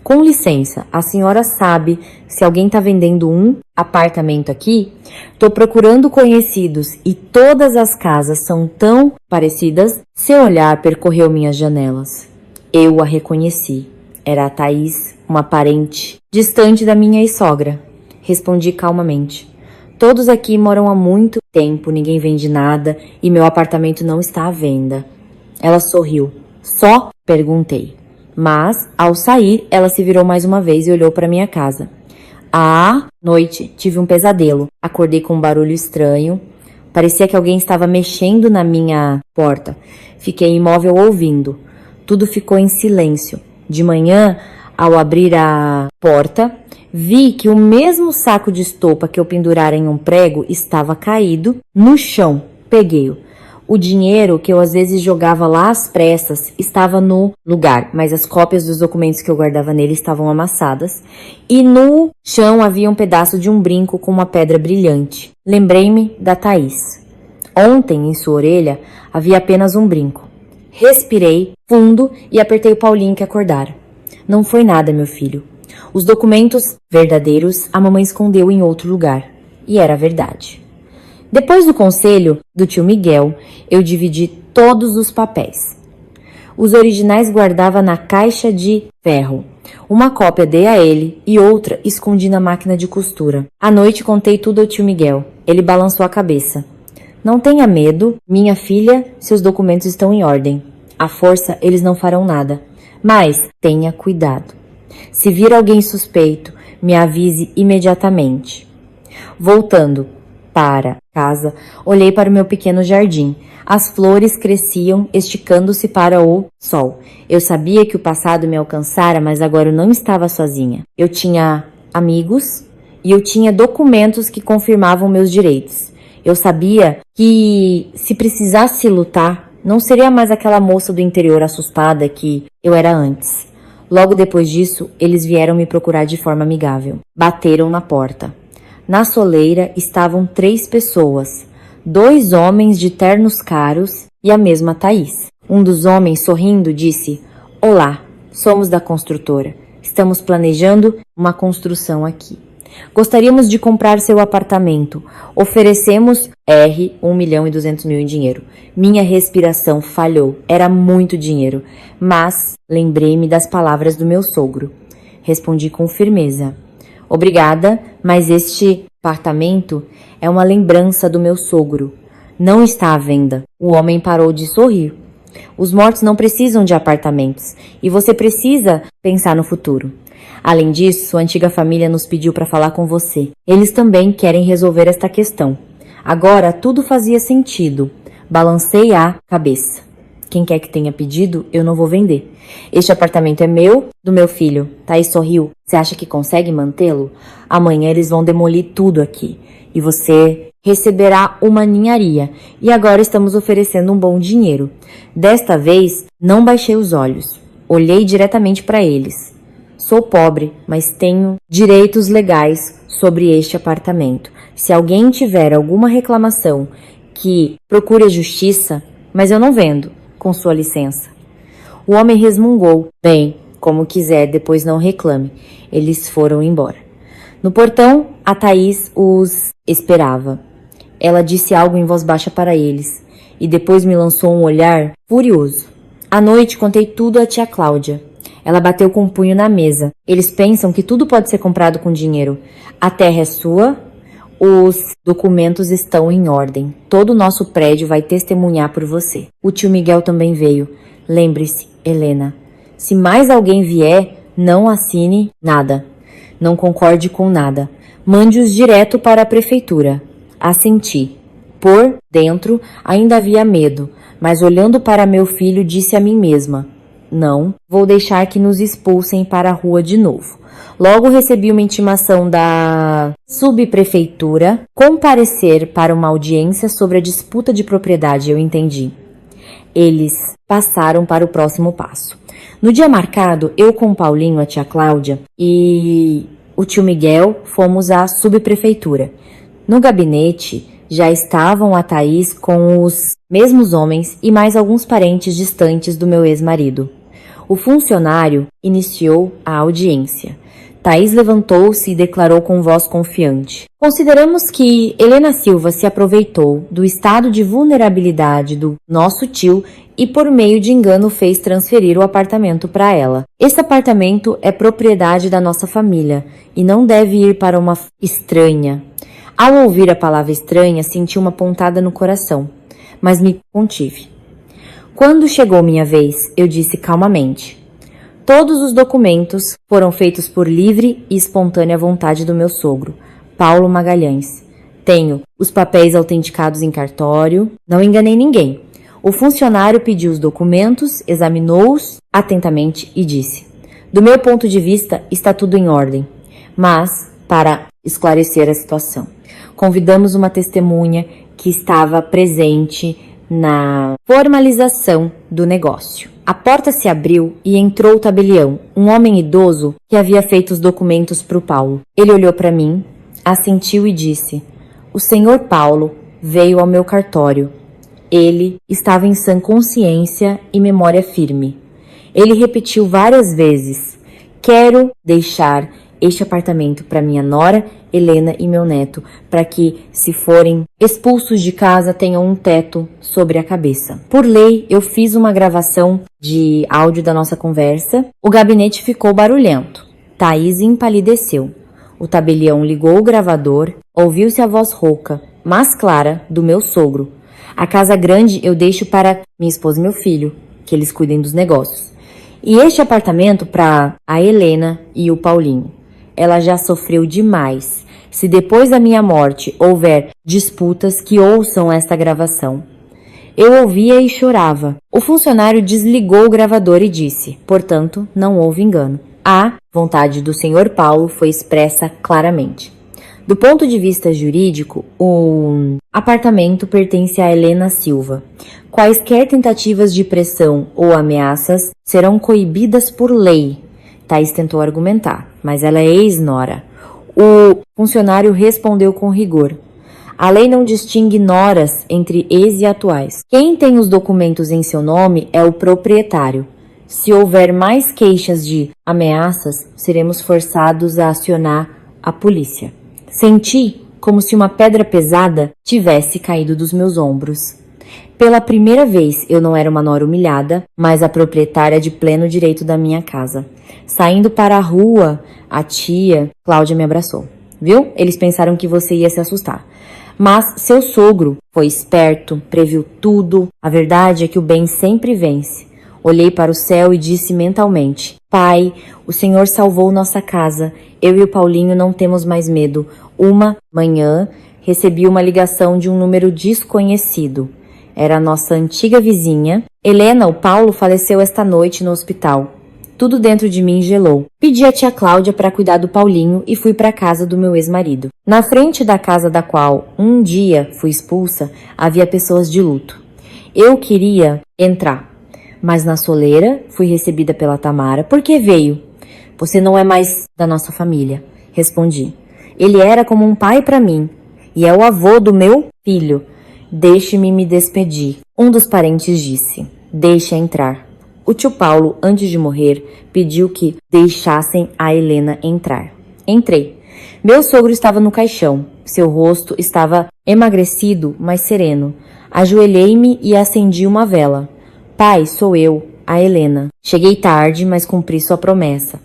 Speaker 1: Com licença, a senhora sabe se alguém está vendendo um apartamento aqui? Tô procurando conhecidos e todas as casas são tão parecidas. Seu olhar percorreu minhas janelas. Eu a reconheci. Era a Thaís, uma parente distante da minha ex-sogra. Respondi calmamente. Todos aqui moram há muito tempo, ninguém vende nada e meu apartamento não está à venda. Ela sorriu. Só? Perguntei. Mas, ao sair, ela se virou mais uma vez e olhou para minha casa. À noite, tive um pesadelo. Acordei com um barulho estranho. Parecia que alguém estava mexendo na minha porta. Fiquei imóvel ouvindo. Tudo ficou em silêncio. De manhã, ao abrir a porta, vi que o mesmo saco de estopa que eu pendurara em um prego estava caído no chão. Peguei-o. O dinheiro que eu às vezes jogava lá às pressas estava no lugar, mas as cópias dos documentos que eu guardava nele estavam amassadas. E no chão havia um pedaço de um brinco com uma pedra brilhante. Lembrei-me da Thaís. Ontem, em sua orelha, havia apenas um brinco. Respirei fundo e apertei o Paulinho que acordara. Não foi nada, meu filho. Os documentos verdadeiros a mamãe escondeu em outro lugar. E era verdade. Depois do conselho do tio Miguel, eu dividi todos os papéis. Os originais guardava na caixa de ferro. Uma cópia dei a ele e outra escondi na máquina de costura. À noite contei tudo ao tio Miguel. Ele balançou a cabeça. Não tenha medo, minha filha, seus documentos estão em ordem. À força, eles não farão nada. Mas tenha cuidado. Se vir alguém suspeito, me avise imediatamente. Voltando para casa, olhei para o meu pequeno jardim. As flores cresciam, esticando-se para o sol. Eu sabia que o passado me alcançara, mas agora eu não estava sozinha. Eu tinha amigos e eu tinha documentos que confirmavam meus direitos. Eu sabia que se precisasse lutar, não seria mais aquela moça do interior assustada que eu era antes. Logo depois disso, eles vieram me procurar de forma amigável. Bateram na porta. Na soleira estavam 3 pessoas, 2 homens de ternos caros e a mesma Thaís. Um dos homens, sorrindo, disse: Olá, somos da construtora. Estamos planejando uma construção aqui. Gostaríamos de comprar seu apartamento. Oferecemos R$ 1.200.000 em dinheiro. Minha respiração falhou. Era muito dinheiro. Mas lembrei-me das palavras do meu sogro. Respondi com firmeza. Obrigada, mas este apartamento é uma lembrança do meu sogro. Não está à venda. O homem parou de sorrir. Os mortos não precisam de apartamentos e você precisa pensar no futuro. Além disso, sua antiga família nos pediu para falar com você. Eles também querem resolver esta questão. Agora tudo fazia sentido. Balancei a cabeça. Quem quer que tenha pedido, eu não vou vender. Este apartamento é meu, do meu filho. Thaís sorriu. Você acha que consegue mantê-lo? Amanhã eles vão demolir tudo aqui. E você receberá uma ninharia. E agora estamos oferecendo um bom dinheiro. Desta vez, não baixei os olhos. Olhei diretamente para eles. Sou pobre, mas tenho direitos legais sobre este apartamento. Se alguém tiver alguma reclamação, que procure a justiça, mas eu não vendo, com sua licença. O homem resmungou. Bem, como quiser, depois não reclame. Eles foram embora. No portão, a Thaís os esperava. Ela disse algo em voz baixa para eles, e depois me lançou um olhar furioso. À noite contei tudo à tia Cláudia. Ela bateu com o punho na mesa. Eles pensam que tudo pode ser comprado com dinheiro. A terra é sua, os documentos estão em ordem. Todo o nosso prédio vai testemunhar por você. O tio Miguel também veio. Lembre-se, Helena, se mais alguém vier, não assine nada. Não concorde com nada. Mande-os direto para a prefeitura. Assenti. Por dentro ainda havia medo, mas olhando para meu filho disse a mim mesma: não vou deixar que nos expulsem para a rua de novo. Logo recebi uma intimação da subprefeitura comparecer para uma audiência sobre a disputa de propriedade, eu entendi. Eles passaram para o próximo passo. No dia marcado, eu com o Paulinho, a tia Cláudia e o tio Miguel fomos à subprefeitura. No gabinete já estavam a Thaís com os mesmos homens e mais alguns parentes distantes do meu ex-marido. O funcionário iniciou a audiência. Thaís levantou-se e declarou com voz confiante: consideramos que Helena Silva se aproveitou do estado de vulnerabilidade do nosso tio e por meio de engano fez transferir o apartamento para ela. Esse apartamento é propriedade da nossa família e não deve ir para uma estranha. Ao ouvir a palavra estranha, senti uma pontada no coração, mas me contive. Quando chegou minha vez, eu disse calmamente: todos os documentos foram feitos por livre e espontânea vontade do meu sogro, Paulo Magalhães. Tenho os papéis autenticados em cartório, não enganei ninguém. O funcionário pediu os documentos, examinou-os atentamente e disse: do meu ponto de vista, está tudo em ordem, mas, para esclarecer a situação, convidamos uma testemunha que estava presente na formalização do negócio. A porta se abriu e entrou o tabelião, um homem idoso que havia feito os documentos para o Paulo. Ele olhou para mim, assentiu e disse: o senhor Paulo veio ao meu cartório. Ele estava em sã consciência e memória firme. Ele repetiu várias vezes: quero deixar este apartamento para minha nora, Helena e meu neto, para que, se forem expulsos de casa, tenham um teto sobre a cabeça. Por lei, eu fiz uma gravação de áudio da nossa conversa. O gabinete ficou barulhento. Thaís empalideceu. O tabelião ligou o gravador, ouviu-se a voz rouca, mas clara, do meu sogro. A casa grande eu deixo para minha esposa e meu filho, que eles cuidem dos negócios. E este apartamento para a Helena e o Paulinho. Ela já sofreu demais. Se depois da minha morte houver disputas, que ouçam esta gravação. Eu ouvia e chorava. O funcionário desligou o gravador e disse: portanto, não houve engano. A vontade do senhor Paulo foi expressa claramente. Do ponto de vista jurídico, o apartamento pertence a Helena Silva. Quaisquer tentativas de pressão ou ameaças serão coibidas por lei. Thaís tentou argumentar, mas ela é ex-nora. O funcionário respondeu com rigor: a lei não distingue noras entre ex e atuais. Quem tem os documentos em seu nome é o proprietário. Se houver mais queixas de ameaças, seremos forçados a acionar a polícia. Senti como se uma pedra pesada tivesse caído dos meus ombros. Pela primeira vez, eu não era uma nora humilhada, mas a proprietária de pleno direito da minha casa. Saindo para a rua, a tia Cláudia me abraçou. Viu? Eles pensaram que você ia se assustar. Mas seu sogro foi esperto, previu tudo. A verdade é que o bem sempre vence. Olhei para o céu e disse mentalmente: Pai, o Senhor salvou nossa casa. Eu e o Paulinho não temos mais medo. Uma manhã, recebi uma ligação de um número desconhecido. Era a nossa antiga vizinha. Helena, o Paulo, faleceu esta noite no hospital. Tudo dentro de mim gelou. Pedi à tia Cláudia para cuidar do Paulinho e fui para a casa do meu ex-marido. Na frente da casa da qual um dia fui expulsa, havia pessoas de luto. Eu queria entrar, mas na soleira fui recebida pela Tamara. Por que veio? Você não é mais da nossa família, respondi. Ele era como um pai para mim e é o avô do meu filho. Deixe-me me despedir. Um dos parentes disse: deixe entrar. O tio Paulo, antes de morrer, pediu que deixassem a Helena entrar. Entrei. Meu sogro estava no caixão. Seu rosto estava emagrecido, mas sereno. Ajoelhei-me e acendi uma vela. Pai, sou eu, a Helena. Cheguei tarde, mas cumpri sua promessa.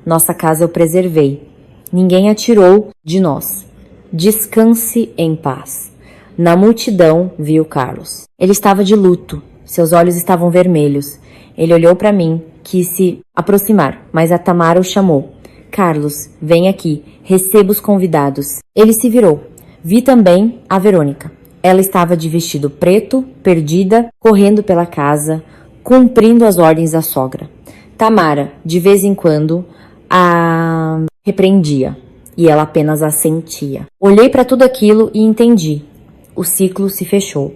Speaker 1: Nossa casa eu preservei. Ninguém a tirou de nós. Descanse em paz. Na multidão viu Carlos. Ele estava de luto. Seus olhos estavam vermelhos. Ele olhou para mim, quis se aproximar, mas a Tamara o chamou. Carlos, vem aqui, receba os convidados. Ele se virou. Vi também a Verônica. Ela estava de vestido preto, perdida, correndo pela casa, cumprindo as ordens da sogra. Tamara, de vez em quando, a repreendia e ela apenas assentia. Olhei para tudo aquilo e entendi. O ciclo se fechou.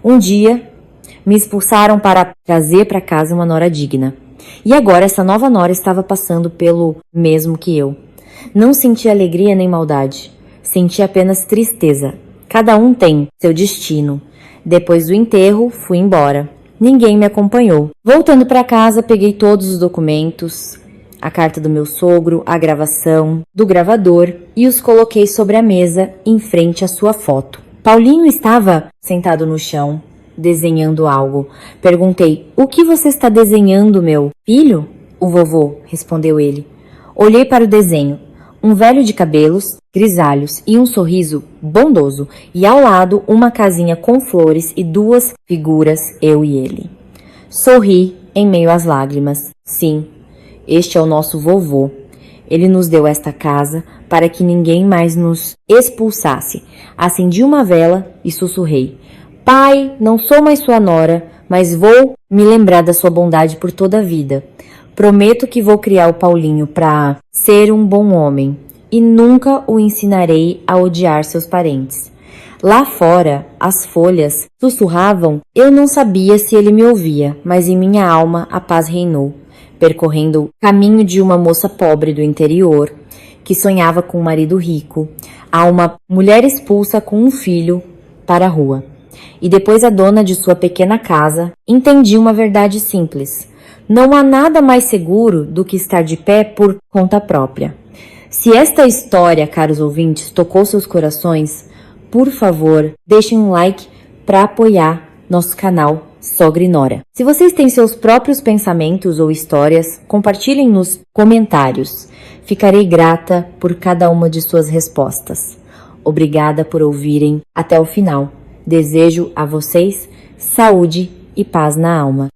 Speaker 1: Um dia, me expulsaram para trazer para casa uma nora digna. E agora essa nova nora estava passando pelo mesmo que eu. Não senti alegria nem maldade. Senti apenas tristeza. Cada um tem seu destino. Depois do enterro, fui embora. Ninguém me acompanhou. Voltando para casa, peguei todos os documentos, a carta do meu sogro, a gravação do gravador e os coloquei sobre a mesa em frente à sua foto. Paulinho estava sentado no chão, desenhando algo. Perguntei, o que você está desenhando, meu filho? O vovô, respondeu ele. Olhei para o desenho. Um velho de cabelos grisalhos e um sorriso bondoso, e ao lado uma casinha com flores e duas figuras, eu e ele. Sorri em meio às lágrimas. Sim, este é o nosso vovô. Ele nos deu esta casa para que ninguém mais nos expulsasse. Acendi uma vela e sussurrei. Pai, não sou mais sua nora, mas vou me lembrar da sua bondade por toda a vida. Prometo que vou criar o Paulinho para ser um bom homem e nunca o ensinarei a odiar seus parentes. Lá fora, as folhas sussurravam. Eu não sabia se ele me ouvia, mas em minha alma a paz reinou, percorrendo o caminho de uma moça pobre do interior que sonhava com um marido rico, a uma mulher expulsa com um filho para a rua. E depois a dona de sua pequena casa entendi uma verdade simples. Não há nada mais seguro do que estar de pé por conta própria. Se esta história, caros ouvintes, tocou seus corações, por favor, deixem um like para apoiar nosso canal Sogra e Nora. Se vocês têm seus próprios pensamentos ou histórias, compartilhem nos comentários. Ficarei grata por cada uma de suas respostas. Obrigada por ouvirem até o final. Desejo a vocês saúde e paz na alma.